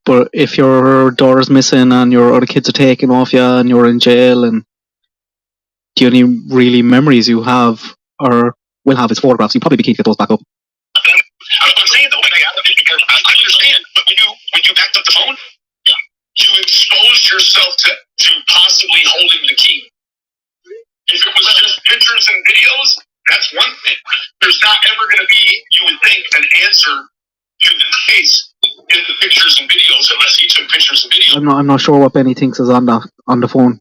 P: but if your daughter's missing and your other kids are taken off you and you're in jail, and the only really memories you have or will have is photographs, you probably be keen to get those back up.
O: I'm saying the way out of it because I understand, but when you backed up the phone, you exposed yourself to possibly holding the key. If it was just pictures and videos, that's one thing. There's not ever going to be, you would think, an answer to the case in the pictures and videos unless he took pictures and videos.
P: I'm not sure what Benny thinks is on the phone.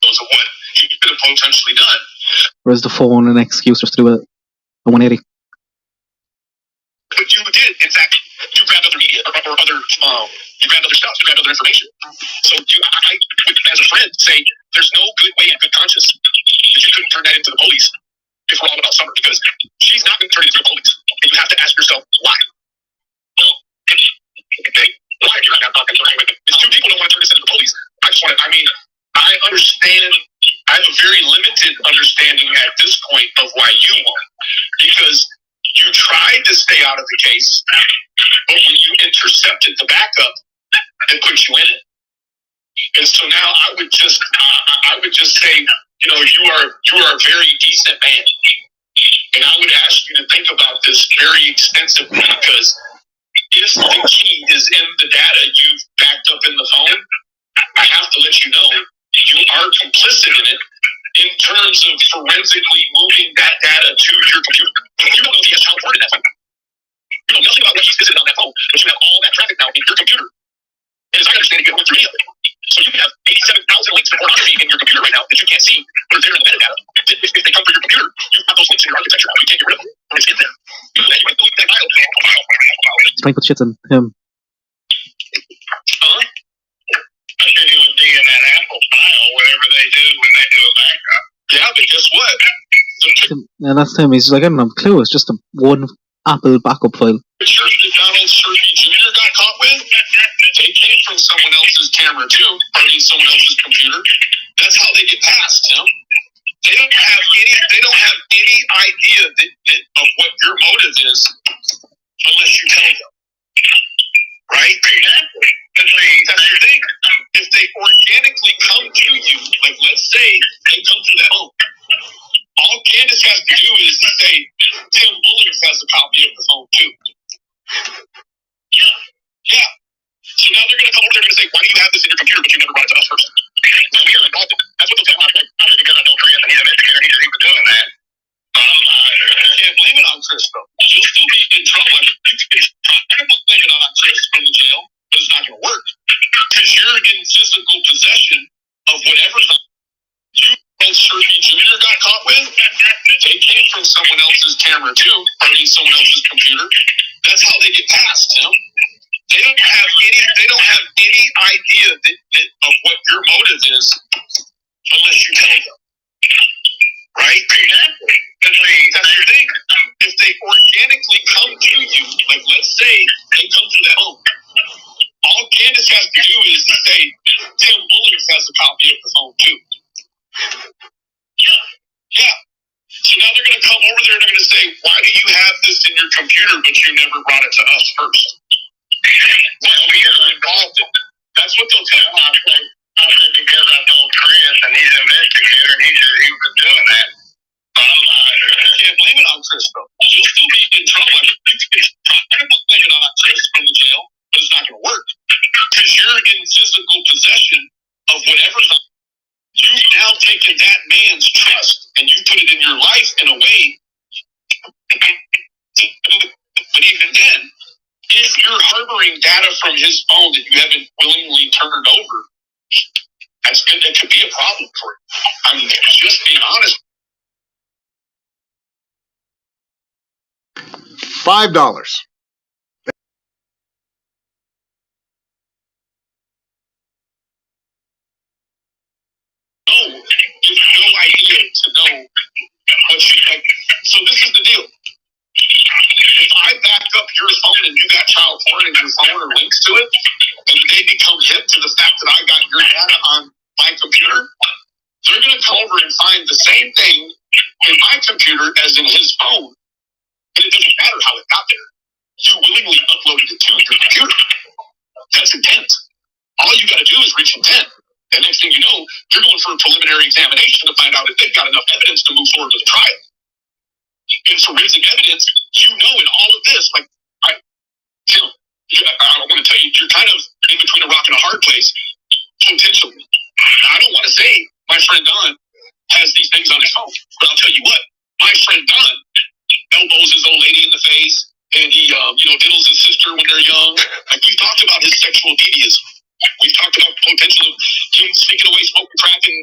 O: Those are what he could have potentially done.
P: Or is the phone an excuse just to do a 180?
O: But you did, in fact, you grabbed other media or other, you grabbed other stuff, you grabbed other information. So I would, as a friend, say there's no good way in good conscience that you couldn't turn that into the police if we're all about Summer, because she's not going to turn it into the police. And you have to ask yourself why. Well, okay, why are you not talking to her? It's two people don't want to turn this into the police. I understand. I have a very limited understanding at this point of why you want, because you tried to stay out of the case, but when you intercepted the backup, it put you in it. And so now I would just say, you know, you are a very decent man, and I would ask you to think about this very extensively, because if the key is in the data you've backed up in the phone, I have to let you know you are complicit in it in terms of forensically moving that data to your computer. You don't know if he has child porn in that phone. You know nothing about what he's visited on that phone, but you have all that traffic now in your computer. And as I understand it, you haven't went through any of it. So you can have 87,000 links to pornography in your computer right now that you can't see, but they're in the metadata. If they come from your computer, you have those links in your architecture now. You can't get rid of them. It's in there. You have to link that file.
P: He's trying to put shit in him.
O: Huh? I sure he would be in that Apple file, whatever they do when they do a backup. Yeah, but guess what?
P: Yeah, that's him. He's like, I don't have a clue. It's just a one Apple backup file.
O: Pictures that Donald Cerfi Jr. got caught with, they came from someone else's camera too, or someone else's computer. That's how they get past, Tim. They don't have any idea of what your motive is unless you tell them. Right? Exactly. That's the thing. If they organically come to you, like let's say they come to that home, all Candace has to do is say, Tim Bullings has a copy of the phone too. Yeah. So now they're going to come over there and say, why do you have this in your computer but you never brought it to us first? No, we are involved in it. That's what they'll tell me. I think because I told Chris and he's an investigator, he said he was doing that. You can't blame it on Chris though. You'll still be in trouble. I mean, you can try to blame it on Chris from the jail, but it's not going to work. Because you're in physical possession of whatever's on you. And Cerfi Jr. got caught with, they came from someone else's camera too, or someone else's computer. That's how they get past, Tim. They don't have any idea of what your motive is unless you tell them. Right? Exactly. That's the thing. If they organically come to you, like let's say they come to that home, all Candace has to do is say, Tim Bullings has a copy of the phone too. Yeah. So now they're going to come over there and they're going to say, why do you have this in your computer but you never brought it to us first? Well, because I'm involved in it. That's what they'll tell me. I said because I told Chris and he's an investigator and he said he was doing that. I can't blame it on Chris though. You'll still be in trouble. I mean, you can try to blame it on Chris from the jail, but it's not going to work. Because you're in physical possession of whatever's on. You've now taken that man's trust and you put it in your life in a way. But even then, if you're harboring data from his phone that you haven't willingly turned over, that's good. That could be a problem for you. I mean, just being honest.
B: $5.
O: No, you have no idea to know what you like. So this is the deal. If I back up your phone and you got child porn in your phone or links to it, and they become hip to the fact that I got your data on my computer, they're going to come over and find the same thing in my computer as in his phone. And it doesn't matter how it got there. You willingly uploaded it to your computer. That's intent. All you got to do is reach intent. And next thing you know, you're going for a preliminary examination to find out if they've got enough evidence to move forward with a trial. In forensic evidence, you know in all of this, like, Tim, I don't want to tell you, you're kind of in between a rock and a hard place, potentially. I don't want to say my friend Don has these things on his phone, but I'll tell you what, my friend Don elbows his old lady in the face, and he, diddles his sister when they're young. Like, we've talked about his sexual deviism. We've talked about the potential of him sneaking away, smoking crack, and...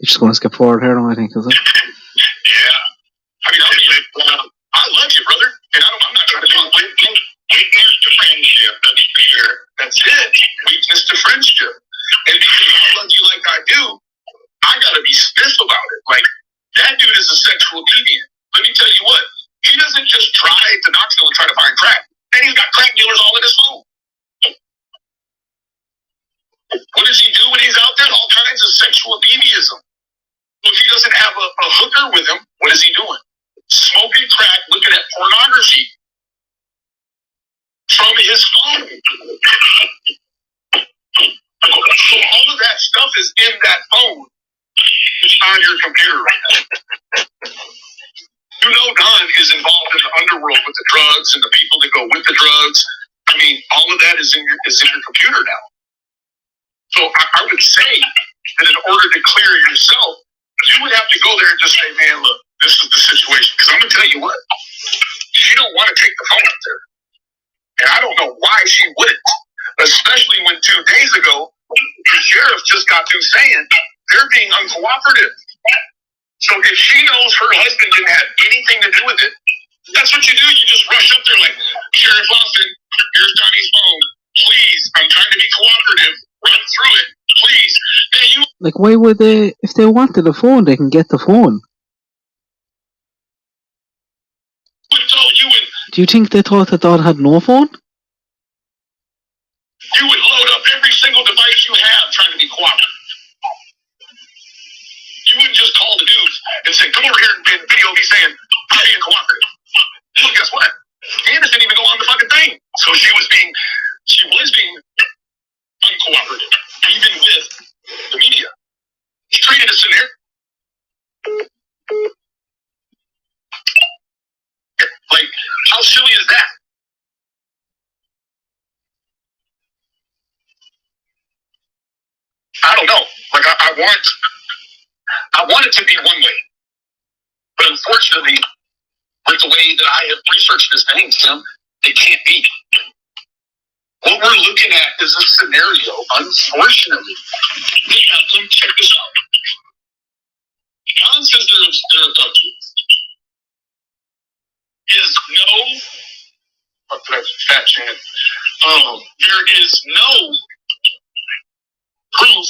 P: You're just going to skip forward here now, I think, is it?
O: Yeah. I mean, I love you, brother. And I'm not trying to be weakness to friendship. That's for sure. That's it. Weakness to friendship. And because I love you like I do, I gotta be stiff about it. Like, that dude is a sexual deviant. Let me tell you what. He doesn't just drive to Knoxville and try to find crack. And he's got crack dealers all in his phone. What does he do when he's out there? All kinds of sexual deviism. If he doesn't have a hooker with him, what is he doing? Smoking crack, looking at pornography from his phone. So all of that stuff is in that phone. It's on your computer right now. You know Don is involved in the underworld with the drugs and the people that go with the drugs. I mean, all of that is in your computer now. So I would say that in order to clear yourself, you would have to go there and just say, man, look, this is the situation. Because I'm going to tell you what, she don't want to take the phone up there. And I don't know why she wouldn't. Especially when 2 days ago, the sheriff just got through saying they're being uncooperative. So if she knows her husband didn't have anything to do with it, that's what you do. You just rush up there like, Sheriff Lawson, here's Donnie's phone. Please, I'm trying to be cooperative. Run through it. Please. Hey, you
P: Like, why would they? If they wanted the phone, they can get the phone. Do you think they thought that Don had no phone?
O: you would load up every single device you have trying to be cooperative. You wouldn't just call the dudes and say, come over here and video me saying, I'm being cooperative. Well, guess what? Candace didn't even go on the fucking thing. So she was being uncooperative, even with the media. She treated us in there. Like, how silly is that? I don't know. Like, I want it to be one way. But unfortunately, with the way that I have researched this thing, Tim, it can't be. What we're looking at is a scenario, unfortunately. Now, check this out. John says they're abducted. Is no, what did I fat chant? There is no proof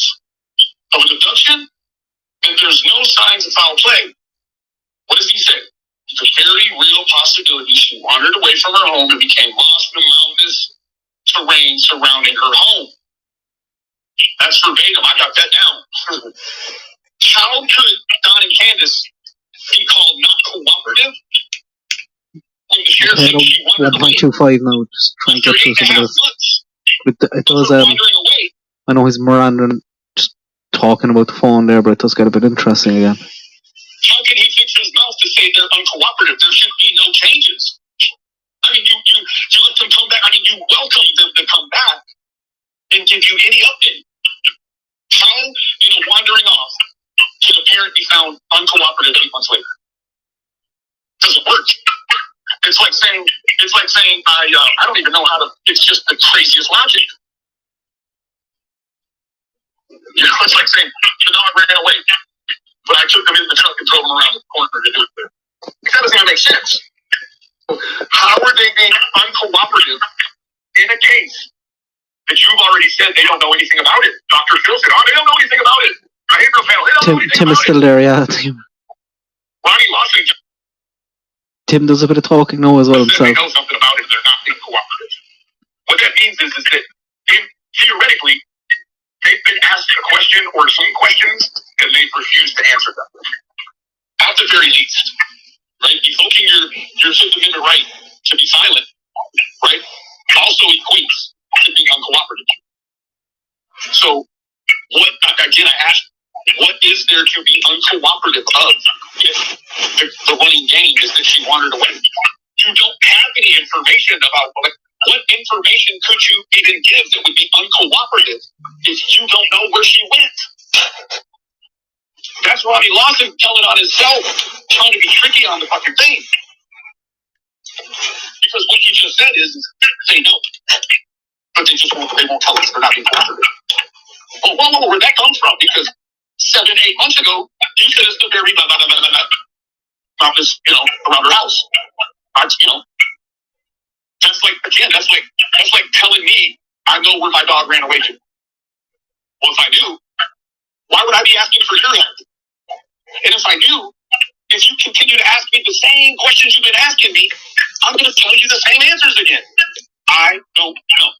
O: of an abduction, and there's no signs of foul play. What does he say? It's a very real possibility she wandered away from her home and became lost in the mountainous terrain surrounding her home. That's verbatim. I got that down. How could Don and Candace be called not cooperative when the sheriff said she wandered away?
P: 1.25 now, just trying to get through some of this. It does, I know he's Miranda just talking about the phone there, but it does get a bit interesting again.
O: How can he fix his mouth to say they're uncooperative? There should be no changes. I mean, you let them come back. I mean, you welcome them to come back and give you any update. How, in a wandering off, can a parent be found uncooperative 8 months later? Doesn't work. It's like saying I don't even know how to. It's just the craziest logic. You know, it's like saying the dog ran away, but I took him in the truck and drove him around the corner to do it. That doesn't even make sense. How are they being uncooperative in a case that you've already said they don't know anything about it? Dr. Phil said, they don't know anything about it. Behavioral panel, they don't know anything
P: Tim
O: about
P: is still there, yeah.
O: Ronnie Lawson
P: Tim does a bit of talking now as well
O: said they
P: himself.
O: know something about it, they're not being cooperative. What that means is that theoretically, they've been asked a question or some questions and they've refused to answer them. At the very least, right? Evoking your Fifth Amendment right to be silent, right? Also equates to being uncooperative. So, what, again, I asked, what is there to be uncooperative of if the running game is that she wandered away? You don't have any information about, like, what information could you even give that would be uncooperative if you don't know where she went? That's Ronnie Lawson telling on himself, trying to be tricky on the fucking thing. Because what he just said is they know, but they won't tell us. They're not being cooperative. Well, where that comes from? Because 7-8 months ago, you said it's the very mountains, around her house. That's like telling me I know where my dog ran away to. Well, if I knew, why would I be asking for your help? And if I knew, if you continue to ask me the same questions you've been asking me, I'm going to tell you the same answers again. I don't know.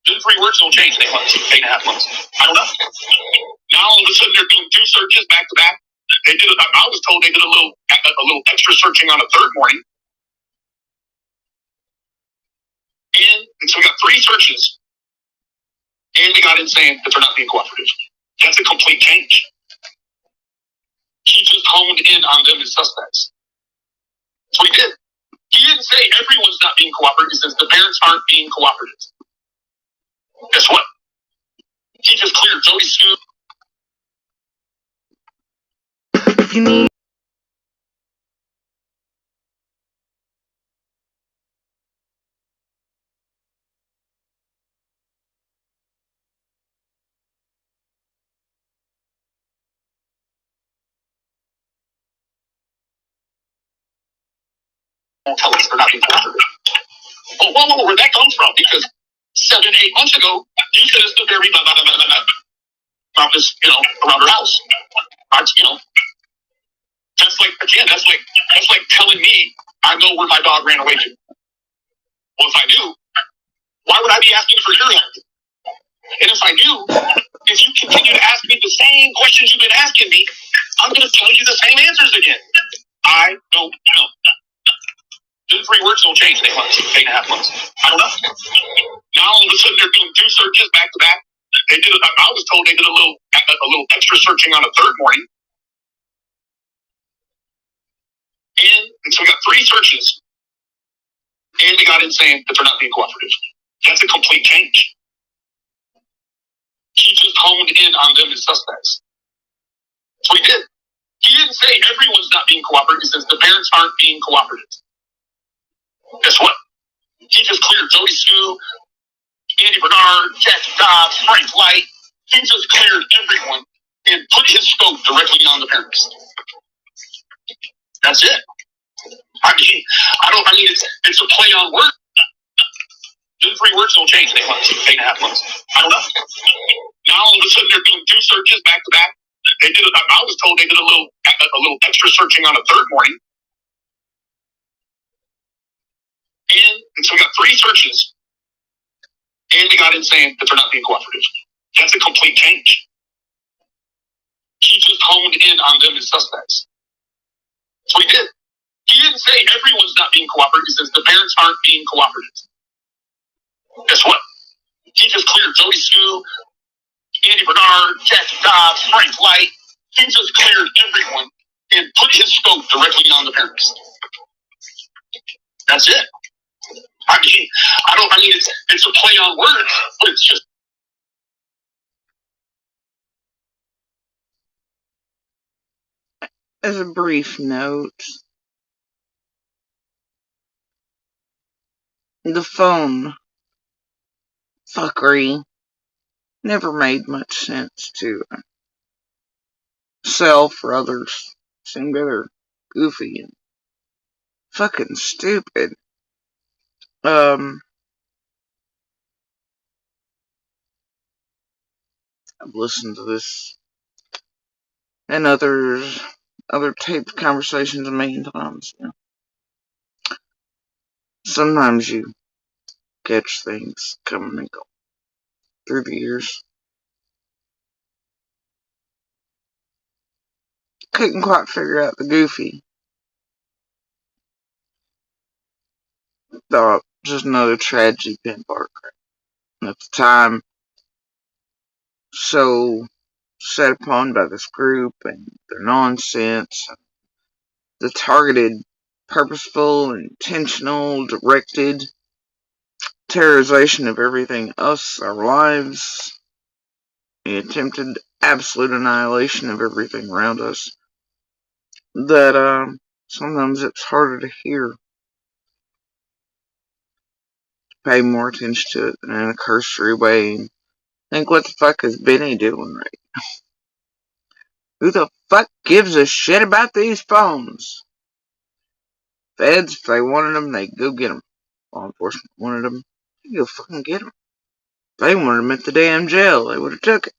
O: The 3 words don't change in 8 months, 8.5 months. I don't know. Now all of a sudden they're doing 2 searches back to back. I was told they did a little extra searching on a 3rd morning. And so we got 3 searches, and we got in saying that they're not being cooperative. That's a complete change. He just honed in on them as suspects. That's what he did. He didn't say everyone's not being cooperative. He says the parents aren't being cooperative. Guess what? He just cleared Jody Scoop.
P: If you need
O: Tell us they're not being cooperative. Well, where that comes from? Because 7, 8 months ago, you said it's the very blah, blah, blah, blah, blah, about this, around her house. That's like telling me I know where my dog ran away to. Well, if I knew, why would I be asking for your help? And if I knew, if you continue to ask me the same questions you've been asking me, I'm going to tell you the same answers again. I don't know. The 3 words don't change in 8 months, 8.5 months. I don't know. Now all of a sudden they're doing 2 searches back to back. I was told they did a little extra searching on a 3rd morning. And so we got 3 searches. And they got in saying that they're not being cooperative. That's a complete change. He just honed in on them as suspects. That's what he did. He didn't say everyone's not being cooperative. He says the parents aren't being cooperative. Guess what? He just cleared Jody Sue, Andy Bernard, Jackie Dobbs, Frank Light. He just cleared everyone and put his scope directly on the parents. That's it. It's a play on words. The 3 words don't change in 8 months, 8.5 months. I don't know. Now all of a sudden they're doing 2 searches back to back. I was told they did a little extra searching on a 3rd morning. And so we got 3 searches. And they got in saying that they're not being cooperative. That's a complete change. He just honed in on them as suspects. That's what he did. He didn't say everyone's not being cooperative. He says the parents aren't being cooperative. Guess what? He just cleared Jody Sue, Andy Bernard, Jackie Dobbs, Frank Light. He just cleared everyone and put his scope directly on the parents. That's it. It's a play on words, but it's just.
S: As a brief note, the phone fuckery never made much sense to self or others. Seemed rather goofy and fucking stupid. I've listened to this and other taped conversations a million times. Sometimes you catch things coming and go through the years. Couldn't quite figure out the goofy. Thought just another tragedy pin bar crap. At the time, so set upon by this group and their nonsense, and the targeted, purposeful, intentional, directed terrorization of everything us, our lives, the attempted absolute annihilation of everything around us, that sometimes it's harder to hear, to pay more attention to it in a cursory way, and think, what the fuck is Benny doing right now? Who the fuck gives a shit about these phones? Feds, if they wanted them, they'd go get them. Law enforcement wanted them, they'd go fucking get them. If they wanted them at the damn jail, they would have took it.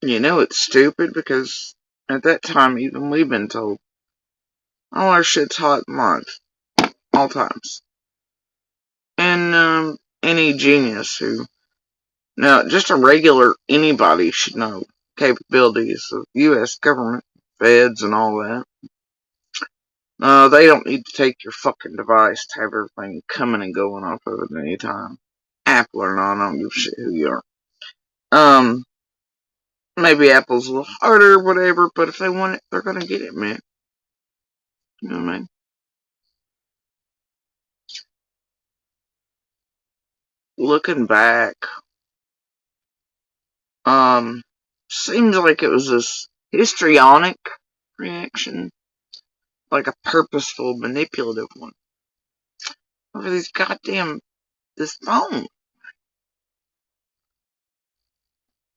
S: You know it's stupid because at that time, even we've been told, all our shit's hot and live. All times. And any genius who, now just a regular anybody should know capabilities of U.S. government, feds and all that. They don't need to take your fucking device to have everything coming and going off of it at any time. Apple or not, I don't give a shit who you are. Maybe Apple's a little harder, whatever, but if they want it, they're gonna get it, man. You know what I mean? Looking back, seems like it was this histrionic reaction, like a purposeful, manipulative one, over this phone.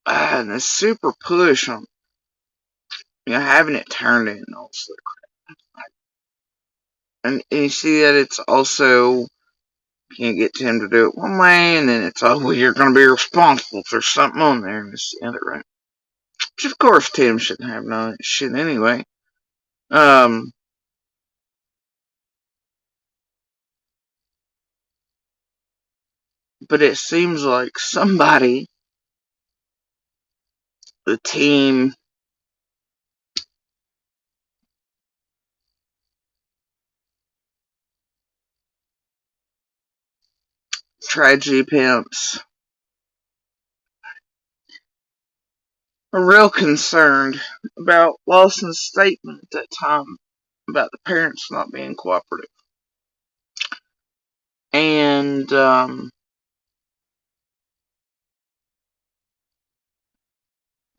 S: And this super push on, having it turned in and all this other crap. And you see that it's also, can't get Tim to do it one way, and then it's, oh, well, you're going to be responsible if there's something on there, and it's the other way. Which, of course, Tim shouldn't have none of that shit anyway. But it seems like somebody, the team, Tragedy Pimps, are real concerned about Lawson's statement at that time about the parents not being cooperative. And,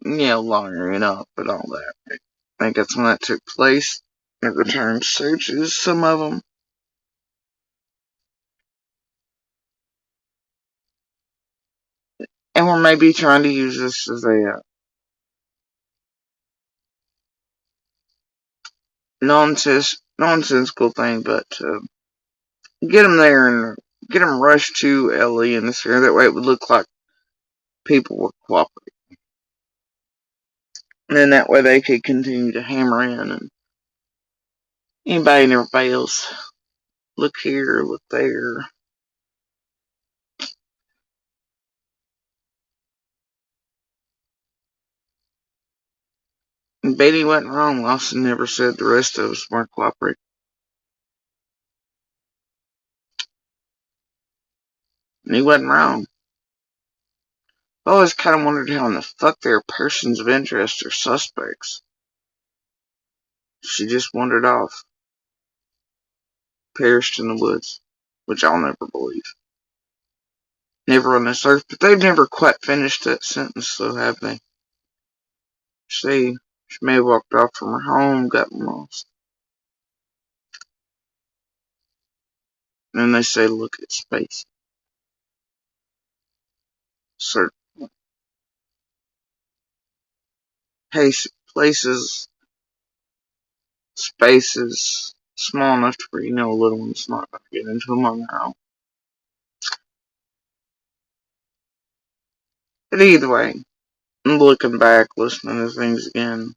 S: lawyering up and all that. I think that's when that took place. They returned searches, some of them. And we're maybe trying to use this as a nonsensical thing, but get them there and get them rushed to LE in this area. That way it would look like people were cooperating. And then that way they could continue to hammer in, and anybody never fails. Look here, look there. And Betty wasn't wrong. Lawson never said the rest of us weren't cooperating. And he wasn't wrong. I always kind of wondered how in the fuck they were persons of interest or suspects. She just wandered off. Perished in the woods. Which I'll never believe. Never on this earth. But they've never quite finished that sentence, so have they? See, she may have walked off from her home, gotten lost. And then they say, look at space. Certain places, spaces, small enough to where you know a little one's not going to get into them on their own. But either way, I'm looking back, listening to things again.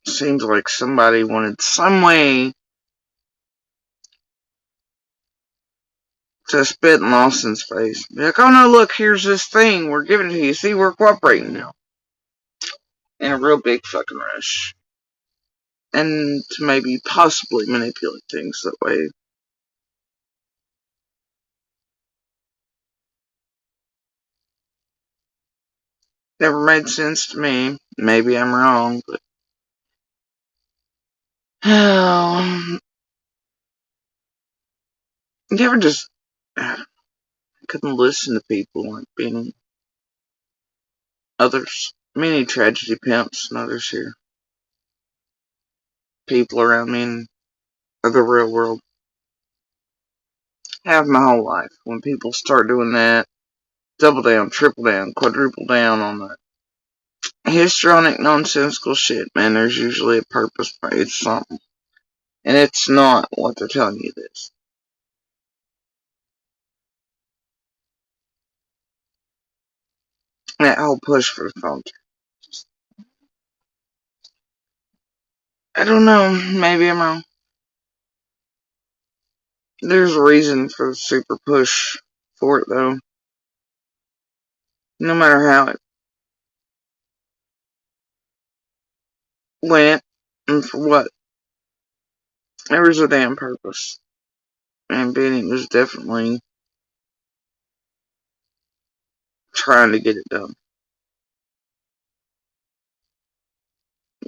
S: Seems like somebody wanted some way to spit in Lawson's face. Be like, oh no, look, here's this thing, we're giving it to you, see, we're cooperating now. In a real big fucking rush. And to maybe possibly manipulate things that way. Never made sense to me. Maybe I'm wrong, but you ever just couldn't listen to people like being others? Many tragedy pimps and others here. People around me in the real world. Have my whole life. When people start doing that, double down, triple down, quadruple down on that histrionic, nonsensical shit, man, there's usually a purpose behind it, something. And it's not what they're telling you it is. That whole push for the phone. I don't know. Maybe I'm wrong. There's a reason for the super push for it, though. No matter how it went, and for what. There was a damn purpose. And Benny was definitely trying to get it done.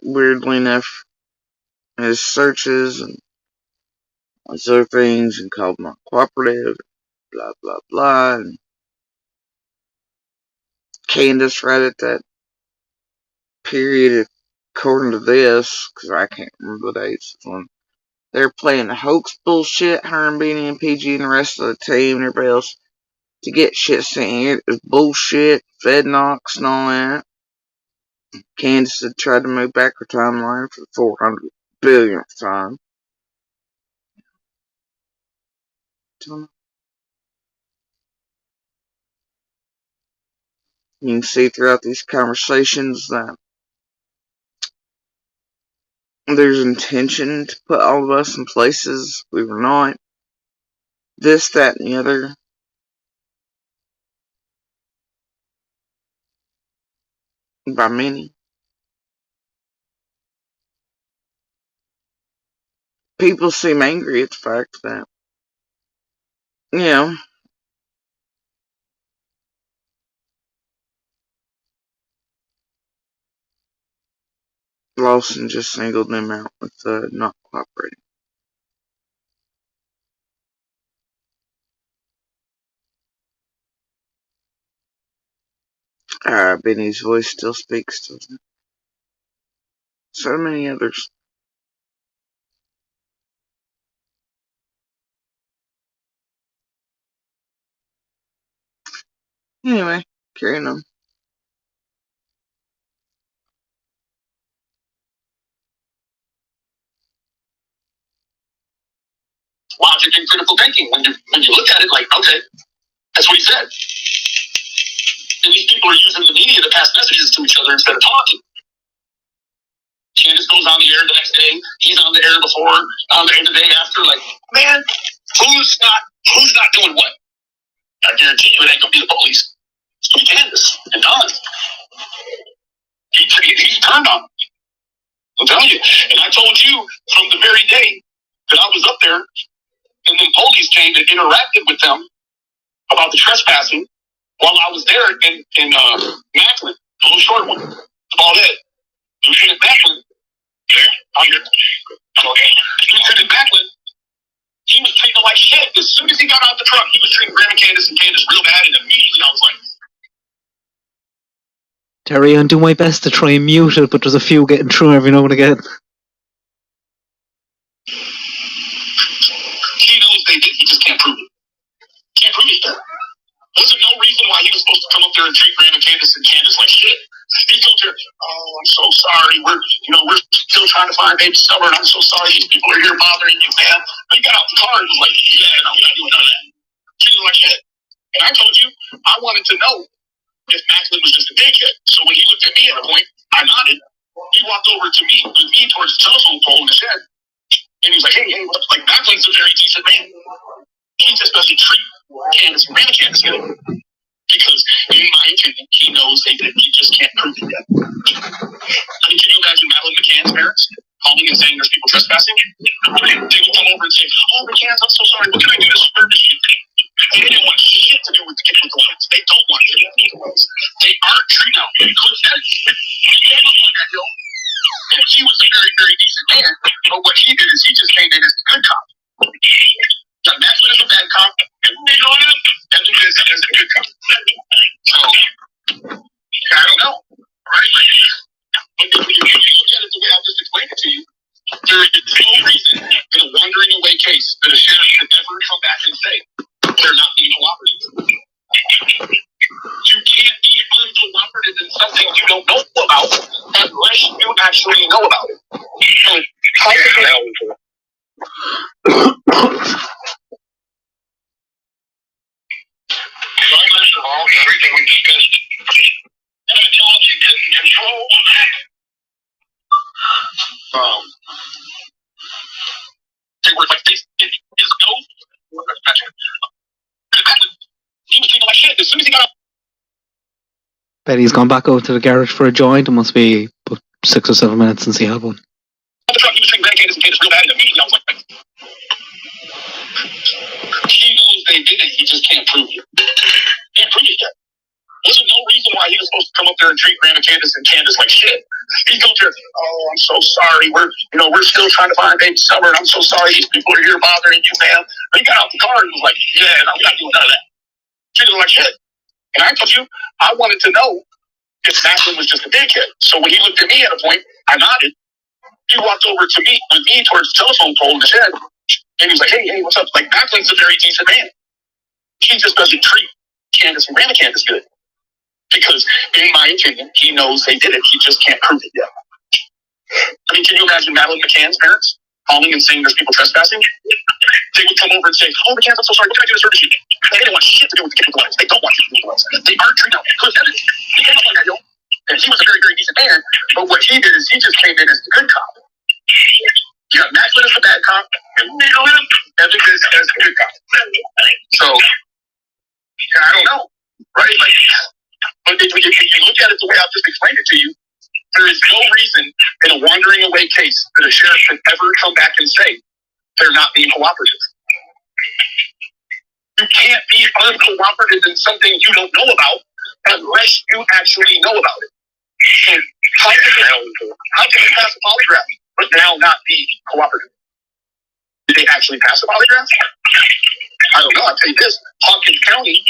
S: Weirdly enough, his searches and these other things, and called not cooperative, blah blah blah. And Candace right at that period, according to this, because I can't remember the dates, when they're playing the hoax bullshit, her and Benny and PG and the rest of the team and everybody else, to get shit sent here. It was bullshit, Fed knocks and all that. Candace had tried to move back her timeline for the 400 billionth time. You can see throughout these conversations that there's intention to put all of us in places we were not. This, that, and the other. By many. People seem angry at the fact that, you know, Lawson just singled them out with not cooperating. Benny's voice still speaks, doesn't it? So many others. Anyway, carrying on.
O: Logic and critical thinking. When you look at it, like, okay, that's what he said. And these people are using the media to pass messages to each other instead of talking. Candace goes on the air the next day. He's on the air before, on the air the day after. Like, man, who's not doing what? I guarantee you it ain't gonna be the police. It's gonna be Candace and Don. He turned on them. I'm telling you. And I told you from the very day that I was up there, and then police came and interacted with them about the trespassing while I was there in Macklin, the little short one, Baldhead. Lieutenant Macklin, I'm here. Okay. Lieutenant Macklin, he was treating them like shit. As soon as he got out the truck, he was treating Graham and Candace real bad, and immediately I was like,
P: Terry, I'm doing my best to try and mute it, but there's a few getting through every now and again.
O: he knows they did, he just can't prove it. Can't prove it. Wasn't no reason why he was supposed to come up there and treat Graham and Candace like shit. He told her, "Oh, I'm so sorry. We're still trying to find baby Summer, and I'm so sorry these people are here bothering you, man." But he got out the car and was like, "Yeah, no, we're not doing none of that." Treated her like shit. And I told you, I wanted to know if Macklin was just a dickhead. So when he looked at me at a point, I nodded. He walked over to me towards the telephone pole in the shed, and he was like, "Hey, what's like?" Macklin's a very decent man. He just doesn't treat Candace and Graham Candace good. Because, in my opinion, he knows they did. He just can't prove it yet. I mean, can you imagine Madeline McCann's parents calling and saying there's people trespassing? They would come over and say, "Oh, McCann's, I'm so sorry. What can I do to service you?" They didn't want shit to do with the lights. They don't want shit to do with the lights. They aren't treating out. They couldn't have it. They look like that, yo. And he was a very, very decent man. But what he did is he just came in as a good cop. Now, Macklin is a bad cop. Everybody going in, that's a good cop. So, I don't know. Right? But if you look at it the way I just explained it to you, there is no reason in a wandering away case that a sheriff should ever come back and say they're not being cooperative. You can't be uncooperative in something you don't know about unless you actually know about it. Regardless of everything we discussed, and I told you couldn't control they were like, his nose, he was treating like shit. As soon as he got up,
P: Betty's gone back out to the garage for a joint. It must be about 6 or 7 minutes since he had one.
O: the truck, he was treating Candace real bad, and immediately I was like, he knows they did it, he just can't prove it. Can't prove it yet. Wasn't no reason why he was supposed to come up there and treat Graham and Candace like shit. He told her, "Oh, I'm so sorry. We're still trying to find baby Summer, and I'm so sorry these people are here bothering you, man." But he got out the car and was like, "Yeah, no, we're not doing none of that." Treated her like shit. And I told you, I wanted to know if Macklin was just a dickhead. So when he looked at me at a point, I nodded. He walked over to me with me towards the telephone pole in the shed, and he was like, "Hey, what's up?" Like, Macklin's a very decent man. He just doesn't treat Candace and Graham Candace good. Because, In my opinion, he knows they did it. He just can't prove it yet. I mean, can you imagine Madeline McCann's parents calling and saying there's people trespassing? They would come over and say, "Oh, McCann, I'm so sorry. What can I do to service you?" They didn't want shit to do with the chemical lines. They don't want chemical lines. They aren't treating them. Cliff Evans, he came up on that hill, and he was a very, very decent man. But what he did is he just came in as the good cop. You got Matt Flynn as the bad cop, and Evans as the good cop. So, and I don't know, right? Like, but if you look at it the way I've just explained it to you, there is no reason in a wandering away case that a sheriff could ever come back and say they're not being cooperative. You can't be uncooperative in something you don't know about unless you actually know about it. And how can you pass a polygraph but now not be cooperative? Did they actually pass a polygraph? I don't know. I'll tell you this: Hawkins County,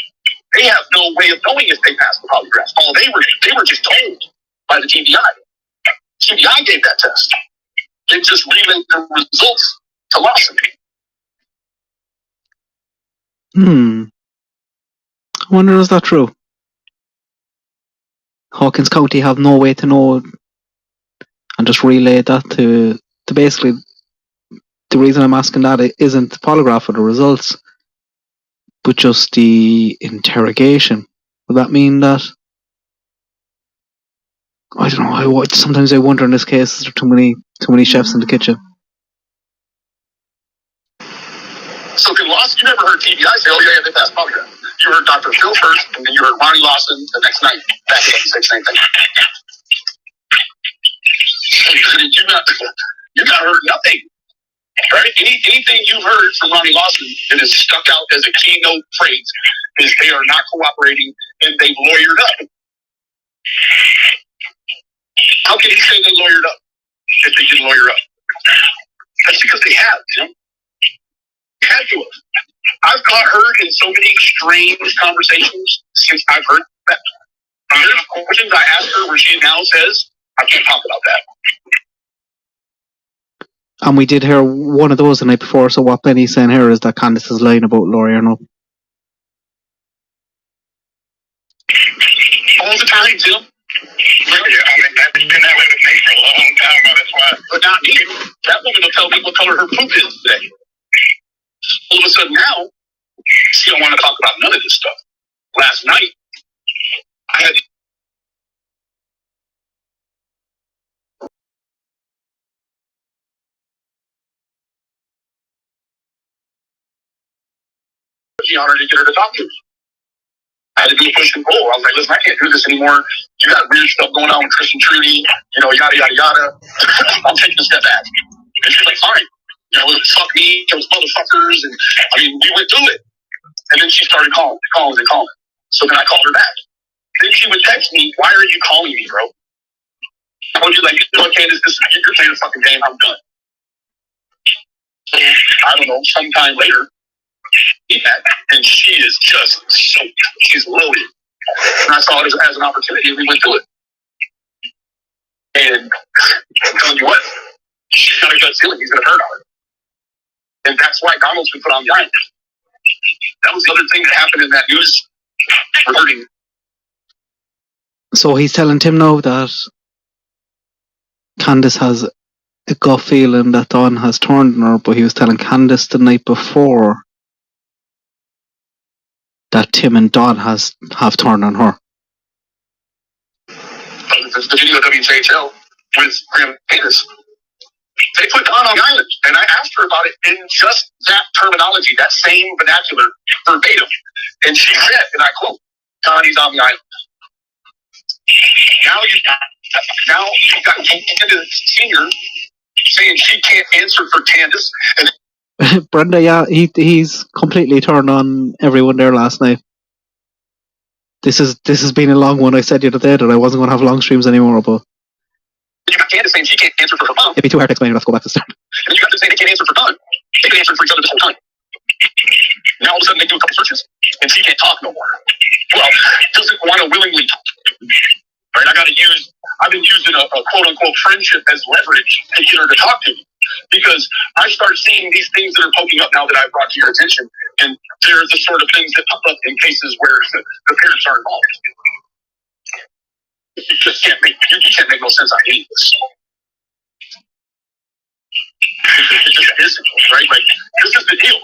O: they have no way of knowing if they passed the polygraph. All they were just told by the TBI. TBI gave that test. They just relayed the results to Lawson.
P: I wonder, is that true? Hawkins County have no way to know and just relay that to basically, the reason I'm asking that isn't the polygraph or the results, but just the interrogation. Would that mean that, I don't know, sometimes I wonder in this case, is there too many chefs in the kitchen?
O: So can Lawson, you never heard TBI say, "Oh yeah, they passed polygraph." You heard Dr. Phil first, and then you heard Ronnie Lawson the next night. Back in the same thing. You not heard nothing, right? Anything you've heard from Ronnie Lawson that is stuck out as a keynote phrase is they are not cooperating and they've lawyered up. How can he say they lawyered up if they didn't lawyer up? That's because they have, Tim. They had to have. I've heard in so many strange conversations since I've heard that. There's questions I asked her where she now says, "I can't talk about that."
P: And we did hear one of those the night before, so what Benny's saying here is that Candace is lying about Laurie or no?
O: All the time, Tim. Yeah, I mean, that's been that way with me for a long time, that's why. But not me. That woman will tell me what color her poop is today. All of a sudden now, she don't want to talk about none of this stuff. Last night, I had on her to get her to talk to me. I had to do a push and pull. I was like, "Listen, I can't do this anymore. You got weird stuff going on with Chris and Trudy, yada, yada, yada. I'm taking a step back." And she's like, "Fine. Fuck me, those motherfuckers." And I mean, we went through it. And then she started calling. So then I called her back. Then she would text me, "Why are you calling me, bro?" I would be like, "Candace, you're playing a fucking game. I'm done." I don't know, sometime later, and she is just she's loaded. And I saw it as an opportunity, and we went through it. And I'm telling you what, she's got a gut feeling he's going to hurt on her. And that's why Donald's been put on the island. That was the other thing that happened in that news recording.
P: So he's telling Tim now that Candace has a gut feeling that Don has turned on her, but he was telling Candace the night before that Tim and Don have turned on her.
O: The video of WJHL with Graham Candace. They put Don on the island, and I asked her about it in just that terminology, that same vernacular, verbatim. And she said, and I quote, "Donnie's on the island." Now you've got Candace Senior saying she can't answer for Candace. And
P: Brenda, yeah, he's completely turned on everyone there last night. This has been a long one. I said the other day that I wasn't going to have long streams anymore, but
O: you got Candace saying she can't answer for her mom.
P: It'd be too hard to explain. Let's go back to the start.
O: And you got them saying they can't answer for Don. They've been answering for each other this whole time. Now all of a sudden they do a couple searches, and she can't talk no more. Well, doesn't want to willingly talk. Right? I've been using a quote unquote friendship as leverage to get her to talk to me. Because I start seeing these things that are poking up now that I've brought to your attention. And they're the sort of things that pop up in cases where the parents are involved. You just can't make no sense. I hate this. It just isn't, right? Like, this is the deal.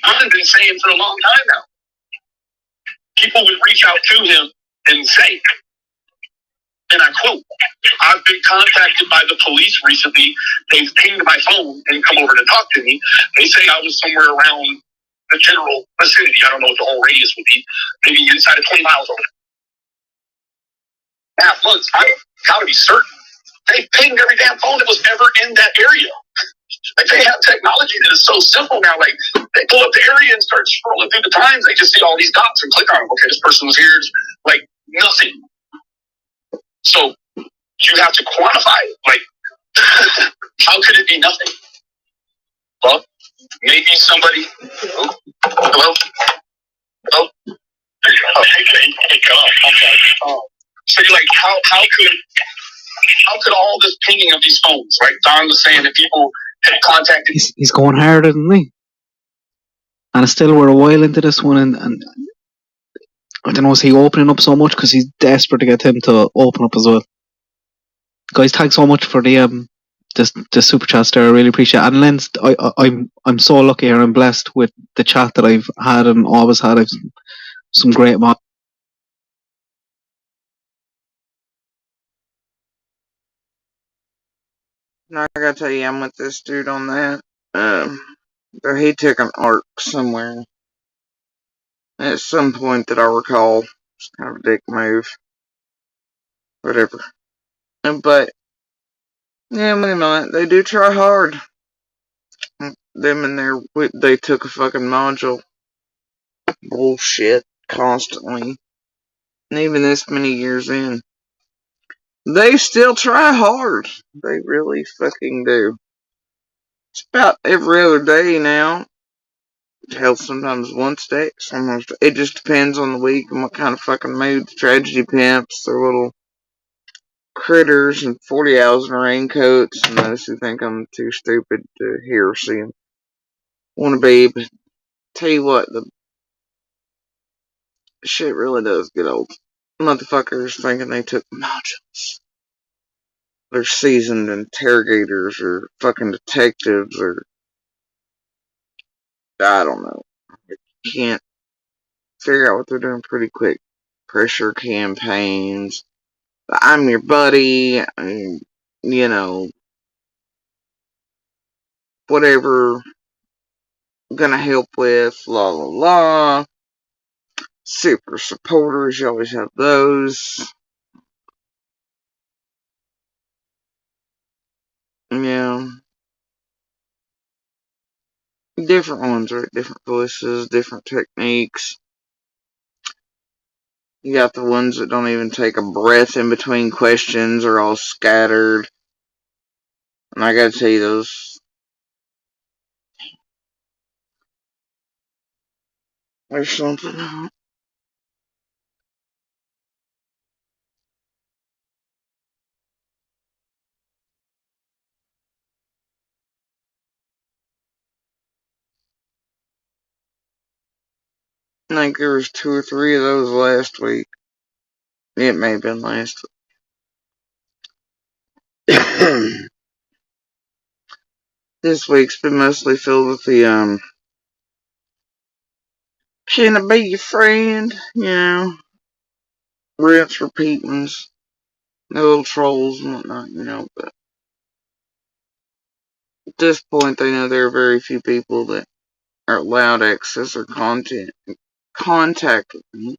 O: I've been saying for a long time now. People would reach out to him and say, and I quote, "I've been contacted by the police recently. They've pinged my phone and come over to talk to me. They say I was somewhere around the general vicinity. I don't know what the whole radius would be. Maybe inside of 20 miles of it. Half months. I've got to be certain. They pinged every damn phone that was ever in that area. Like, they have technology that is so simple now. Like, they pull up the area and start scrolling through the times. They just see all these dots and click on them. Okay, this person was here. It's like nothing. So you have to quantify it. Like, how could it be nothing? Well, maybe somebody. Hello? Hello? Hello? So you're like, how could all this pinging of these phones, right? Don was saying that people had contacted.
P: He's going harder than me. And still, we're a while into this one, and I don't know, is he opening up so much because he's desperate to get him to open up as well. Guys, thanks so much for the super chats there. I really appreciate it. And Lens, I'm so lucky here. I'm blessed with the chat that I've had and always had. I've some great mods.
S: Now I gotta tell you, I'm with this dude on that. But he took an arc somewhere. At some point that I recall. It's kind of a dick move. Whatever. But, yeah, wait a minute. They do try hard. Them and they took a fucking module. Bullshit. Constantly. And even this many years in. They still try hard. They really fucking do. It's about every other day now. Hell, sometimes once a day. Sometimes it just depends on the week and what kind of fucking mood the tragedy pimps, their little critters and 40 owls in raincoats, and those who think I'm too stupid to hear or see them want to be. But tell you what, the shit really does get old. Motherfuckers thinking they took modules. They're seasoned interrogators or fucking detectives or I don't know. You can't figure out what they're doing pretty quick. Pressure campaigns. I'm your buddy. You know, whatever. Gonna help with. La la la. Super supporters. You always have those. Yeah. Different ones, right? Different voices, different techniques. You got the ones that don't even take a breath in between questions, are all scattered. And I gotta tell you, those. There's something. I think there was 2 or 3 of those last week. It may have been last week. This week's been mostly filled with the, can I be your friend? You know, rinse repeatings, the little trolls and whatnot, you know, but at this point they know there are very few people that are allowed access or contact with me.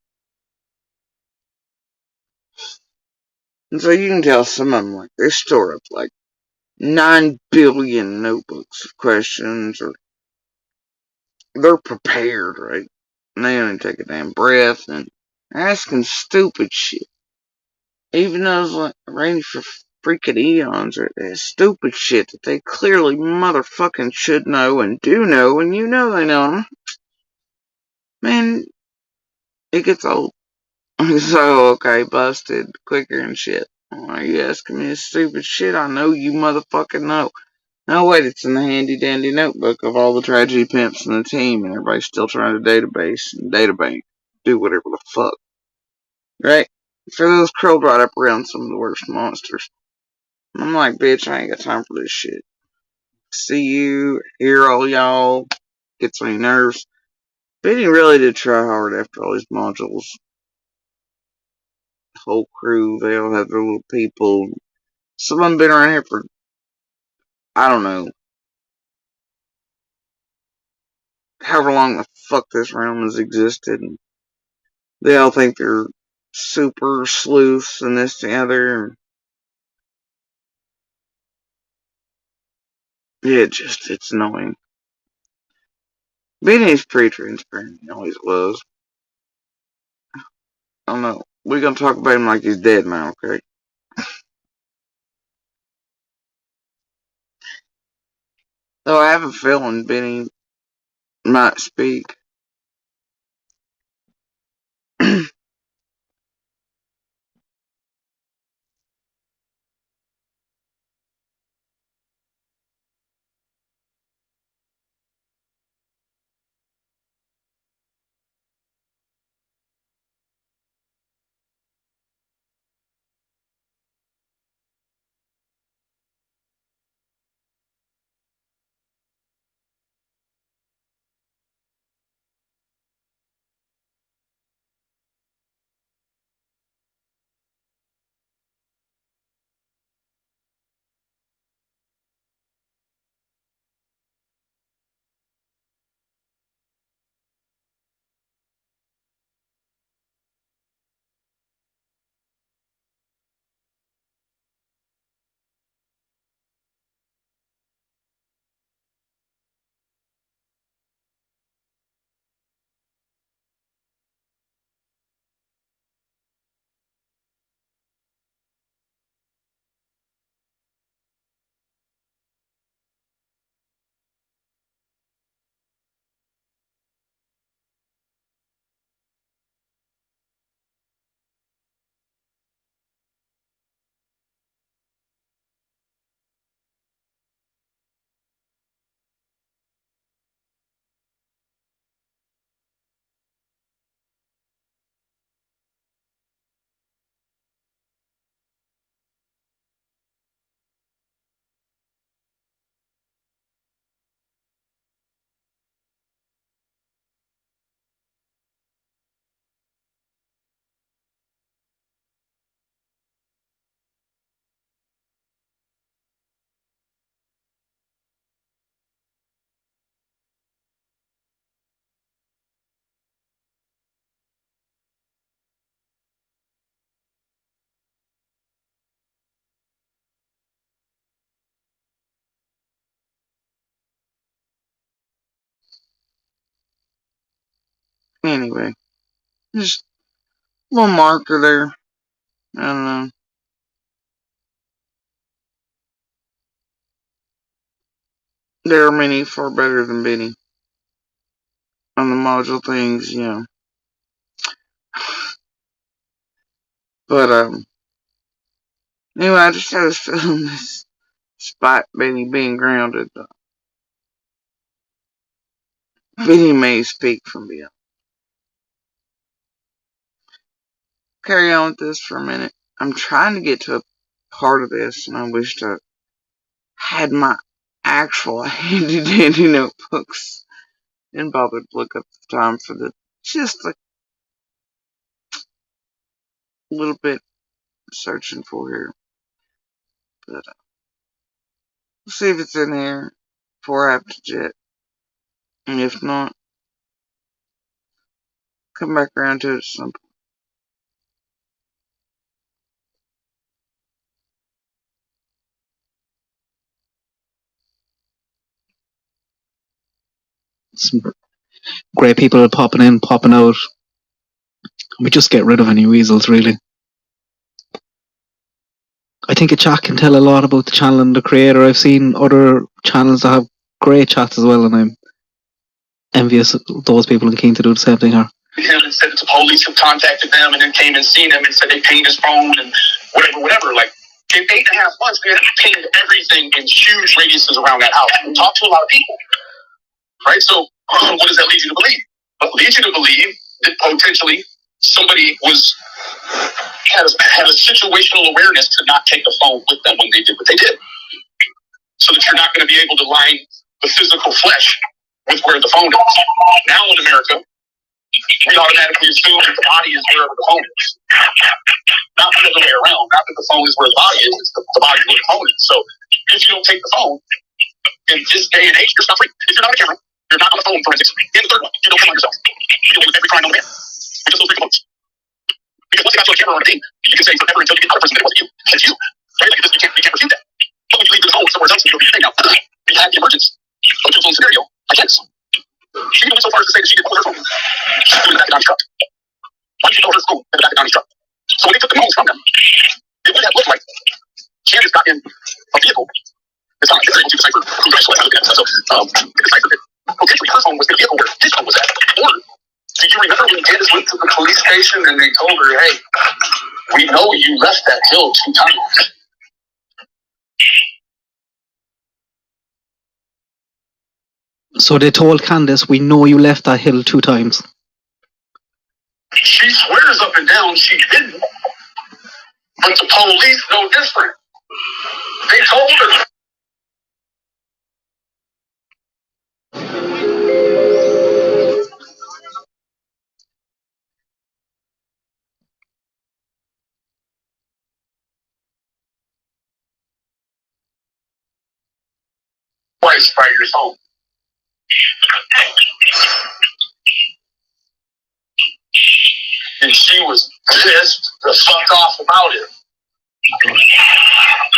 S: And so you can tell some of them, like, they store up like 9 billion notebooks of questions, or they're prepared, right? And they don't take a damn breath and asking stupid shit. Even those like range for freaking eons are stupid shit that they clearly motherfucking should know and do know, and you know they know them. Man, it gets old. So, okay, busted quicker and shit. Why are you asking me this stupid shit? I know you motherfucking know. No, wait, it's in the handy dandy notebook of all the tragedy pimps in the team, and everybody's still trying to database and databank. Do whatever the fuck. Right? For those curled right up around some of the worst monsters. I'm like, bitch, I ain't got time for this shit. See you, hear all y'all, gets on your nerves. Benny really did try hard after all these modules. The whole crew, they all have their little people. Some of them been around here for, I don't know, however long the fuck this realm has existed. And they all think they're super sleuths and this and the other. Yeah, it's annoying. Benny's pretty transparent. He always was. I don't know. We're gonna talk about him like he's dead now, okay? Though I have a feeling Benny might speak. Anyway, just a little marker there. I don't know. There are many far better than Benny on the module things, you know. But, anyway, I just had this feeling this, despite Benny being grounded, Benny may speak from beyond. Carry on with this for a minute. I'm trying to get to a part of this, and I wished I had my actual handy dandy notebooks and bothered to look up the time for the just a little bit searching for here. But we'll see if it's in here before I have to jet. And if not, come back around to it at some point.
P: Some great people popping in, popping out. We just get rid of any weasels, really. I think a chat can tell a lot about the channel and the creator. I've seen other channels that have great chats as well, and I'm envious of those people and keen to do the same thing here.
O: Him and said the police have contacted them and then came and seen him and said they pinged his phone and whatever. Like, in 8.5 months, man, I pinged everything in huge radiuses around that house and talked to a lot of people. Right? So, what does that lead you to believe? It leads you to believe that potentially somebody was had a situational awareness to not take the phone with them when they did what they did, so that you're not going to be able to line the physical flesh with where the phone is. Now in America, we automatically assume that the body is wherever the phone is. Not the other way around. Not that the phone is where the body is, it's the body is where the phone is. So if you don't take the phone, in this day and age, you're not free. If you're not on camera, you're not on the phone forensics. And the third one, you don't come on yourself. You don't do every crime on the man. With just those three components. Because once they got you on camera or on a thing, you can say forever until you get another person that it wasn't you. It's you. Right? Like this, you can't refute that. But when you leave the phone somewhere else and you go do your thing now, we had the emergence of Jill's own scenario. I can't. She even went so far as to say that she didn't pull her phone. She threw it in the back of Donnie's truck. Why did she throw her phone in the back of Donnie's truck? So when they took the phones from them, it would have looked like Candace got in a vehicle. It's not. It's able to decipher who got selected at. So it deciphered it. Potentially her phone was in a vehicle where his phone was at. Or did you remember when Candace went to the police station and they told her, "Hey, we know you left that hill 2 times."
P: So they told Candace, "We know you left that hill 2 times."
O: She swears up and down she didn't. But the police know different. They told her. Twice by your home. And she was pissed the fuck off about it.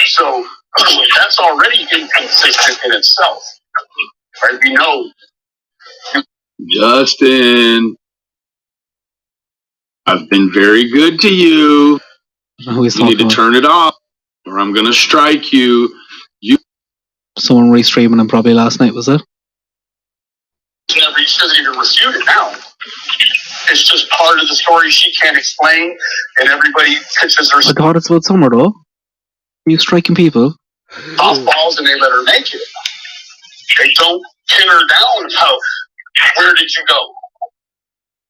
O: So that's already inconsistent in itself. Right? We know.
Q: Justin, I've been very good to you. You need to turn it off, or I'm gonna strike you.
P: Someone restreaming him probably last night, was it?
O: She doesn't even refute it now. It's just part of the story she can't explain, and everybody pitches her
P: I thought it's about Summer though. You striking people?
O: off balls and they let her make it. They don't pin her down about where did you go?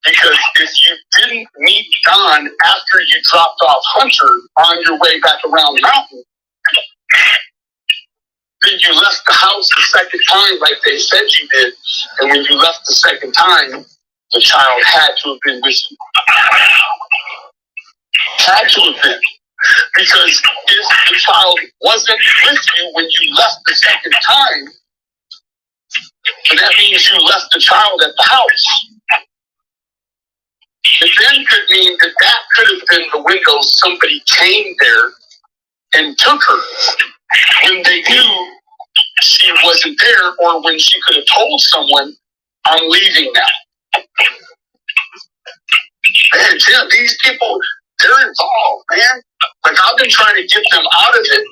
O: Because if you didn't meet Don after you dropped off Hunter on your way back around the mountain, then you left the house the second time like they said you did, and when you left the second time, the child had to have been with you. Had to have been. Because if the child wasn't with you when you left the second time, then that means you left the child at the house. It then could mean that that could have been the window somebody came there and took her when they knew she wasn't there, or when she could have told someone, "I'm leaving now." Man, Tim, these people, they're involved, man. Like, I've been trying to get them out of it,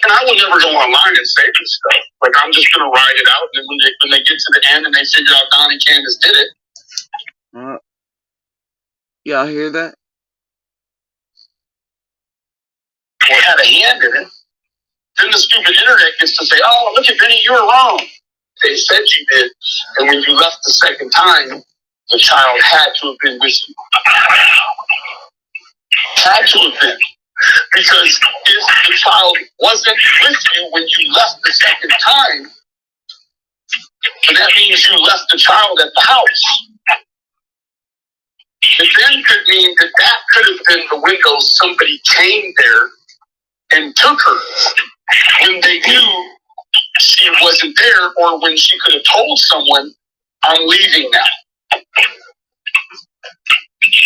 O: and I will never go online and say this stuff. Like, I'm just going to ride it out, and when they get to the end and they figure out Don and Candace did it.
S: Y'all hear that?
O: Or had a hand in it. Then the stupid internet gets to say, "Oh, look at Vinny, you were wrong." They said you did, and when you left the second time, the child had to have been with you. Had to have been. Because if the child wasn't with you when you left the second time, then that means you left the child at the house. It then could mean that that could have been the window somebody came there and took her when they knew she wasn't there, or when she could have told someone, "I'm leaving now."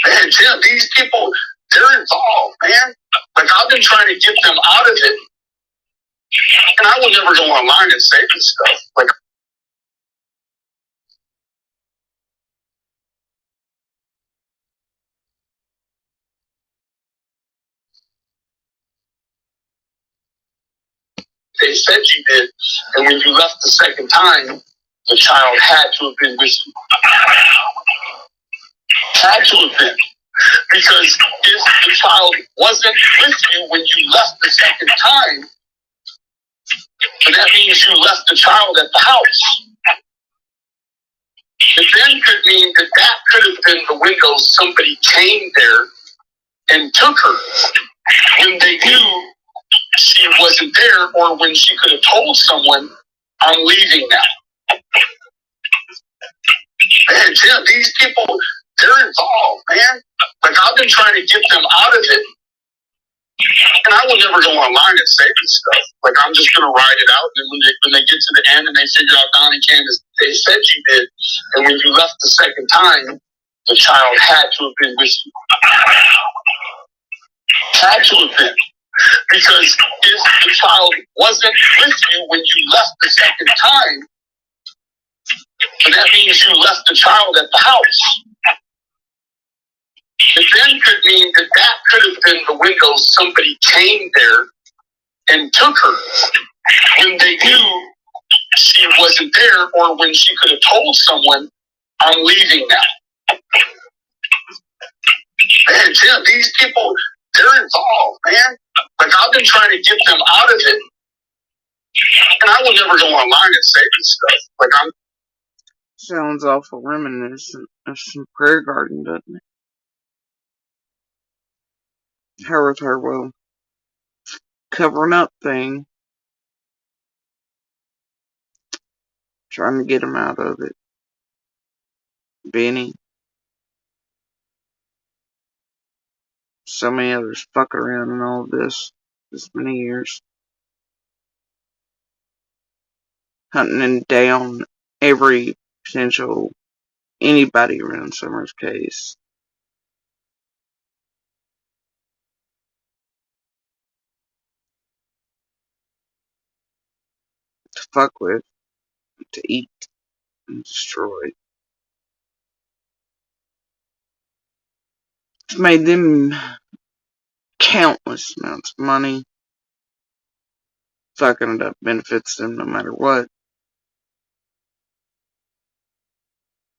O: Man, Tim, these people, they're involved, man. Like, I've been trying to get them out of it, and I will never go online and say this stuff. Like, they said you did, and when you left the second time, the child had to have been with you. Had to have been. Because if the child wasn't with you when you left the second time, then that means you left the child at the house. It then could mean that that could have been the window somebody came there and took her when they knew she wasn't there, or when she could have told someone, I'm leaving now. Man, Tim, these people, they're involved, man. Like, I've been trying to get them out of it, and I will never go online and say this stuff. Like, I'm just going to write it out, and when they get to the end and they figure out Donnie Candace, they said you did, and when you left the second time, the child had to have been with you. Had to have been. Because if the child wasn't with you when you left the second time, then that means you left the child at the house. It then could mean that that could have been the window somebody came there and took her when they knew she wasn't there, or when she could have told someone, I'm leaving now. Man, Tim, these people, they're involved, man. Like, I've been trying to get them out of it, and I will never go online and say this stuff. Like,
S: Sounds awful reminiscent of some prayer garden, doesn't it? Her with her covering up thing. Trying to get him out of it. Benny. So many others fuck around in all of this many years. Hunting down every potential anybody around Summer's case. To fuck with, to eat, and destroy. It's made them countless amounts of money. Fucking it up benefits them no matter what.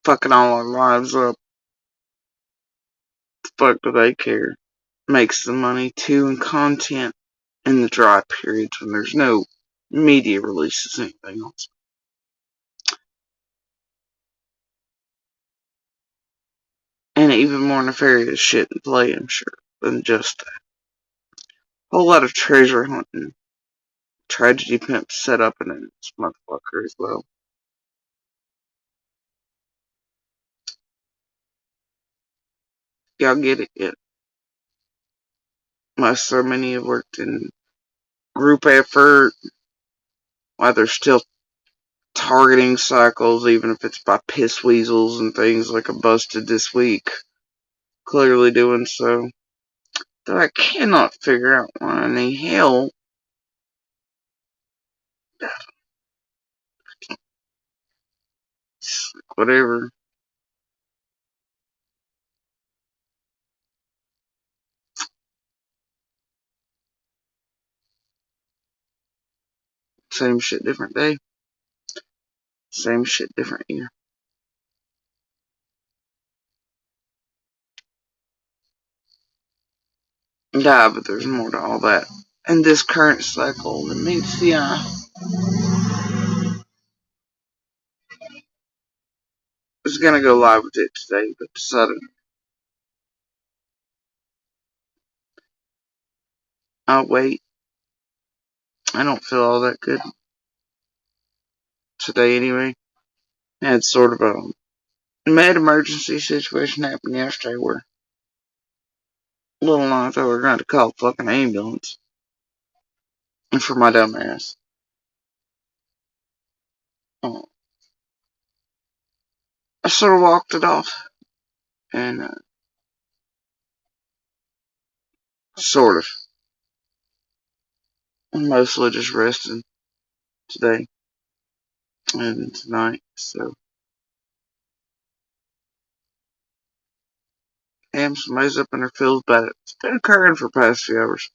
S: Fucking all our lives up. The fuck do they care? Makes the money too, and content in the dry periods when there's no media releases, anything else. And even more nefarious shit in play, I'm sure, than just that. Whole lot of treasure hunting, tragedy pimp set up in this motherfucker as well. Y'all get it yet? Why so many have worked in group effort, why they're still targeting cycles, even if it's by piss weasels and things like a busted this week. Clearly doing so. Though I cannot figure out why in the hell whatever. Same shit, different day. Same shit, different year. Yeah, but there's more to all that. And this current cycle that meets the eye. I was gonna go live with it today, but decided I'll wait. I don't feel all that good today anyway. I had sort of a mad emergency situation happen yesterday where Little I thought we were going to call a fucking ambulance. And for my dumb ass. I sort of walked it off. And sort of. I'm mostly just resting today and tonight, so. Damn, somebody's up in their feels about it. It's been occurring for the past few hours.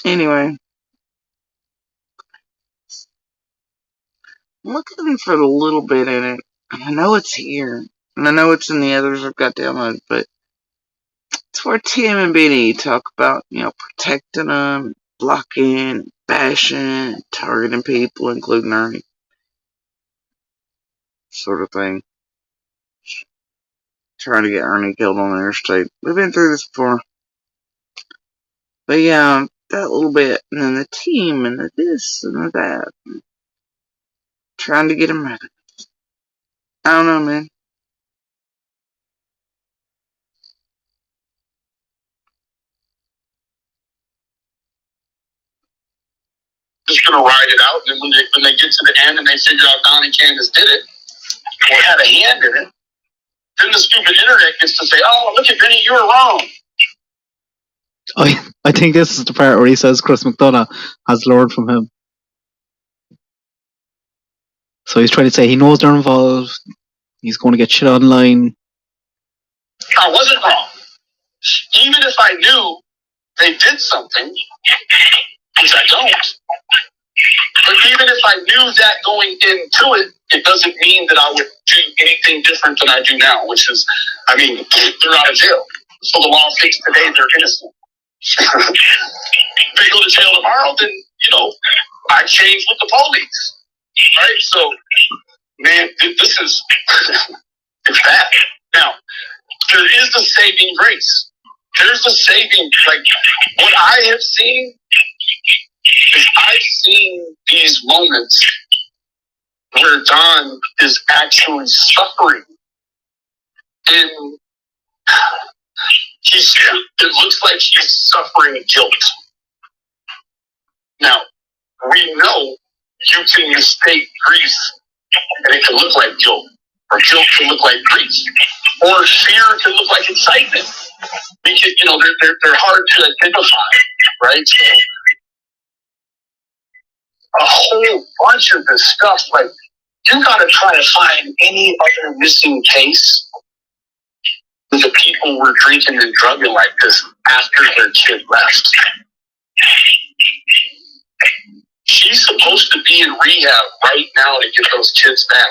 S: Anyway. I'm looking for a little bit in it. And I know it's here. And I know it's in the others I've got downloaded, but it's where Tim and Benny talk about, protecting them, blocking, bashing, targeting people, including Ernie. Sort of thing. trying to get Ernie killed on the interstate. We've been through this before. But yeah, that little bit, and then the team, and the this, and the that. Trying to get him right. I don't know, man.
O: Just gonna ride it out, and then when they get to the end and they figure out Don and Candace did it, or had a hand in it, then the stupid internet gets to say, "Oh, look at Vinny, you were wrong."
P: I think this is the part where he says Chris McDonough has learned from him. So he's trying to say he knows they're involved. He's going to get shit online.
O: I wasn't wrong. Even if I knew they did something, which I don't, but even if I knew that going into it, it doesn't mean that I would do anything different than I do now, which is, I mean, they're out of jail. So the law states today they're innocent. If they go to jail tomorrow, then, I change with the police. Right? So, man, this is, it's bad. Now, there is the saving grace. There's the saving, like, what I have seen is I've seen these moments where Don is actually suffering. And it looks like he's suffering guilt. Now, we know you can mistake grief, and it can look like guilt, or guilt can look like grief, or fear can look like excitement. Because, they're hard to identify, right? So, a whole bunch of this stuff, like, you gotta try to find any other missing case where the people were drinking and drugging like this after their kid left. She's supposed to be in rehab right now to get those kids back.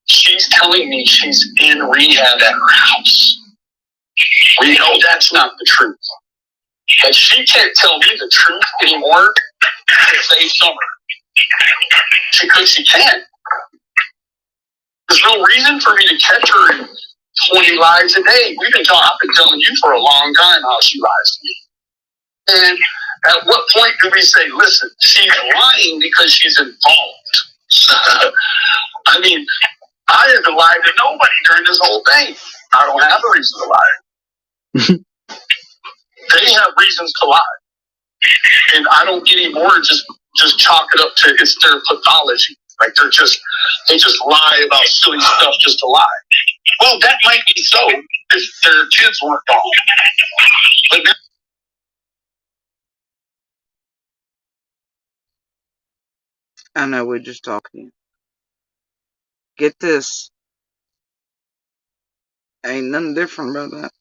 O: She's telling me she's in rehab at her house. We know that's not the truth. But she can't tell me the truth anymore to save Summer. Because she can't. There's no reason for me to catch her in 20 lies a day. I've been telling you for a long time how she lies to me. And at what point do we say, listen, she's lying because she's involved? I mean, I haven't lied to nobody during this whole thing. I don't have a reason to lie. They have reasons to lie. And I don't anymore just chalk it up to it's their pathology. Like they just lie about silly stuff just to lie. Well, that might be so if their kids weren't gone. But now,
S: I know we're just talking. Get this. Ain't nothing different about that.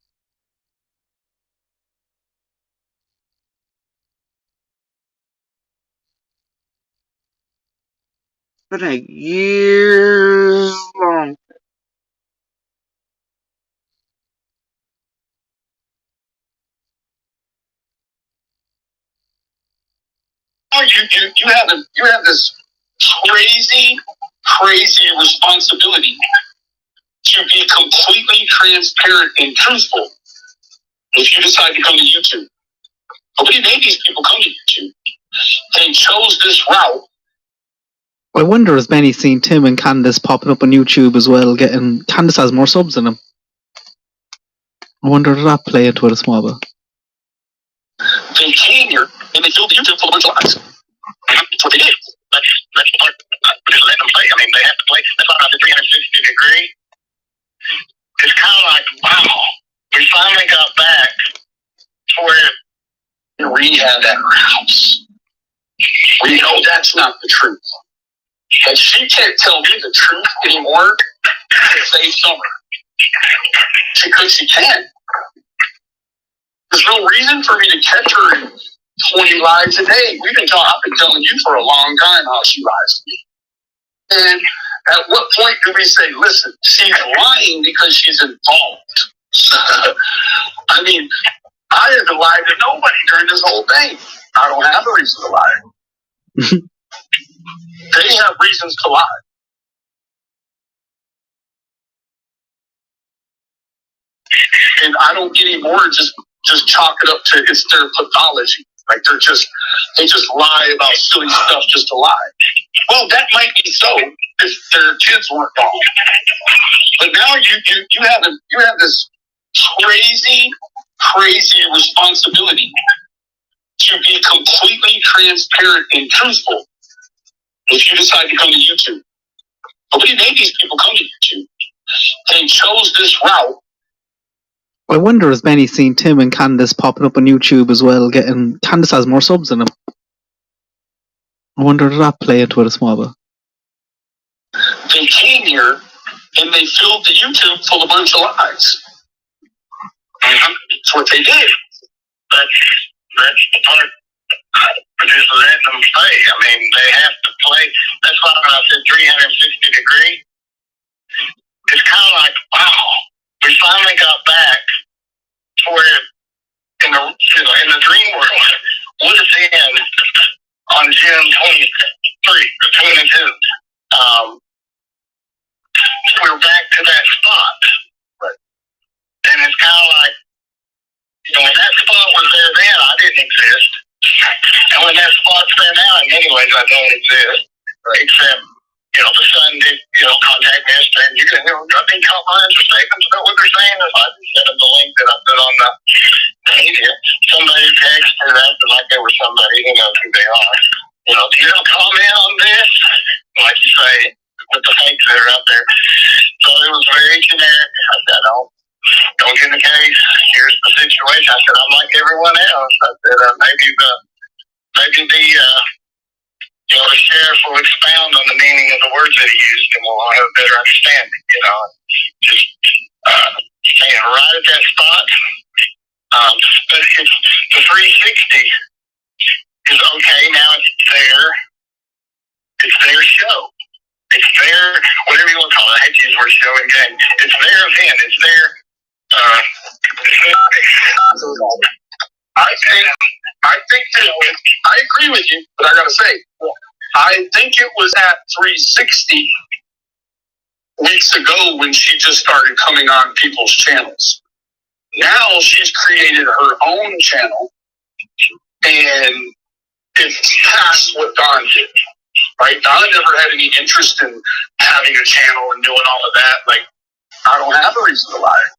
S: It's been a years long.
O: you have this crazy responsibility to be completely transparent and truthful if you decide to come to YouTube. Nobody made these people come to YouTube. They chose this route.
P: I wonder has Benny seen Tim and Candace popping up on YouTube as well, Candace has more subs than him. I wonder did that play into it a small bit.
O: They came here and they filled the YouTube full of a bunch of lies. That's what they did. That's the part. Just let them play. I mean, they have to play. That's why about the 360 degree. It's kind of like, wow, we finally got back to where we rehab at her house. We know that's not the truth. But she can't tell me the truth anymore to save Summer. Because she can't. There's no reason for me to catch her in 20 lies a day. I've been telling you for a long time how she lies to me. And at what point do we say, listen, she's lying because she's involved? I mean, I haven't lied to nobody during this whole thing. I don't have a reason to lie. They have reasons to lie. And I don't get any more. Just chalk it up to it's their pathology. Like they just lie about silly stuff just to lie. Well, that might be so if their kids weren't gone. But now you have this crazy responsibility to be completely transparent and truthful if you decide to come to YouTube. Nobody made these people come to YouTube. They chose this route.
P: I wonder has Benny seen Tim and Candace popping up on YouTube as well, getting Candace has more subs than him. I wonder did that play into it a small bit.
O: They came here and they filled the YouTube full of a bunch of lies. That's what they did.
T: That's the part just letting them play. I mean, they have to play. That's why when I said 360 degree, it's kind of like, wow, we finally got back to where in the dream world would have been on June 23, 22. We're back to that spot. And it's kind of like, when that spot was there then, I didn't exist. And when that spot's there now, in many ways, I don't exist. Except, the son did, contact me and you can, drop in comprehensive statements about what they're saying. If I sent them the link that I put on the media, somebody texted acting like they were somebody who knows who they are. Do you have a comment on this? Like you say, with the fakes that are out there. So it was very generic. I said, don't get in the case. Here's the situation. I said, I'm like everyone else. I said, maybe the sheriff will expound on the meaning of the words that he used, and we'll all have a better understanding. Just staying right at that spot. But it's the 360 is okay. Now it's their show. It's their, whatever you want to call it. I hate to use the word show and game. It's their event. It's their.
O: I think that I agree with you, but I gotta say, I think it was at 360 weeks ago when she just started coming on people's channels. Now she's created her own channel, and it's past what Don did. Right? Don never had any interest in having a channel and doing all of that. Like, I don't have a reason to lie.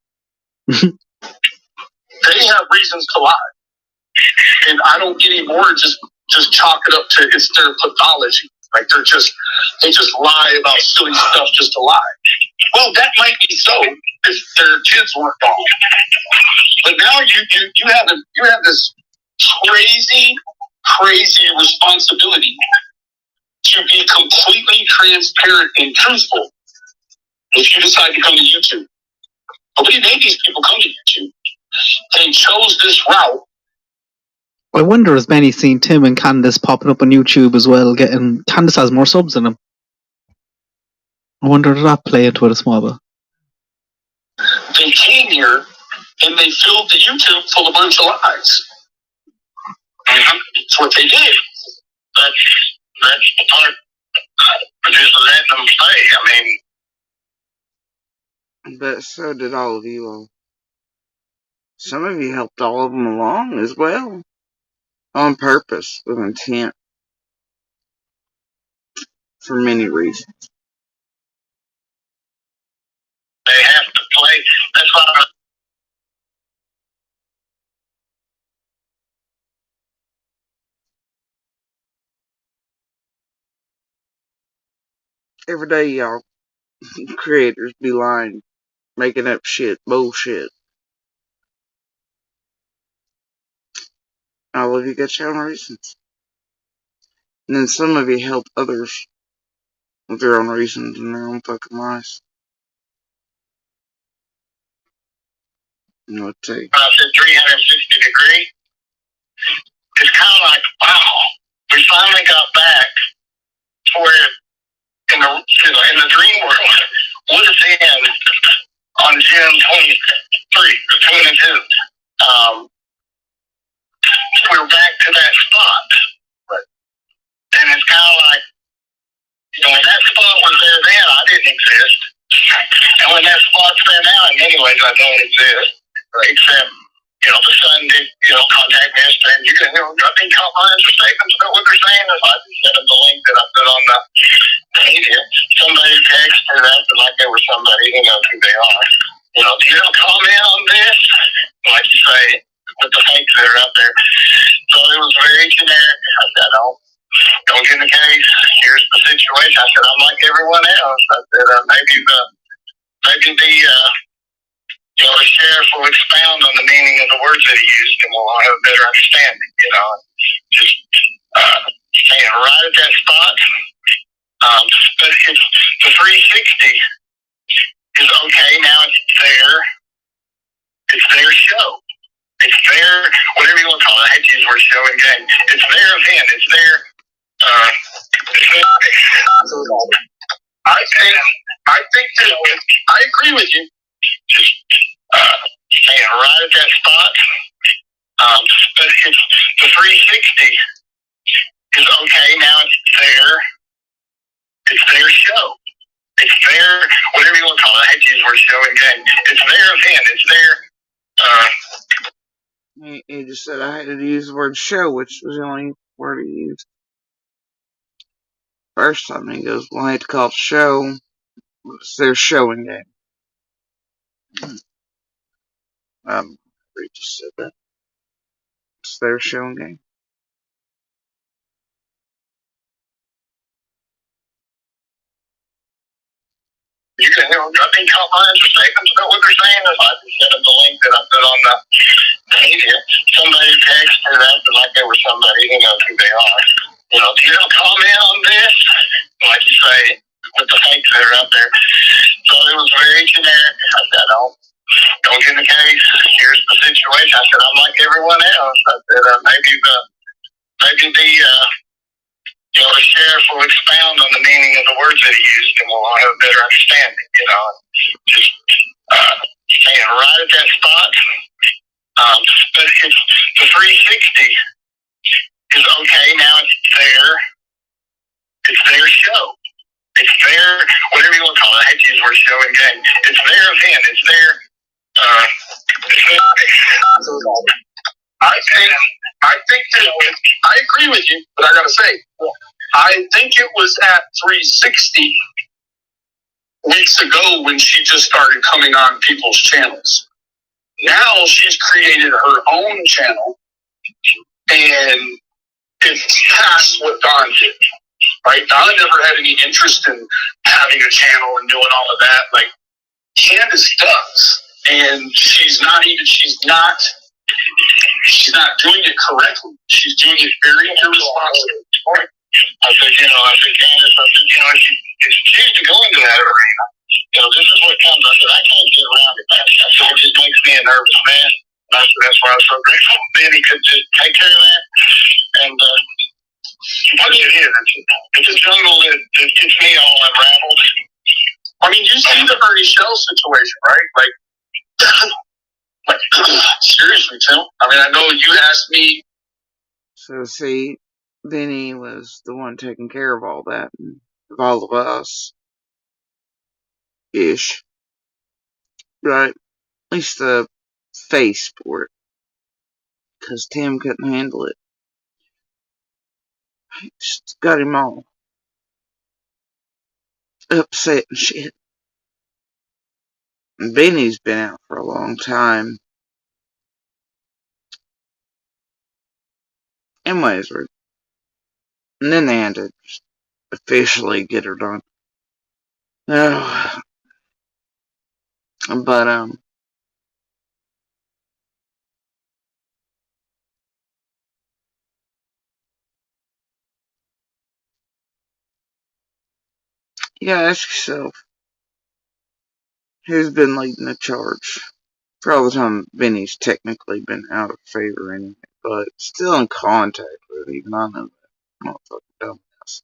O: They have reasons to lie. And I don't get any more. Just chalk it up to it's their pathology. Like they just lie about silly stuff just to lie. Well, that might be so if their kids weren't gone. But now you have this crazy responsibility to be completely transparent and truthful if you decide to come to YouTube. Nobody made these people come to YouTube. They chose this route.
P: I wonder has Benny seen Tim and Candace popping up on YouTube as well, getting Candace has more subs than him. I wonder did that play into it a small bit.
O: They came here and they filled the YouTube full of a bunch of lies. That's what they did. That's the part just letting them play. I mean,
S: But so did all of you all. Some of you helped all of them along as well. On purpose, with intent. For many reasons.
T: they have to play. That's why
S: Every day, y'all creators be lying, making up shit, bullshit. All of you got your own reasons. And then some of you help others with their own reasons and their own fucking lies. You know what to say?
T: I said 360 degree, it's kind of like, wow, we finally got back to where in the dream world would have been on June 23 or 22. We're back to that spot. And it's kind of like, when that spot was there then, I didn't exist. And when that spot's there now, in many ways, I don't exist. except, the son did, contact me and said, you can, drop in comments or statements about what they're saying. If I just sent them the link that I put on the media, somebody texted and acted like they were somebody who knows who they are. Do you have a comment on this? Like you say, with the fakes that are out there. So it was very generic. I said, don't get in the case. Here's the situation. I said, I'm like everyone else. I said, maybe the sheriff will expound on the meaning of the words that he used, and we'll all have a better understanding. Just staying right at that spot. But it's the 360 is okay. Now it's there. It's their show. It's their, whatever you want to call it. I hate to use the word show and game. It's their event. It's their. I think that I agree with you. Just staying right at that spot. But it's the 360 is okay. Now it's there. It's their show. It's their, whatever you want to call it. I hate to use the word show and game. It's their event. It's their.
S: He just said I had to use the word show, which was the only word he used. First time he goes, well, I hate to call it show. It's their showing game. He just said that. It's their showing game.
T: You can drop in comments or statements about what they're saying. If I just sent them the link that I put on the media, somebody texted and acted like they were somebody who knows who they are. Do you have a comment on this? Like you say, with the fakes that are out there. So it was very generic. I said, don't get in the case. Here's the situation. I said, I'm like everyone else. I said, maybe the sheriff will expound on the meaning of the words that he used, and we'll all have a better understanding. Just staying right at that spot. But it's the 360 is okay. Now it's there. It's their show. It's their, whatever you want to call it. I hate to use the word show and game. It's their event. It's their.
O: I think that I agree with you, but I gotta say, I think it was at 360 weeks ago when she just started coming on people's channels. Now she's created her own channel, and it's past what Dawn did. Right? Dawn never had any interest in having a channel and doing all of that. Like Candace does, and she's not doing it correctly. She's doing it very irresponsibly.
T: I said, Candace, if she chooses to go into that arena, this is what comes. I said, I can't get around it. I said, it just makes me a nervous man. And I said, that's why I was so grateful Benny could just take care of that. And what it is, it's a jungle that gets me all unraveled.
O: I mean, you see the Bernie Shell situation, right? Like, seriously, Tim. I mean, I know you asked me.
S: So see, Benny was the one taking care of all that, and of all of us. Ish. Right? At least the face for it. Because Tim couldn't handle it. He just got him all upset and shit. And Benny's been out for a long time. Anyways, and then they had to officially get her done. But, you gotta ask yourself, who's been leading the charge? For all the time, Benny's technically been out of favor anyway, but still in contact with it, even I know that. Motherfucking dumbass.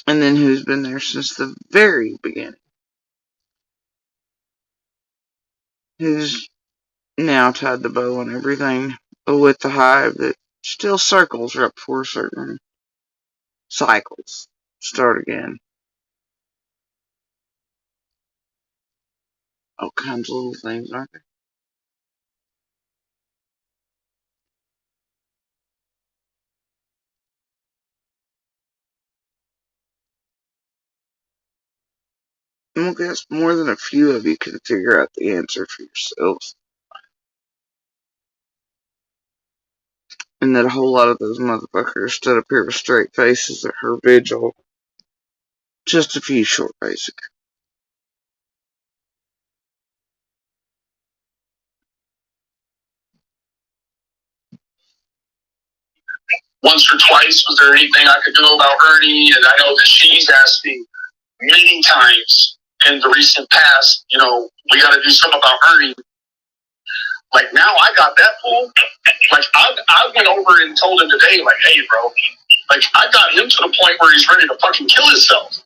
S: And then who's been there since the very beginning? Who's now tied the bow and everything with the hive that still circles right before certain cycles start again. All kinds of little things, aren't there? Well, I guess more than a few of you can figure out the answer for yourselves. And that a whole lot of those motherfuckers stood up here with straight faces at her vigil just a few short days ago.
O: Once or twice, was there anything I could do about Ernie? And I know that she's asked me many times in the recent past, you know, we got to do something about Ernie. Like, now I got that fool. Like, I went over and told him today, like, hey, bro, like, I got him to the point where he's ready to fucking kill himself.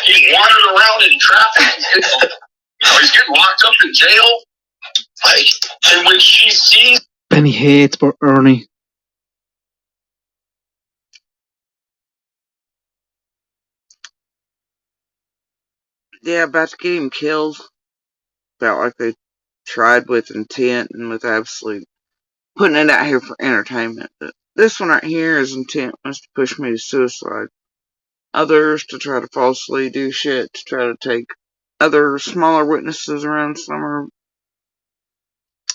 O: He's wandering around in traffic. He's getting locked up in jail. Like, and when she sees
P: Benny hates Ernie.
S: Yeah, about to get him killed. Felt like they tried with intent and with absolute putting it out here for entertainment. But this one right here, his intent was to push me to suicide. Others to try to falsely do shit, to try to take other smaller witnesses around Summer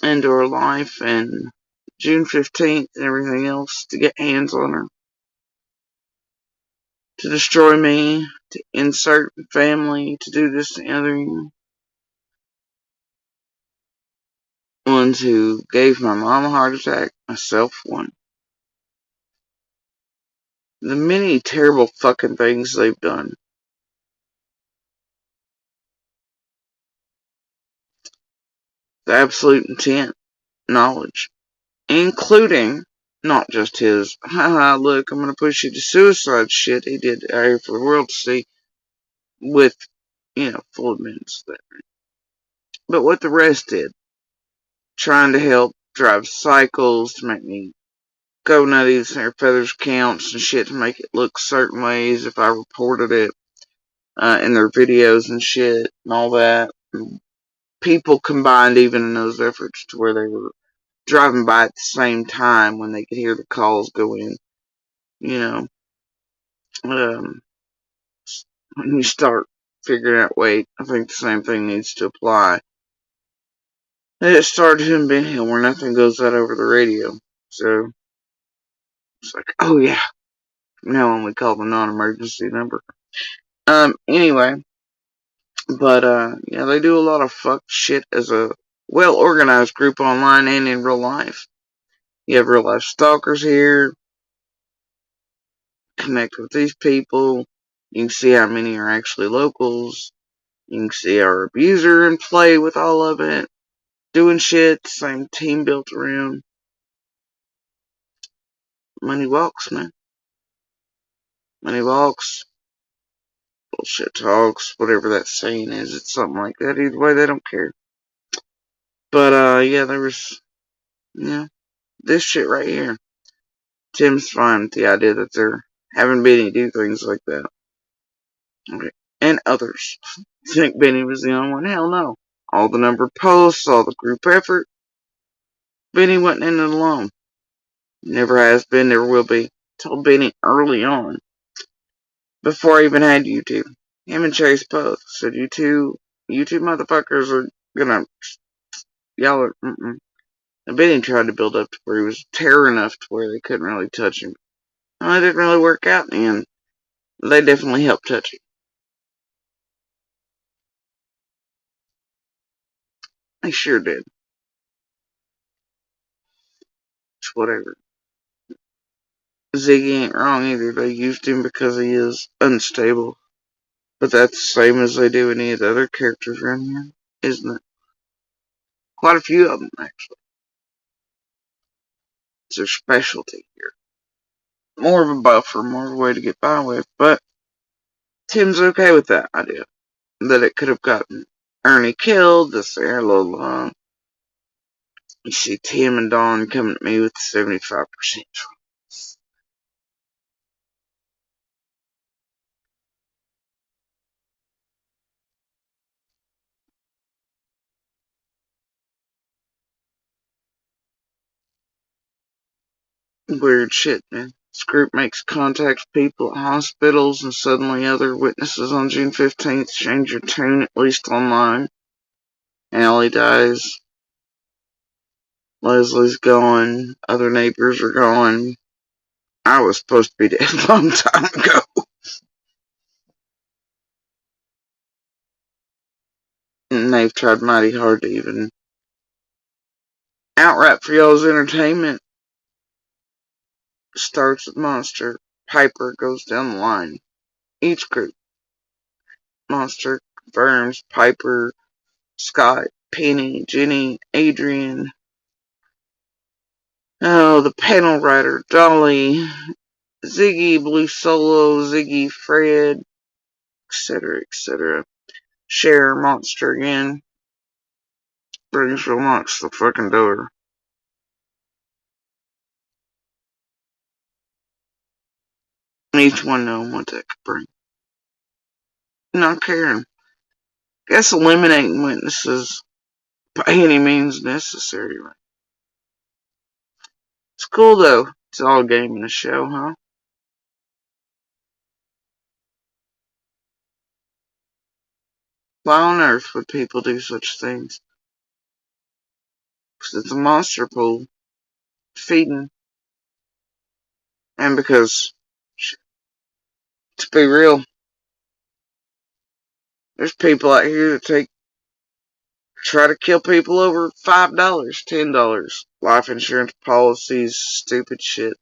S: into her life, and June 15th and everything else to get hands on her. To destroy me, to insert family, to do this and the other. Ones who gave my mom a heart attack, myself one. The many terrible fucking things they've done. The absolute intent, knowledge, including not just his, haha, look, I'm gonna push you to suicide shit he did out here for the world to see with, full admittance there. But what the rest did, trying to help drive cycles to make me go nutty with their feathers counts and shit to make it look certain ways if I reported it in their videos and shit and all that. People combined even in those efforts to where they were driving by at the same time when they could hear the calls go in. When you start figuring out, wait, I think the same thing needs to apply. And it started in Ben Hill where nothing goes out over the radio. So, it's like, oh yeah, now on we call the non-emergency number. Anyway, but, yeah, they do a lot of fucked shit as a well-organized group online and in real life. You have real life stalkers here. Connect with these people. You can see how many are actually locals. You can see our abuser and play with all of it. Doing shit, same team built around. Money walks, man. Money walks. Bullshit talks. Whatever that saying is, it's something like that. Either way, they don't care. But, yeah, there was, this shit right here. Tim's fine with the idea that they're having Benny do things like that. Okay. And others. Think Benny was the only one? Hell no. All the number of posts, all the group effort. Benny wasn't in it alone. Never has been, never will be. Told Benny early on. Before I even had YouTube. Him and Chase both said, you two motherfuckers are gonna, y'all are, And Benny tried to build up to where he was terror enough to where they couldn't really touch him. Well, it didn't really work out in the end. They definitely helped touch him. They sure did. It's whatever. Ziggy ain't wrong either. They used him because he is unstable. But that's the same as they do any of the other characters around here, isn't it? Quite a few of them, actually. It's their specialty here. More of a buffer, more of a way to get by with, but Tim's okay with that idea. That it could have gotten Ernie killed, this there, blah, blah, blah. You see Tim and Dawn coming at me with 75%. Weird shit, man. This group makes contact with people at hospitals, and suddenly other witnesses on June 15th change your tune, at least online. Allie dies. Leslie's gone. Other neighbors are gone. I was supposed to be dead a long time ago. And they've tried mighty hard to even outright for y'all's entertainment. Starts with Monster. Piper goes down the line. Each group. Monster confirms. Piper, Scott, Penny, Jenny, Adrian. Oh, the panel writer, Dolly, Ziggy, Blue Solo, Ziggy, Fred, etc., etc. Cher, Monster again. Bringsville knocks the fucking door. Each one knowing what that could bring. Not caring. Guess eliminating witnesses by any means necessary, right? It's cool though. It's all a game and a show, huh? Why on earth would people do such things? Because it's a monster pool. Feeding. And because, to be real, there's people out here that try to kill people over $5, $10. Life insurance policies, stupid shit.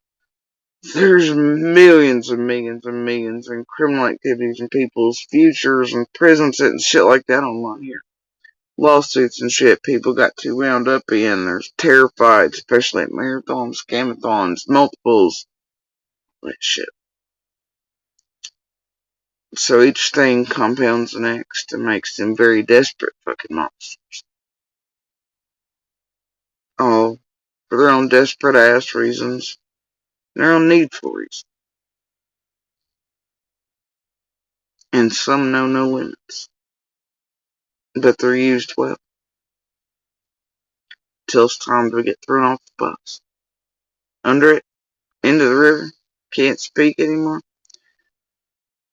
S: There's millions and millions and millions in criminal activities and people's futures and prison sentences, shit like that online here. Lawsuits and shit people got too wound up in. There's terrified, especially at marathons, scamathons, multiples. That shit. So each thing compounds the next and makes them very desperate fucking monsters. All for their own desperate ass reasons. Their own needful reasons. And some know no limits. But they're used well. Till it's time to get thrown off the bus. Under it, into the river, can't speak anymore.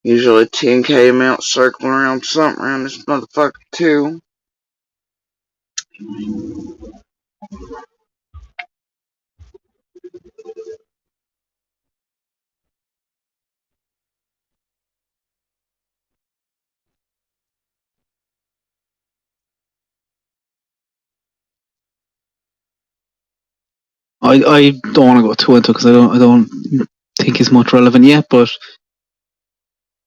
S: Usually a 10K amount circling around something around this motherfucker too.
P: I don't want to go too into it because I don't think it's much relevant yet, but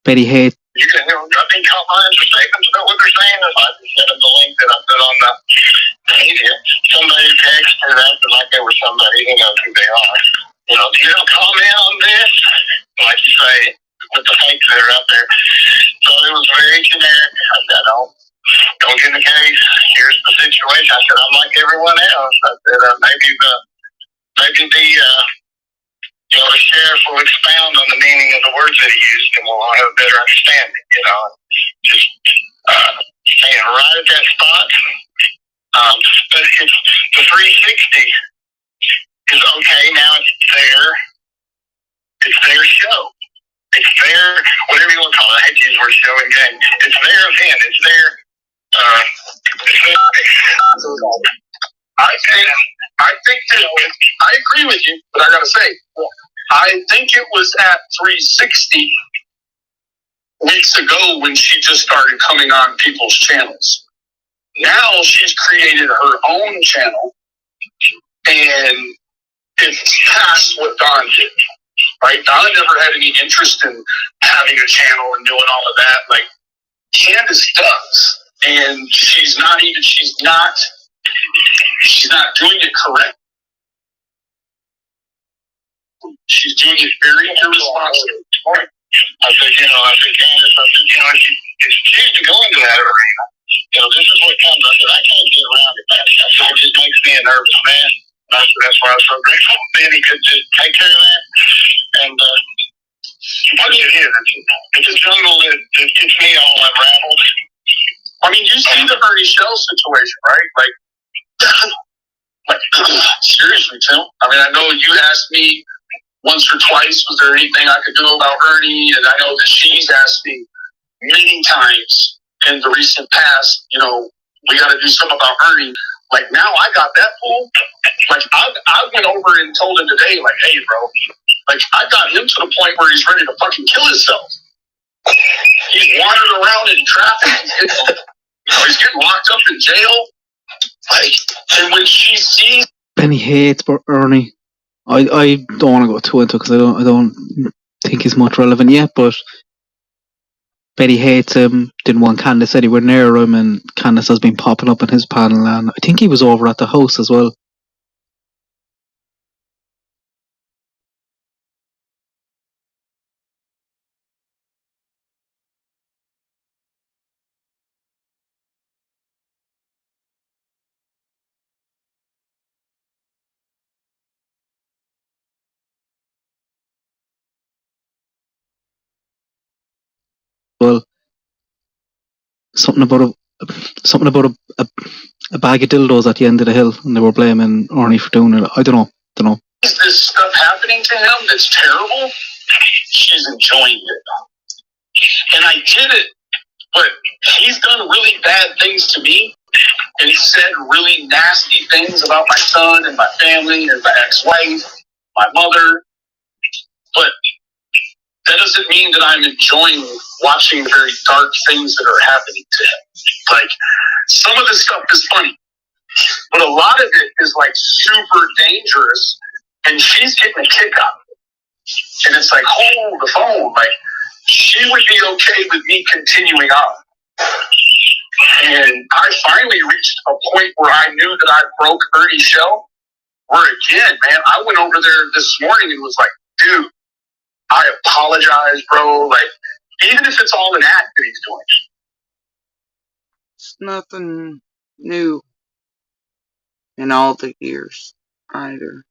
P: Betty Hate.
T: You can hear them dropping comments or statements about what they're saying. If I send them the link that I put on the media, somebody texted and acted like they were somebody who knows who they are. You know, do you have a comment on this? Like you say, with the fakes that are out there. So it was very generic. I said, don't get in the case. Here's the situation. I said, I'm like everyone else. I said, maybe the sheriff will expound on the meaning of the words that he used, and we'll all have a better understanding. You know, just staying right at that spot. But it's the 360 is okay. Now it's their show. It's their, whatever you want to call it. I hate to use the word show and game. It's their event. It's their.
O: I think that I agree with you, but I gotta say, I think it was at 360 weeks ago when she just started coming on people's channels. Now she's created her own channel, and it's past what Dawn did. Right? Dawn never had any interest in having a channel and doing all of that. Like Candace does, and she's not doing it correct. She's doing it very irresponsibly.
T: I said, Candace, if she's to go into that arena, this is what comes. I said, I can't get around it, man. I said, it just makes me a nervous man. And I said, that's why I was so grateful that he could just take care of that. And it's a jungle that gets me all unraveled.
O: I mean, you see the Bernie Shell situation, right? Like, seriously, Tim. I mean, I know you asked me once or twice, was there anything I could do about Ernie? And I know that she's asked me many times in the recent past, you know, we got to do something about Ernie. Like, now I got that fool. Like, I went over and told him today, like, hey, bro, like, I got him to the point where he's ready to fucking kill himself. He's wandering around in traffic. He's getting locked up in jail. Like, and when she sees
P: Benny hates Ernie. I don't want to go too into it because I don't think he's much relevant yet, but Betty hates him, didn't want Candace anywhere near him, and Candace has been popping up in his panel, and I think he was over at the house as well. Well, something about a bag of dildos at the end of the hill, and they were blaming Ernie for doing it. I don't know.
O: Is this stuff happening to him that's terrible? She's enjoying it. And I get it, but he's done really bad things to me, and he said really nasty things about my son and my family and my ex-wife, my mother, but that doesn't mean that I'm enjoying watching the very dark things that are happening to him. Like, some of this stuff is funny, but a lot of it is like super dangerous, and she's getting a kick out of it. And it's like, hold the phone. Like, she would be okay with me continuing on. And I finally reached a point where I knew that I broke Ernie's shell. Where again, man, I went over there this morning and was like, dude, I apologize, bro. Like, even if it's all an act that he's doing.
S: It's nothing new in all the years either.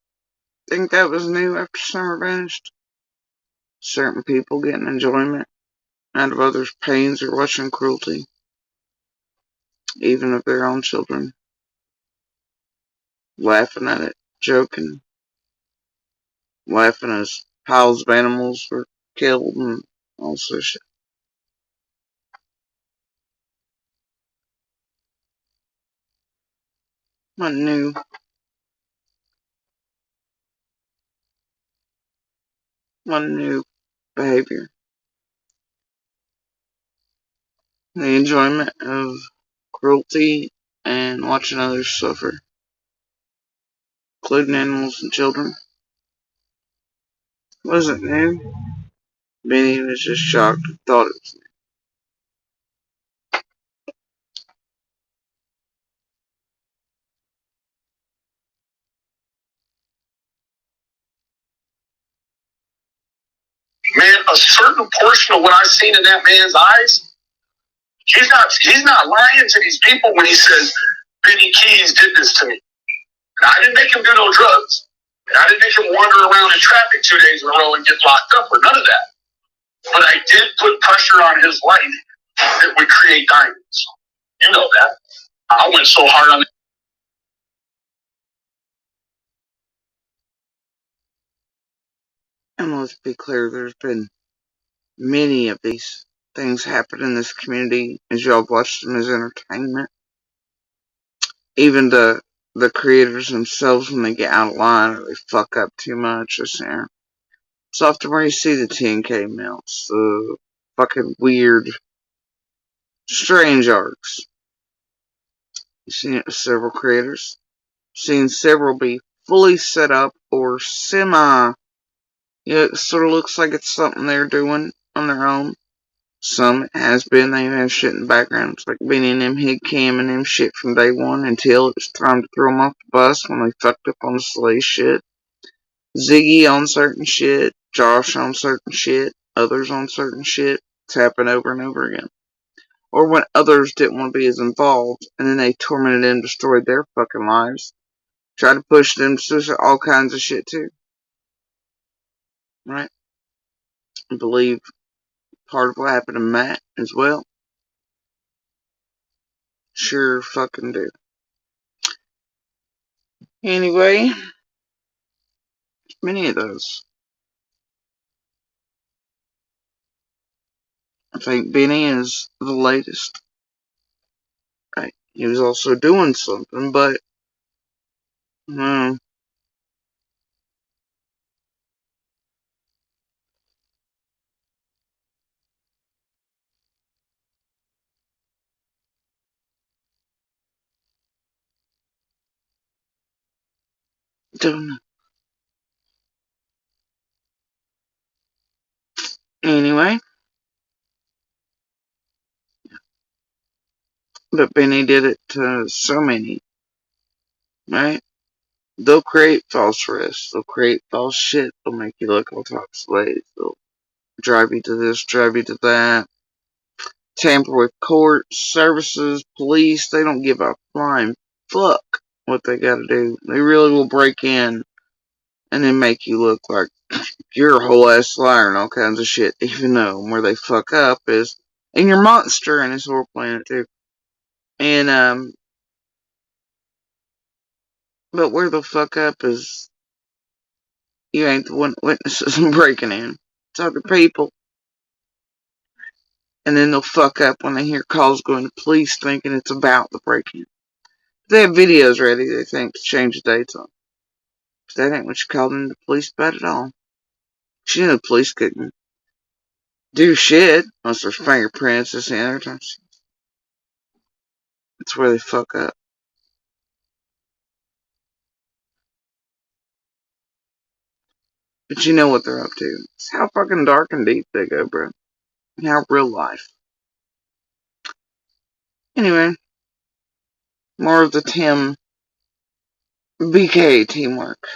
S: I think that was new after summer vanished. Certain people getting enjoyment out of others' pains or watching cruelty, even of their own children. Laughing at it, joking, laughing as piles of animals were killed and all sorts of shit. What new? One new behavior. The enjoyment of cruelty and watching others suffer, including animals and children. Wasn't new. Benny was just shocked and thought it was new.
O: Man, a certain portion of what I've seen in that man's eyes, he's not lying to these people when he says, Benny Keys did this to me. And I didn't make him do no drugs. And I didn't make him wander around in traffic 2 days in a row and get locked up or none of that. But I did put pressure on his life that would create diamonds. You know that. I went so hard on it.
S: And let's be clear, there's been many of these things happen in this community as y'all watched them as entertainment. Even the creators themselves, when they get out of line or they fuck up too much, it's often where you see the 10K melts, the fucking weird, strange arcs. You've seen it with several creators. Seen several be fully set up or semi. It sort of looks like it's something they're doing on their own. Some it has been. They have shit in the background. It's like Benny and them hid cam and them shit from day one until it was time to throw them off the bus when they fucked up on the Slay shit. Ziggy on certain shit. Josh on certain shit. Others on certain shit. It's happened over and over again. Or when others didn't want to be as involved and then they tormented and destroyed their fucking lives. Tried to push them to all kinds of shit too. Right? I believe part of what happened to Matt as well. Sure fucking do. Anyway, many of those. I think Benny is the latest. Right. He was also doing something, but no. Don't know. Anyway, but Benny did it to so many, right? They'll create false arrests. They'll create false shit. They'll make you look all types of ways. They'll drive you to this, drive you to that. Tamper with court, services, police. They don't give a flying fuck what they gotta do. They really will break in and then make you look like you're a whole ass liar and all kinds of shit. Even though where they fuck up is in your monster and this whole planet too. And but where the fuck up is you ain't the one witnesses breaking in. It's other people. And then they'll fuck up when they hear calls going to police thinking it's about the break-in. They have videos ready they think to change the dates on. But that ain't what you called in the police about at all. She knew the police couldn't do shit unless there's fingerprints this and other times. That's where they fuck up. But you know what they're up to. It's how fucking dark and deep they go, bro. And how real life. Anyway, more of the Tim BK teamwork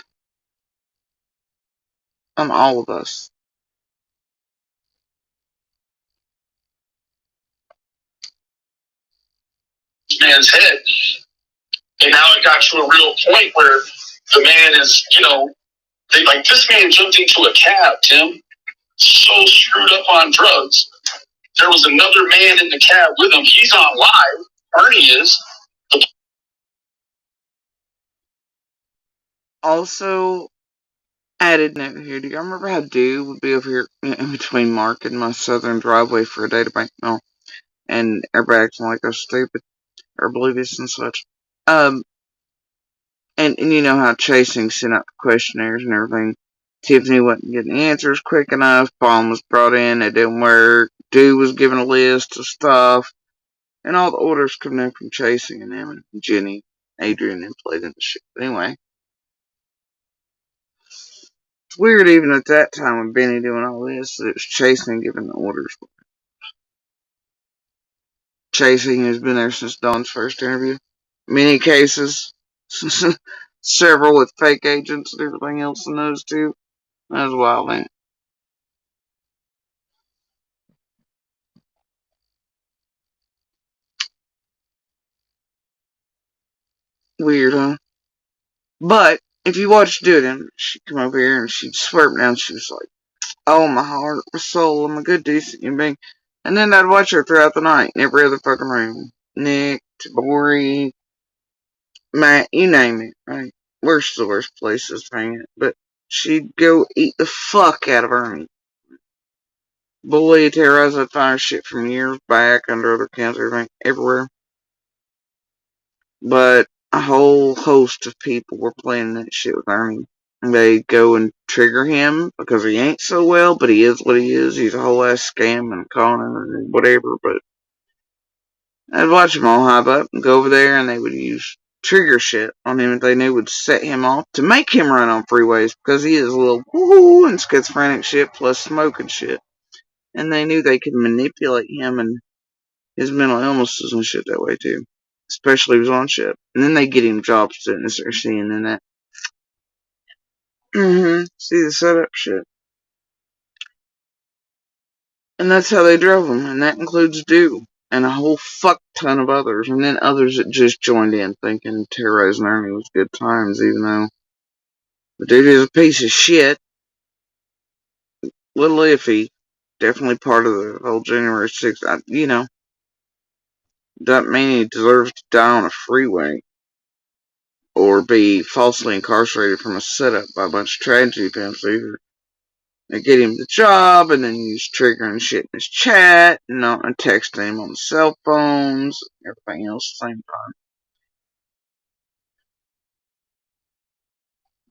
S: on all of us.
O: Man's head. And now it got to a real point where the man is, this man jumped into a cab, Tim, so screwed up on drugs. There was another man in the cab with him. He's on live. Ernie is.
S: Also, added note here. Do you remember how Dew would be over here in between Mark and my southern driveway for a data bank mill? And everybody acting like I was stupid or oblivious and such. And you know how Chasing sent out the questionnaires and everything. Tiffany wasn't getting answers quick enough. Palm was brought in. It didn't work. Dew was given a list of stuff. And all the orders coming in from Chasing and them and Jenny, Adrian, and played in the shit. But anyway. It's weird even at that time with Benny doing all this, that it was Chasing giving the orders. Chasing has been there since Dawn's first interview. Many cases. Several with fake agents and everything else in those two. That was wild, man. Weird, huh? But if you watch Dude, she'd come over here and she'd swear me down. She was like, "Oh, my heart, my soul, I'm a good, decent human being." And then I'd watch her throughout the night in every other fucking room. Nick, Tabori, Matt, you name it, right? Worst of the worst places to hang it. But she'd go eat the fuck out of Ernie. Bully, terrorize, I'd find shit from years back under other accounts, everything, everywhere. But a whole host of people were playing that shit with Ernie. They go and trigger him because he ain't so well, but he is what he is. He's a whole ass scam and con and whatever. But I'd watch them all hop up and go over there, and they would use trigger shit on him that they knew would set him off to make him run on freeways because he is a little woo and schizophrenic shit plus smoking shit. And they knew they could manipulate him and his mental illnesses and shit that way too. Especially if he was on shit. And then they get him jobs sitting there seeing in that. See the setup shit. And that's how they drove him. And that includes Dew. And a whole fuck ton of others. And then others that just joined in thinking terrorizing Ernie was good times, even though the dude is a piece of shit. Little iffy. Definitely part of the whole January 6th. Doesn't mean he deserves to die on a freeway. Or be falsely incarcerated from a setup by a bunch of tragedy pimps either. They get him the job, and then he's triggering shit in his chat, and texting him on the cell phones, and everything else at the same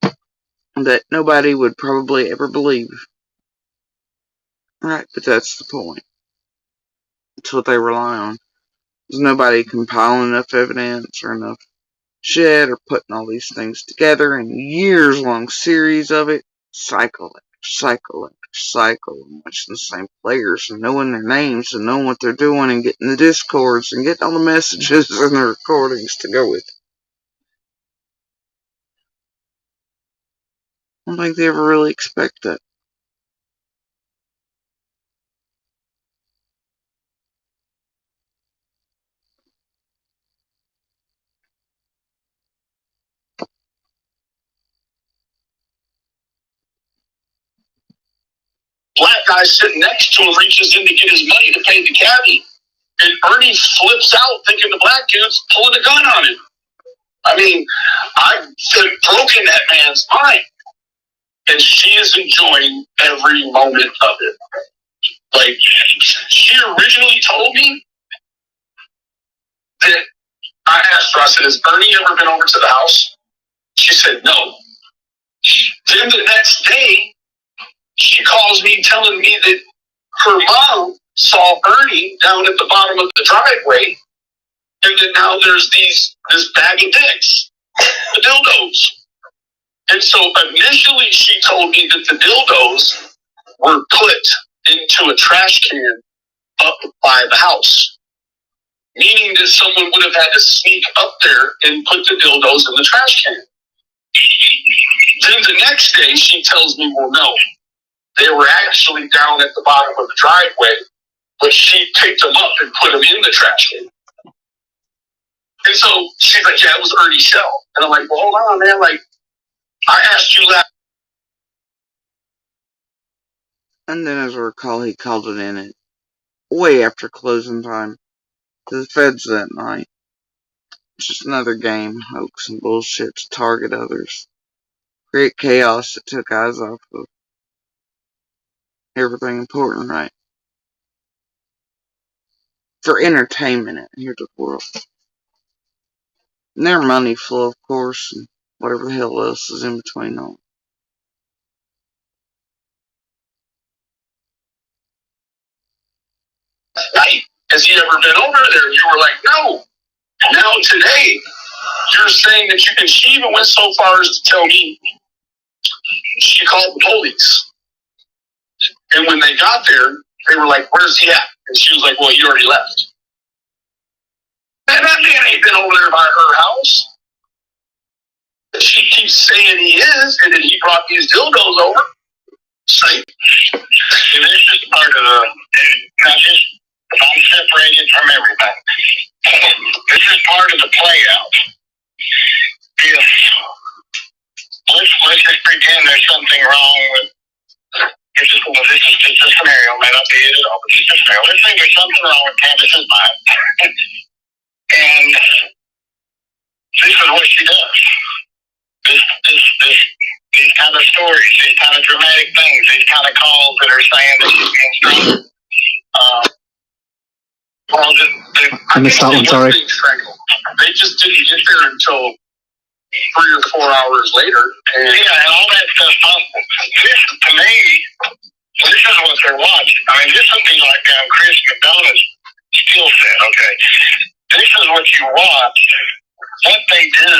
S: time. That nobody would probably ever believe. Right, but that's the point. That's what they rely on. There's nobody compiling enough evidence or enough shit or putting all these things together in a years-long series of it. Cycle, and watching the same players and knowing their names and knowing what they're doing and getting the discords and getting all the messages and the recordings to go with it. I don't think they ever really expect that.
O: Black guy sitting next to him reaches in to get his money to pay the cabbie, and Ernie flips out thinking the black dude's pulling a gun on him. I mean, I've broken that man's mind, and she is enjoying every moment of it. Like, she originally told me that I asked her, I said, has Ernie ever been over to the house? She said, no. Then the next day, she calls me telling me that her mom saw Ernie down at the bottom of the driveway, and that now there's this bag of dicks, the dildos. And so initially she told me that the dildos were put into a trash can up by the house, meaning that someone would have had to sneak up there and put the dildos in the trash can. Then the next day she tells me, well, no, they were actually down at the bottom of the driveway, but she picked them up and put them in the trash can. And so she's like, yeah, it was Ernie Shell. And I'm like, well, hold on, man. Like, I asked you last.
S: And then, as I recall, he called it in it way after closing time to the feds that night. It's just another game, hoax and bullshit to target others. Create chaos that took eyes off of everything important, right? For entertainment out here to the world. And their money flow, of course, and whatever the hell else is in between all.
O: Night, has he ever been over there? You were like, no. Now today, you're saying that you can. She even went so far as to tell me she called the police. And when they got there, they were like, where's he at? And she was like, well, he already left. Man, that man ain't been over there by her house. She keeps saying he is, and then he brought these dildos over. Same. And this is part of the, not just, I'm separated from everything. This is part of the play out. If, let's just pretend there's something wrong with, this is just a scenario, may not be it at all, but it's just a scenario. Let's think there's something wrong with Candace's mind. And this is what she does. These kind of stories, these kind of dramatic things, these kind of calls that are saying that she's being strangled.
P: I missed that one, sorry.
O: They just didn't get there until 3 or 4 hours later. And yeah, and all that stuff's possible. This, to me, this is what they're watching. I mean, this would be like Chris McDonough's skill set, okay? This is what you watch, what they do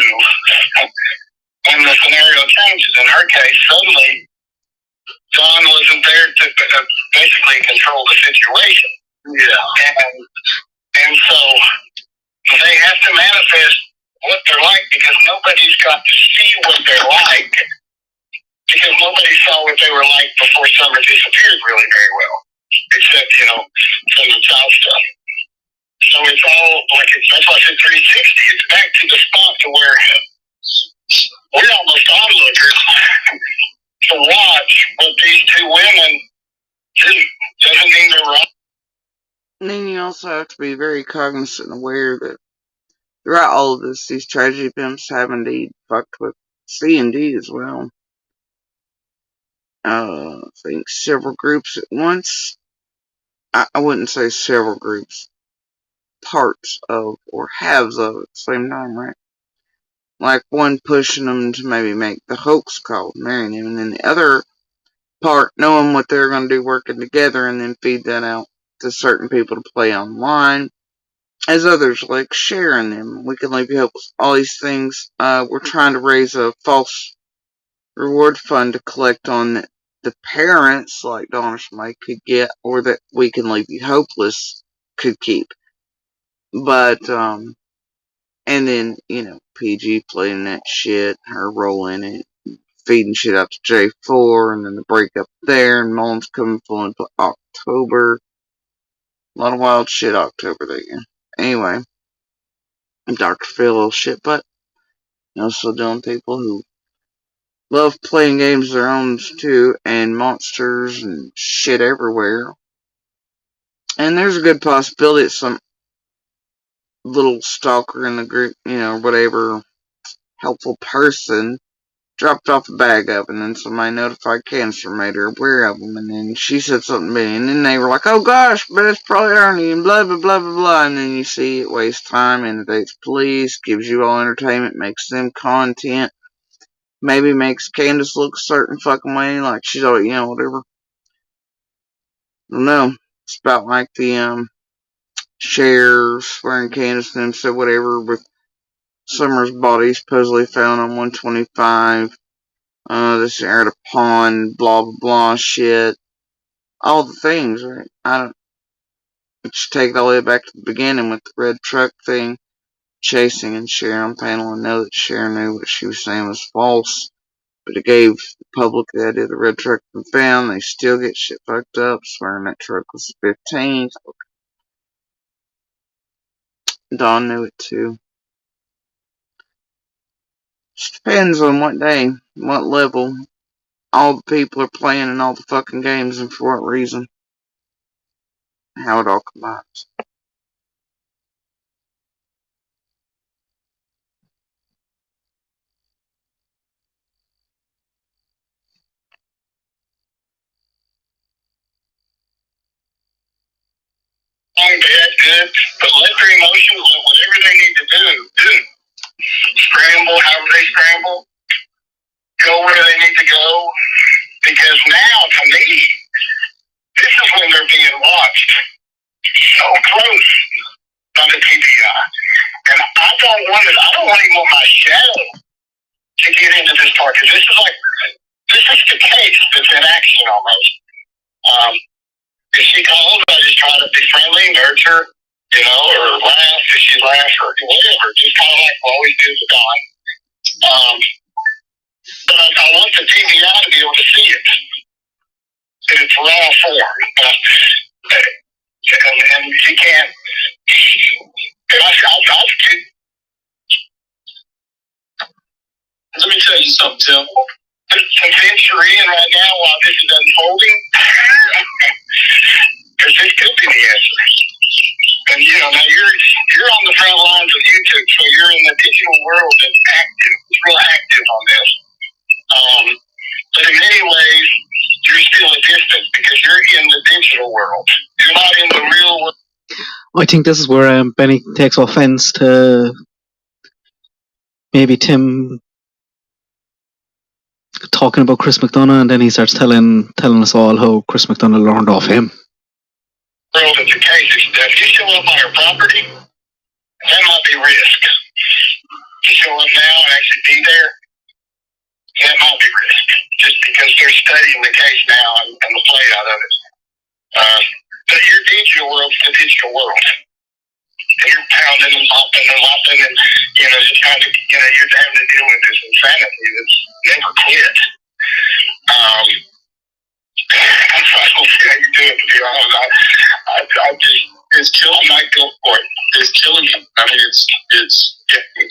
O: when the scenario changes. In her case, suddenly, Don wasn't there to basically control the situation. Yeah. And so they have to manifest what they're like because nobody's got to see what they're like because nobody saw what they were like before Summer disappeared really very well, except, some of the child stuff. So it's all like, that's why I said 360. It's back to the spot to where we're almost onlookers to watch what these two women do. Doesn't mean they're wrong.
S: And then you also have to be very cognizant and aware that throughout all of this, these tragedy pimps have indeed fucked with C&D as well. I think several groups at once. I wouldn't say several groups. Parts of or halves of at the same time, right? Like one pushing them to maybe make the hoax call, marrying him, and then the other part knowing what they're going to do, working together, and then feed that out to certain people to play online. As others like sharing them. We can leave you hope with all these things. We're trying to raise a false reward fund to collect on the parents, like Donna Schmake could get, or that We Can Leave You Hopeless could keep. But, and then, PG playing that shit, her role in it, feeding shit out to J4, and then the breakup there, and Mullins coming full into October. A lot of wild shit October there. Anyway, Dr. Phil shit, but also dealing people who love playing games of their own too, and monsters and shit everywhere. And there's a good possibility that some little stalker in the group, whatever, helpful person dropped off a bag of, and then somebody notified Cancer made her aware of them, and then she said something to me, and then they were like, oh gosh, but it's probably Ernie, and blah, blah, blah, blah, blah, and then you see it wastes time, inundates police, gives you all entertainment, makes them content, maybe makes Candace look a certain fucking way, like she's already, whatever. I don't know. It's about like the, shares swearing Candace and them said whatever with Summer's body supposedly found on 125. This aired a pond, blah blah blah shit. All the things, right? Just take it all the way back to the beginning with the red truck thing, chasing and Sharon on panel, and know that Sharon knew what she was saying was false, but it gave the public the idea the red truck had been found. They still get shit fucked up, swearing that truck was the 15th. Dawn knew it too. Just depends on what day, what level, all the people are playing in all the fucking games and for what reason. How it all combines.
T: That's good, but let their emotions, whatever they need to do. Scramble, however they scramble, go where they need to go, because now, to me, this is when they're being watched so close by the TBI. And I don't want even want my shadow to get into this part, because this is the case that's in action almost. If she calls, I just try to be friendly, nurture, or laugh if she laughs or whatever, just kind of like we always do with Dawn. But I want the TBI to be able to see it in its raw form. And you can't. Let me tell you something, Tim. Since you're in right now while this is unfolding, because this could be the answer. And now you're on the front lines of YouTube, so you're in the digital world that's active. It's real active on this. But in many ways, you're still a distance because you're in the digital world. You're not in the real world.
P: I think this is where Benny takes offense to maybe Tim talking about Chris McDonough, and then he starts telling us all how Chris McDonough learned off him.
T: World is the case. If you show up on your property, that might be risk. If you show up now and actually be there, that might be risk. Just because they're studying the case now and the play out of it. But your digital world's the digital world. And you're pounding and popping and lopping and, just kind of, you're having to deal with this insanity that's never quit. I don't see how you do it, to be honest. I just, it's killing my guilt for it. It's killing me. I mean, it's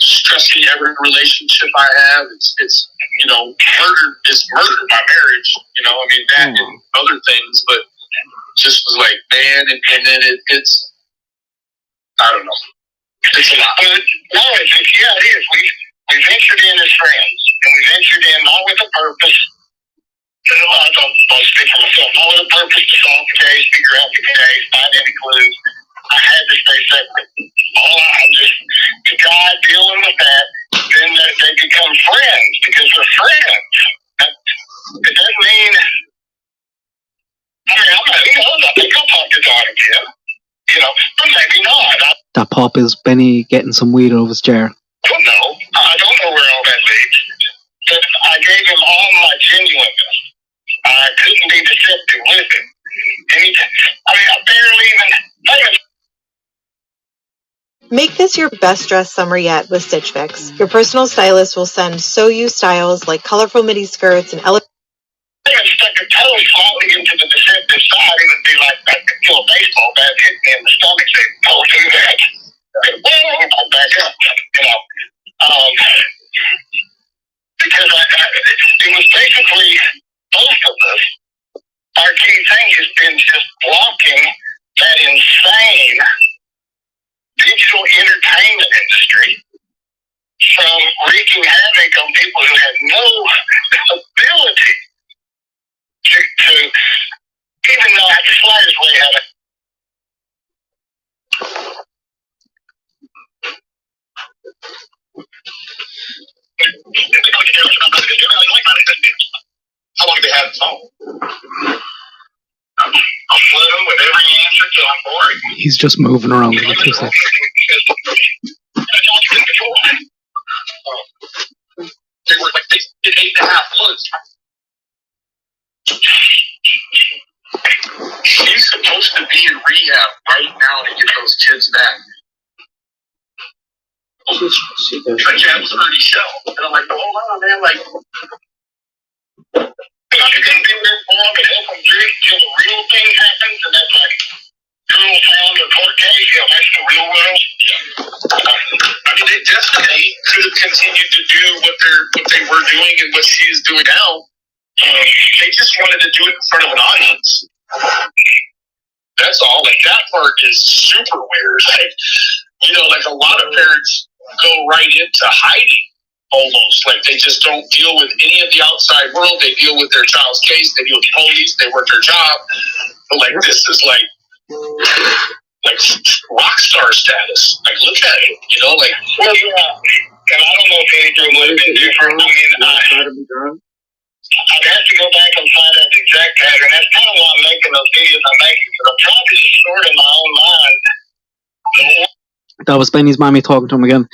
T: stressing every relationship I have. It's murder is murder, my marriage, I mean, that and other things, but just was like, man, and then it's, I don't know. It's a lot. But no, it is. We ventured in as friends, and we ventured in not with a purpose, I'll speak for myself. No other purpose to solve the case, figure out the case, find any clues. I had to stay separate. I'm just the guy dealing with that. Then they become friends because they're friends. It doesn't mean. I mean, I think I'll talk to Don again. But maybe not.
P: That pop is Benny getting some weed out of his jar.
T: I don't know. I don't know where all that leads. But I gave him all my genuineness. I couldn't be deceptive with him. I barely even.
B: Make this your best dress summer yet with Stitch Fix. Your personal stylist will send sew you styles like colorful midi skirts and elegant.
T: If I stuck a toe slightly into the deceptive side, it would be like a baseball bat hit me in the stomach. Say, don't do that. Well, I'll back up. Because it was basically both of us. Our key thing has been just blocking that insane digital entertainment industry from wreaking havoc on people who have no ability to even know how the slightest way how to. How long do they have the phone? I'll flood them with every answer till I'm bored.
P: He's just moving around in the 2 seconds.
O: They were like, they did 8.5 months. She's supposed to be in rehab right now to get those kids back. But yeah, it was already show. And I'm like, hold on, man, like. You're going to be there for them and help them drink till the real thing happens, and that's like girl found a court case, that's the real world. I mean, they definitely could have continued to do what they were doing and what she's doing now. They just wanted to do it in front of an audience. That's all. Like, that part is super weird. Like, like a lot of parents go right into hiding. Almost like they just don't deal with any of the outside world. They deal with their child's case. They deal with police. They work their job. But like this is like rock star status. Like look at it, like. Well, yeah. And I don't know if anything would have been different. I mean, I'd have to go back and find out the exact pattern. That's kind of why I'm making those videos I'm making, because I'm trying to just sort in my own mind.
P: That was Benny's mommy talking to him again.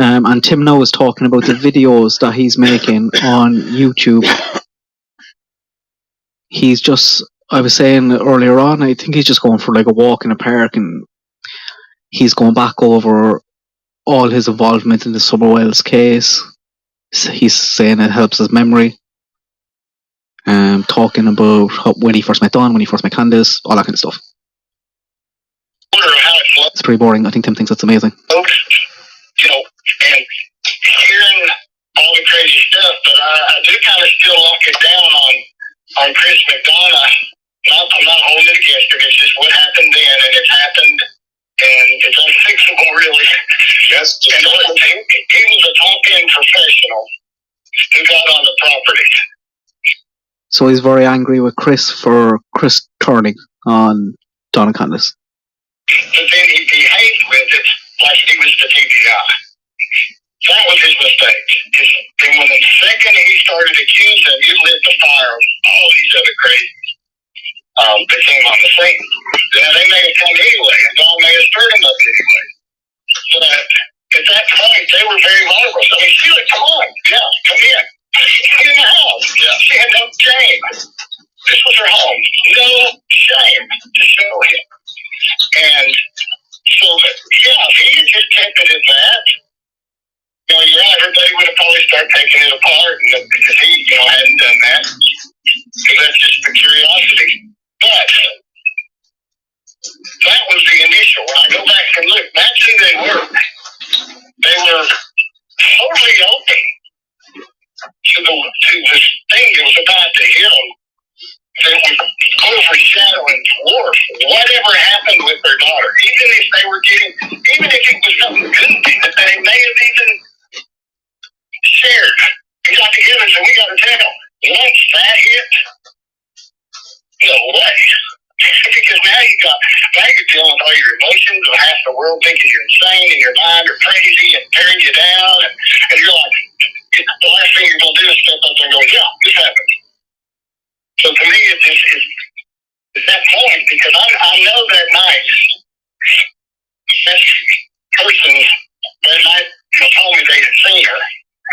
P: And Tim now is talking about the videos that he's making on YouTube. He's just, I was saying earlier on, I think he's just going for like a walk in a park, and he's going back over all his involvement in the Summer Wells case. He's saying it helps his memory. Talking about when he first met Don, when he first met Candace, all that kind of stuff. It's pretty boring. I think Tim thinks it's amazing.
T: And hearing all the crazy stuff, but I do kind of still lock it down on Chris McDonough. I'm not holding it against him. It's just what happened then, and it's happened, and it's unfixable, really. Yes. And he was a top-end professional who got on the property.
P: So he's very angry with Chris for Chris turning on Don and Candace.
T: But then he behaved with it like he was the TBI. That was his mistake. And when the second he started accusing, it lit the fire of all these other crazies that came on the scene. Now, they may have come anyway, and Don may have stirred them up anyway. But at that point, they were very vulnerable. I mean, Sheila, come on. Yeah, come in. Get in the house. Yeah. She had no shame. This was her home. No shame to show him. And so, yeah, if he had just kept it at that, everybody would have probably started taking it apart, and because he, hadn't done that, because that's just the curiosity. But that was the initial. When I go back and look, that's who they were. They were totally open to this thing that was about to hit them. That would overshadow and dwarf whatever happened with their daughter. Even if it was something goofy that they may have even shared. We got together and said, we got to tell. One once that hit, no way. Because now you're dealing with all your emotions of half the world thinking you're insane and your mind are crazy and tearing you down, and you're like, the last thing you're gonna do is step up there and go, yeah, this happened. So to me, it's just it's that point, because I know that night, this person that night told me they had seen her,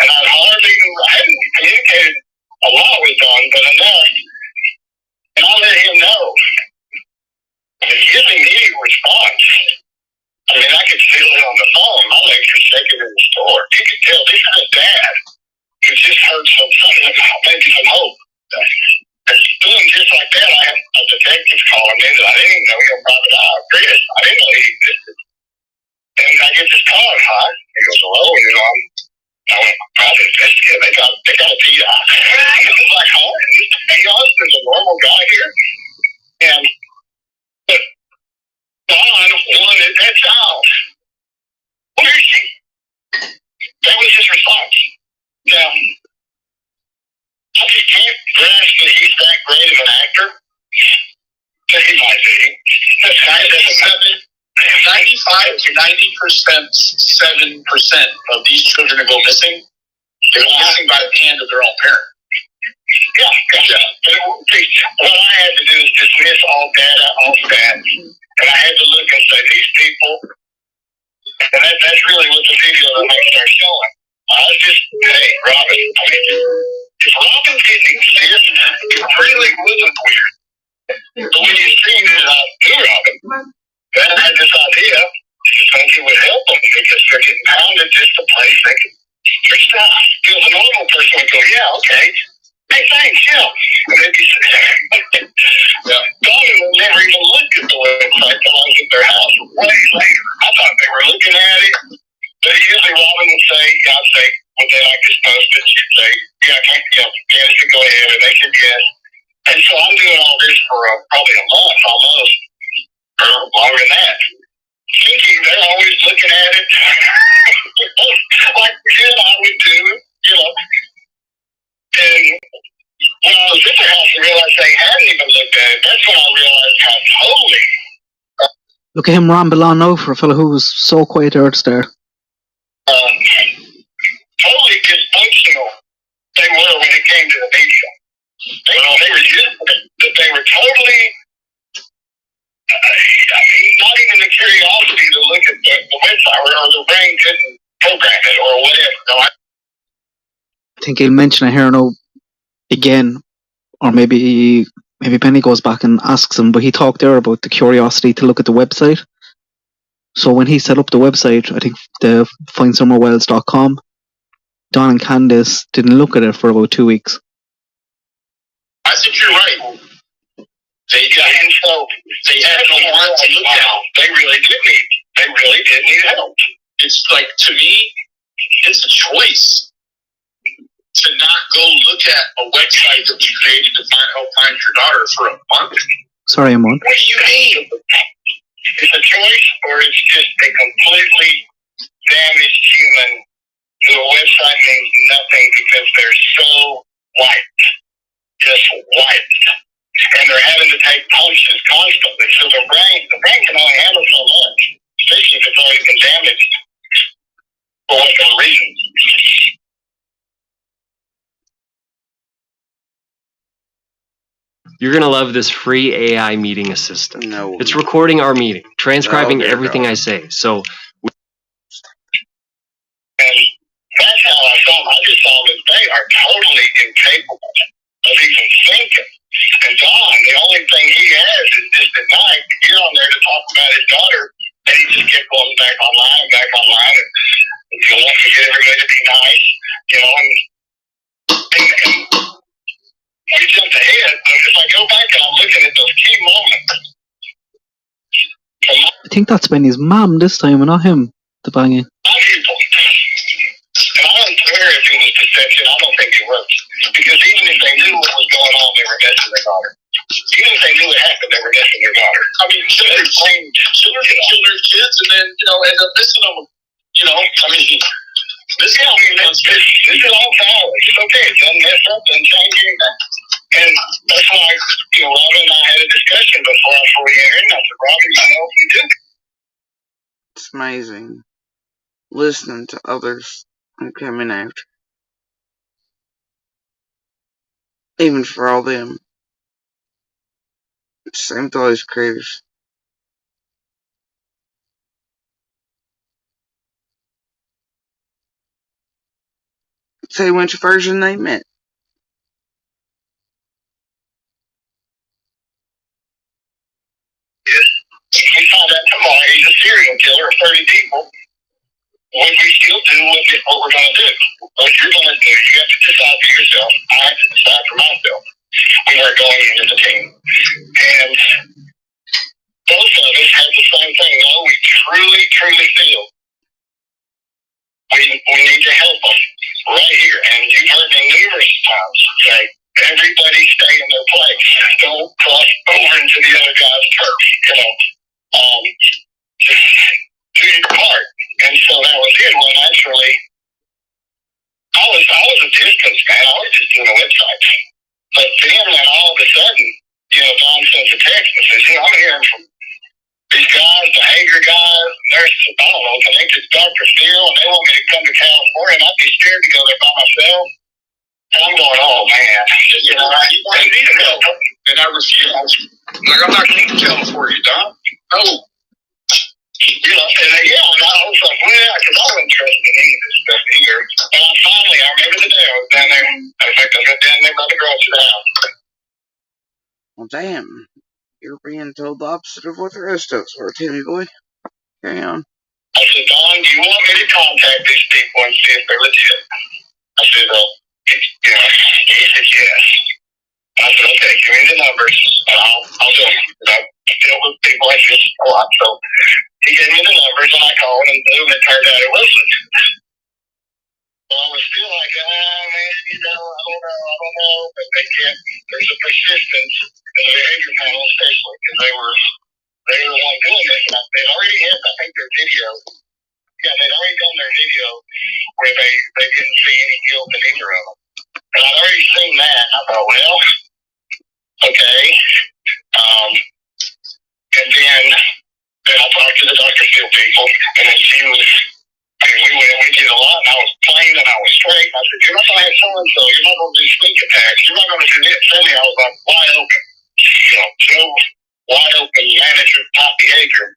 T: and I hadn't communicated a lot with Don, but enough, and I let him know. And giving me a response. I mean, I could feel it on the phone. My legs were shaking in the store. You could tell this is a dad who just heard something about maybe some hope. And boom, just like that, I had a detective calling me that I didn't even know. He was private eye, Chris. I didn't know he existed. And I get this call, hi. He goes, hello, and I went, private investigator. They got a PI. I was like, oh, hey, Austin's a normal guy here. And but Don wanted that child. Where is she? That was his response. Now, I just can't grasp that he's that great of an actor. That he might be. That's 95 to 90%, 7% of these children who go missing, they go missing by the hand of their own parent. Yeah. What I had to do is dismiss all data, all stats, and I had to look and say, these people, and that's really what the video that they start showing. I was just, hey, Robin, I mean, if Robin didn't exist, it really wasn't weird. But when you see that I knew Robin, then I had this idea, I think it would help them, because they're getting pounded just to play second. Their stuff. Because a normal person would go, yeah, okay. Hey, thanks, yeah. And they'd be saying, Donnie would never even look at the website till I was at their house way later. I thought they were looking at it. But usually Robin would say, I'd say, would they like this posted? She'd say, Candace could go ahead, and they said yes. And so I'm doing all this for probably a month almost, or longer than that. Thinking they're always looking at it like I would do, And when I was at their house and realized they hadn't even looked at it, that's when I realized how totally.
P: Look at him ramble on now for a fellow who was so quiet there at the start.
T: Totally dysfunctional they were when it came to the media. They were used, that they were totally. Not even the curiosity to look at the website, or the brain couldn't program it, or whatever. No,
P: I think he'll mention it here now again, or maybe Benny goes back and asks him, but he talked there about the curiosity to look at the website. So when he set up the website, I think the findsummerwells.com, Don and Candace didn't look at it for about 2 weeks.
T: I think you're right. They had no want to look at. They really did need help. It's like, to me, it's a choice to not go look at a website that we created to help find your daughter for a month.
P: Sorry, Amon.
T: What do you mean? It's a choice, or it's just a completely damaged human who a website means nothing because they're so white. Just white. And they're having to take punches constantly. So the brain can only handle so much, especially if it's already been damaged for whatever reason.
B: You're going to love this free AI meeting assistant. No. It's recording our meeting, transcribing everything I say. So.
T: And that's how I saw them. I just saw that they are totally incapable of even thinking. And Don, the only thing he has is just at night to get on there to talk about his daughter. And he just kept going back online. And he wants to get everybody to be nice, and we jumped ahead. But if I go back and I'm looking at those key moments.
P: I think that's Benny's mom this time, and not him, the banging.
T: And I don't care if it was deception. I don't think it works. Because even if they knew what was going on, they were messing their daughter. Even if they knew it happened, they were messing their daughter. I mean, children kill their kids and then, end up missing them. This is all valid. It's okay. It doesn't mess up and change anything. And that's why, Robin and I had a discussion before we aired, and I said, Robin, we do.
S: It's amazing listening to others and coming after. Even for all them. Same with all these creators. Say which version they meant.
T: We found out tomorrow he's a serial killer of 30 people. Would we still do what we're going to do? What you're going to do, you have to decide for yourself. I have to decide for myself. We are going into the team. And both of us have the same thing. No, we truly, truly feel we need to help them right here. And you've heard me numerous times say, everybody stay in their place. Don't cross over into the other guy's turf. Just do your part. And so that was it. Well, naturally, I was a distance man. I was just doing a website. But then all of a sudden, Don sends a text and says, I'm hearing from these guys, behavior guys, nurses, I don't know, connected to Dr. Steele, and they want me to come to California, and I'd be scared to go there by myself. And I'm going, oh man, you want me to go. And I refuse. Like, I'm not going to California, Don. No. And I was like, well, because I'm interested in any of this stuff here. And I remember the day I was down there. In fact, I got down there by the garage of the house.
S: Well, damn. You're being told the opposite of what the rest of us were, Timmy boy. Carry on.
T: I said, Don, do you want me to contact these people and see if they're legit? I said, well, he said, yes. I said, okay, give me the numbers, and I'll do them. I deal with people like this a lot, so he gave me the numbers, and I called, and boom, it turned out it wasn't. Well, I was still like, man, I don't know, but they can't. There's a persistence in the behavior panel, especially, because they were like doing this, and they'd already had, I think, their video. Yeah, they'd already done their video where they didn't see any guilt in either of them. And I'd already seen that, and I thought, well, okay. And then I talked to the Dr. Steele people, and then she was, we did a lot, and I was plain, and I was straight. I said, you're not going to have so-and-so, you're not going to do sneak attacks, you're not going to do this. Suddenly I was like, wide open. Joe, wide open manager type behavior.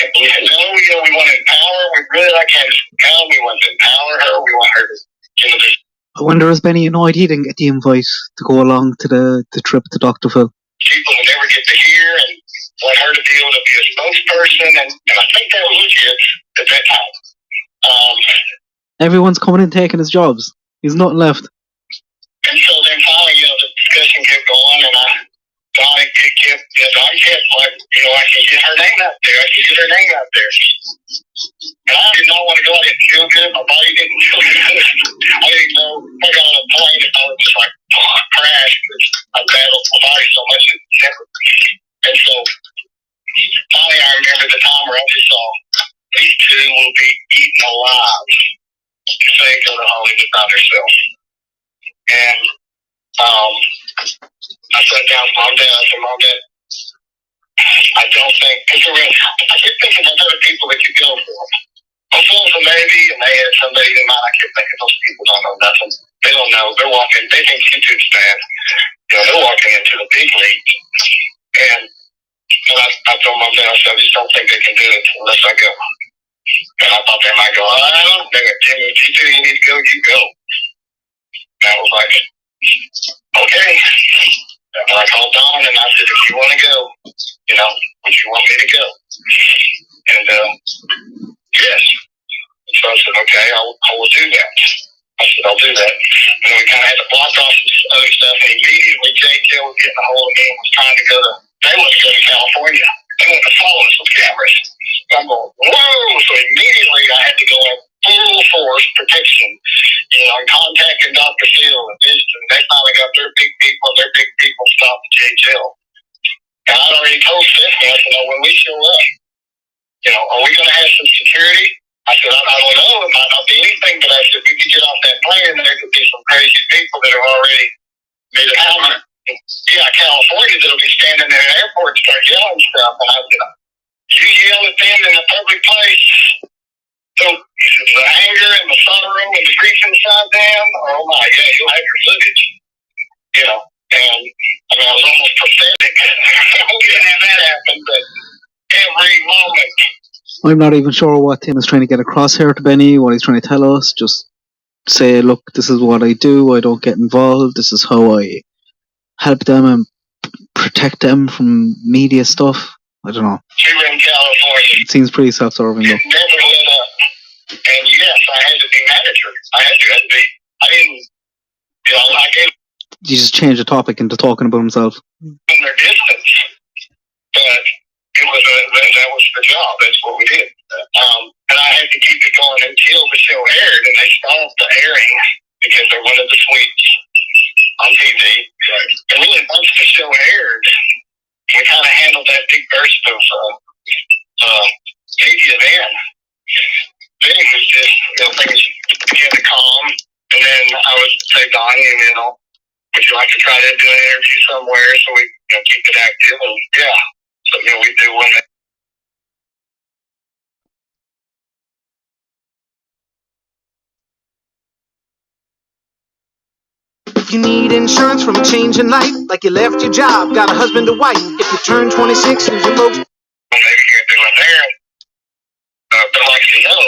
T: We want to empower her. We really like her to come. We want to empower her. We want her to,
P: I wonder, has Benny annoyed he didn't get the invite to go along to the trip to Dr. Phil?
T: People will never get to hear, and want her to be able to be a spokesperson, and I think that was legit at that time.
P: Everyone's coming and taking his jobs. He's nothing left.
T: And so then finally, the discussion kept going, and Don kept like, I can get her name out there. And I did not want to go. I didn't feel good. My body didn't feel good. I didn't know if I got on a plane if I would just crash because I battled my body so much in December. And so finally I remember the time where I just saw these two will be eaten alive if they go to Hollywood by themselves. And I sat down with Mom, Dad. I said, Mom, Dad, I don't think, because I kept thinking of other people that could go for them. I'm feeling for maybe, and they had somebody in mind. I kept thinking those people don't know nothing. They don't know. They're walking, they think YouTube's bad. They're walking into the big league. And I told Mom, Dad, I said, I just don't think they can do it unless I go. And I thought they might go, they're going to tell me, if you need to go, you go. And I was like, okay. And I called Don and I said, if you want to go, would you want me to go? And yes. So I said, okay, I will do that. I said, I'll do that. And we kind of had to block off some other stuff. And immediately JTL was getting a hold of me and was trying to go to, they wanted to go to California. They wanted to follow us with cameras. So I'm going, whoa! So immediately I had to go in full force protection, contacting Dr. Steele and Vision. They finally got their big people, and their big people stopped the JTL. And I'd already told Stephanie, I said, when we show up, are we going to have some security? I said, I don't know. might not be anything, but I said we could get off that plane and there could be some crazy people that are already made it happen. Yeah, California that'll be standing there in the airport and start yelling stuff. And I said, you yell at them in a public place. So the anger and the sorrow and the grief inside them, oh my, yeah, you'll have your footage. You know, and I mean, I was almost pathetic. We didn't have that happen, but every moment.
P: I'm not even sure what Tim is trying to get across here to Benny, what he's trying to tell us. Just say, look, this is what I do, I don't get involved, this is how I help them and protect them from media stuff. I don't know.
T: We were in California.
P: It seems pretty self-serving though.
T: Never let up. And yes, I had to be manager. I had to be. I didn't, you know, I gave
P: You just change the topic into talking about himself.
T: them their distance. But it was that was the job. That's what we did. And I had to keep it going until the show aired, and they stopped the airing because they wanted the sweets on TV. Right. And really, once the show aired, we kind of handled that big burst of media then. Then it was just, you know, things began to calm, and then I would say, Donnie, you know, would you like to try to do an interview somewhere so we, you know, keep it active? And yeah, so you know, we do one.
B: If you need insurance from a change in life, like you left your job, got a husband or wife, if you turn 26, lose your folks.
T: Maybe you're doing there. But like you know,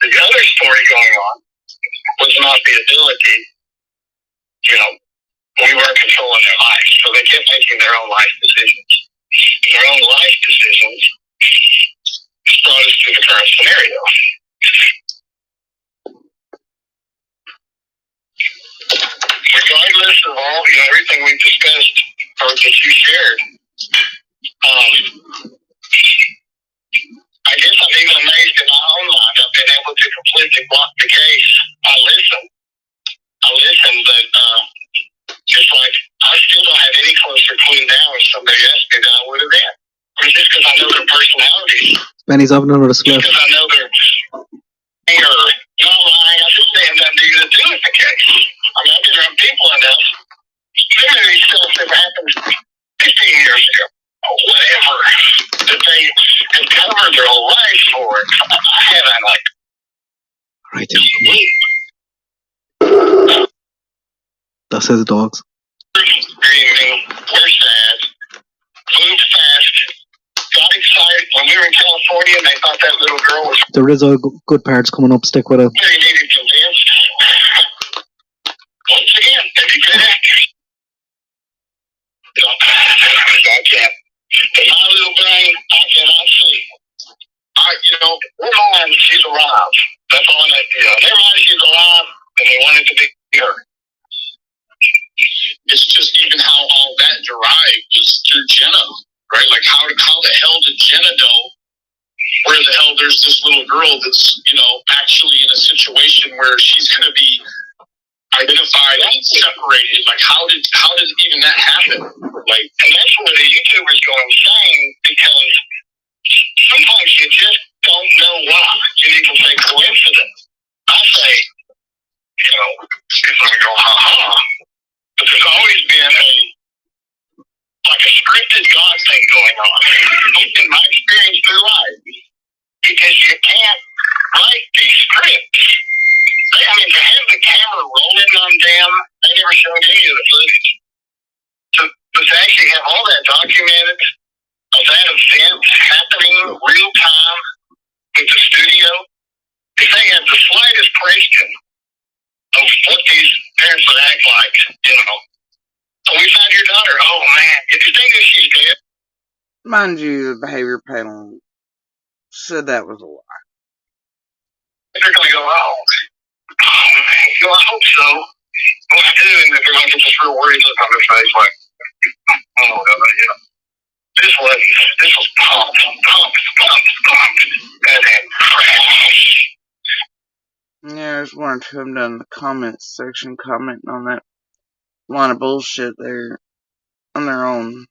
T: the other story going on was not the ability, you know, we weren't controlling their lives, so they kept making their own life decisions. And their own life decisions just brought us to the current scenario. Regardless of all, you know, everything we've discussed or that you shared, I guess I'm even amazed in my own mind. I've been able to completely block the case. I listen, but it's like I still don't have any closer clue now if somebody asked me than I would have been. Or just because I know their personalities.
P: Benny's having another split.
T: Because I know their anger. Not lying. I just say nothing to do with the case. I mean, I've been around people enough. Maybe these stuff that happened 15 years ago. Or whatever. That they have covered their whole life for. I haven't, like.
P: Right there, come on. That says dogs.
T: Grieving. We're sad. Moved fast. Got excited when we were in California and they thought that little girl was.
P: There is a good parts coming up. Stick with it.
T: They needed convinced. Once again, they'd be good actors. I can't. In my little brain, I cannot see. You know, never mind, she's alive. That's all I know. You know, never mind, she's alive, and they wanted to be her.
O: It's just even how all that derived was through Jenna, right? Like how the hell did Jenna know where the hell there's this little girl that's, you know, actually in a situation where she's going to be identified and separated? Like how did even that happen? Like,
T: and that's where the YouTubers go insane because sometimes you just don't know why. You need to say coincidence. I say, you know, people are going to go, ha-ha. But there's always been like a scripted God thing going on. In my experience through life. Because you can't write these scripts. I mean, to have the camera rolling on them, they never showed any of the footage. So to actually have all that documented of that event happening real time with the studio, if they have the slightest question of what these parents would act like, you know. So we found your daughter. Oh man, if you think that she's dead.
S: Mind you, the behavior panel said that was a lie.
T: They're going to go, oh man, you know, I hope so. What I do, and if they're going to get this real worried look on their face, like, oh no, you know. This was pumped, and then crash.
S: Yeah, I just wanted to come down in the comments section commenting on that line of bullshit there on their own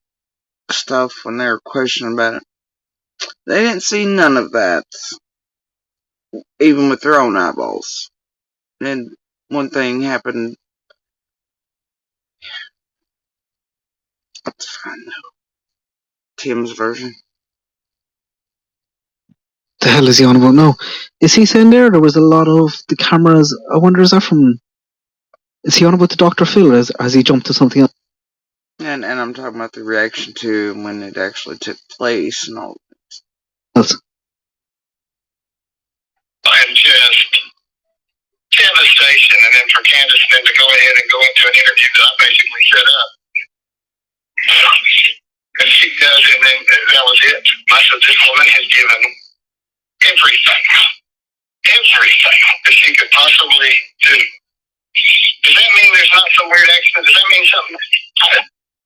S: stuff when they were questioning about it. They didn't see none of that. even with their own eyeballs. And one thing happened. Let's find out Tim's version.
P: The hell is he on about now? Is he saying there was a lot of the cameras? I wonder, is that from? Is he on about the Dr. Phil, or has he jumped to something else?
S: And I'm talking about the reaction to when it actually took place and all.
P: Else.
T: And just devastation, and then for Candace then to go ahead and go into an interview that I basically set up. And she does, and then that was it. I said, this woman has given everything that she could possibly do. Does that mean there's not some weird accident? Does that mean something?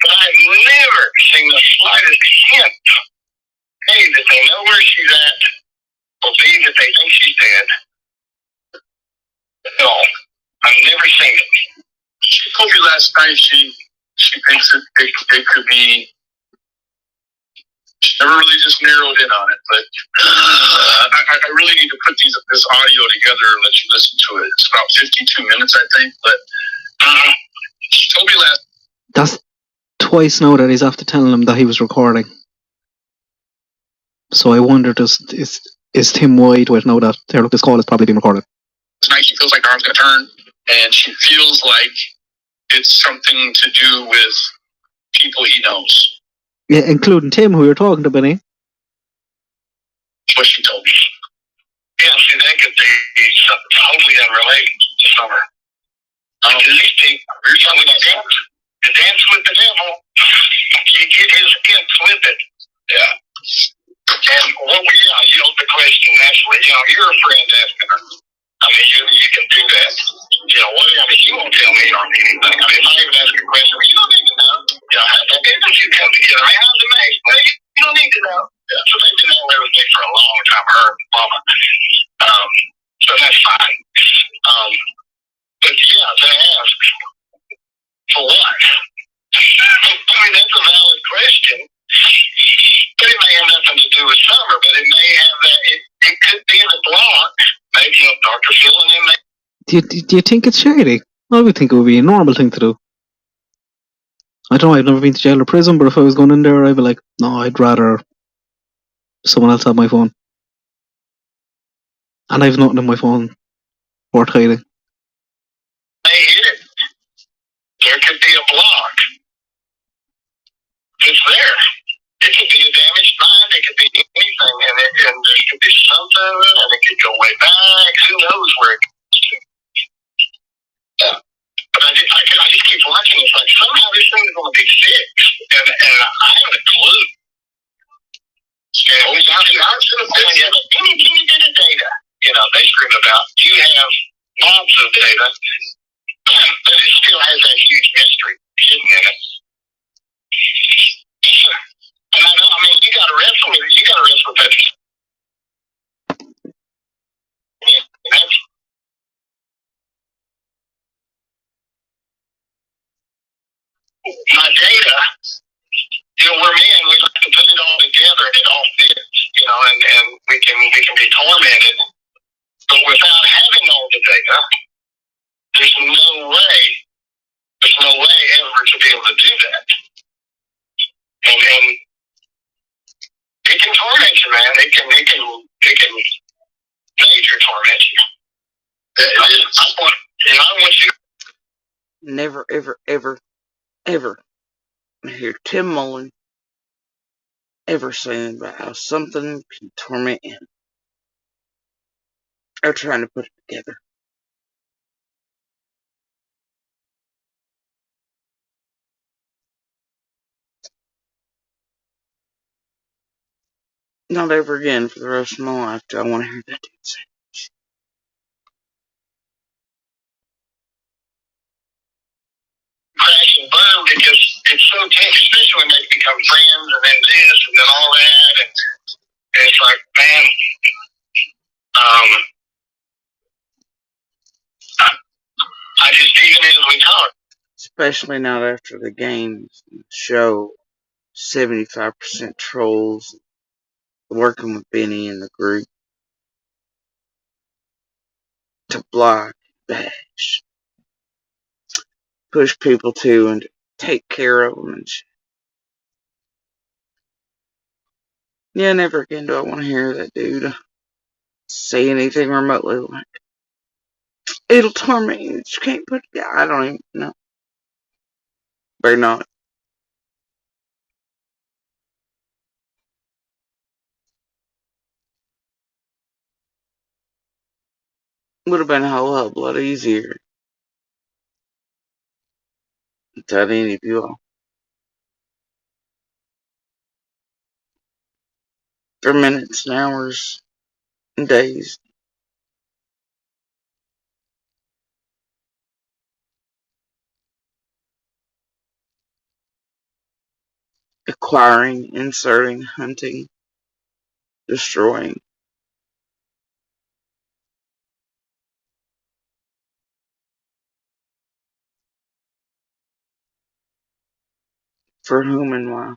T: I've never seen the slightest hint, A, that they know where she's at, or B, that they think she's dead. At all. I've never seen it.
O: She told me last night she thinks that it could be. She never really just narrowed in on it, but I really need to put this audio together and let you listen to it. It's about 52 minutes, I think, but she told me last.
P: That's twice now that he's after telling him that he was recording. So I wonder, is Tim wide with now that this call is probably being recorded?
O: Tonight she feels like her arm's going to turn, and she feels like it's something to do with people he knows.
P: Yeah, including Tim, who you're talking to, Benny.
O: What she told me.
T: Yeah, see, that could be something totally unrelated to Summer. These people, you're talking about the dance with the devil. You get his hints with it. Yeah. And the question naturally, you're a friend asking her. I mean, you can do that. You won't tell me or anything. I mean, if I even ask a question, you don't need to know. How's that business you come together? How's the match? Well, you don't need to know. Yeah. So they've been there with me for a long time, her and Mama. So that's fine. But yeah, they ask, for what? I mean, that's a valid question. But it may have nothing to do with Summer, but it may have that. It could be the block. Maybe Dr. Phil and him.
P: Do you think it's shady? I would think it would be a normal thing to do. I don't know, I've never been to jail or prison, but if I was going in there, I'd be like, no, I'd rather someone else have my phone. And I've nothing on my phone worth hiding.
T: They hit it. There could be a block. It's there. It could be a damaged mind. It could be anything, and there could be something, and it could go way back. Who knows where it goes to? Yeah. But I just keep watching. It's like somehow this thing is going to be fixed, and I haven't a clue. And we got to the point of any bit of data. They scream about. You have mobs of data, but it still has that huge mystery hidden in it. And I know, you got to wrestle with it. You got to wrestle with that. That's my data. We're men. We like to put it all together, and it all fits. And we can be tormented. But without having all the data, there's no way ever to be able to do that. And it can torment you, man. It can major torment you. I want you.
S: Never, ever, ever, ever hear Tim Mullen ever saying about how something can torment him. Or trying to put it together. Not ever again for the rest of my life do I want to hear that dude say.
T: Crash and burn because it's so tense, especially when they become friends and then this and then all that. And it's like, man, I just, even as we talk.
S: Especially now after the games show 75% trolls working with Benny in the group. to block, bash, push people to and take care of them and shit. Yeah, never again do I want to hear that dude say anything remotely like, it'll torment you. You can't put it down. I don't even know. Better not. Would have been a whole hell of a lot easier without any of you all. For minutes and hours and days. Acquiring, inserting, hunting, destroying. For whom and why?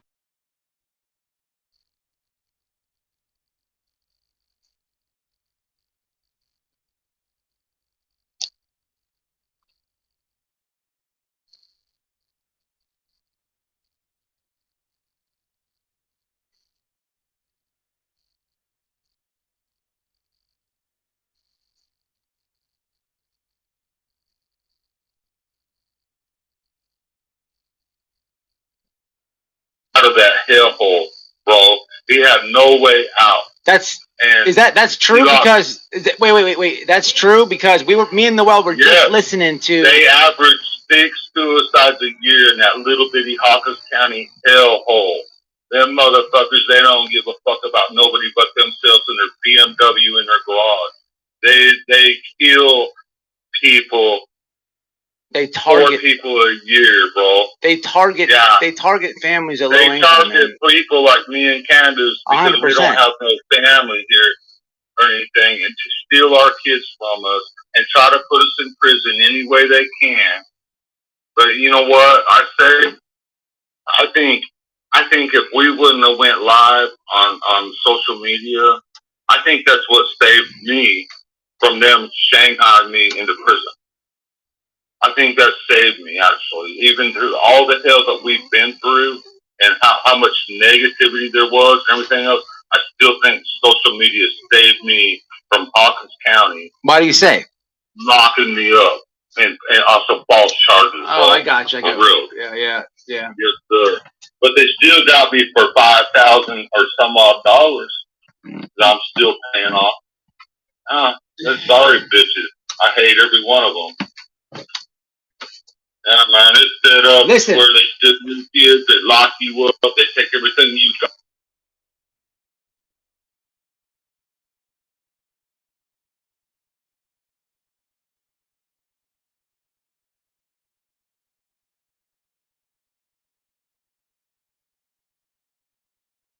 F: Out of that hellhole, bro. He had no way out.
E: That's
F: And
E: that's true
F: he lost.
E: because wait. That's true because me and Noel were just listening to.
F: They average 6 suicides a year in that little bitty Hawkins County hellhole. Them motherfuckers, they don't give a fuck about nobody but themselves and their BMW in their garage. They kill people.
E: They target
F: 4 people a year, bro.
E: They target.
F: Yeah.
E: They target families of low
F: They
E: income.
F: target people like me and Candace because we
E: 100%.
F: don't have no family here or anything, and to steal our kids from us and try to put us in prison any way they can. But you know what I say? I think if we wouldn't have went live on social media, I think that's what saved me from them shanghaiing me into prison. I think that saved me, actually. Even through all the hell that we've been through and how much negativity there was and everything else, I still think social media saved me from Hawkins County.
E: Why do you say?
F: Locking me up and also false charges.
E: Oh, I got you.
F: For real.
E: Yeah.
F: Yes, sir. But they still got me for $5,000 or some odd dollars that I'm still paying off. They're sorry bitches. I hate every one of them. Yeah, man, it's set up where they still kids, they lock you up, they take everything you got.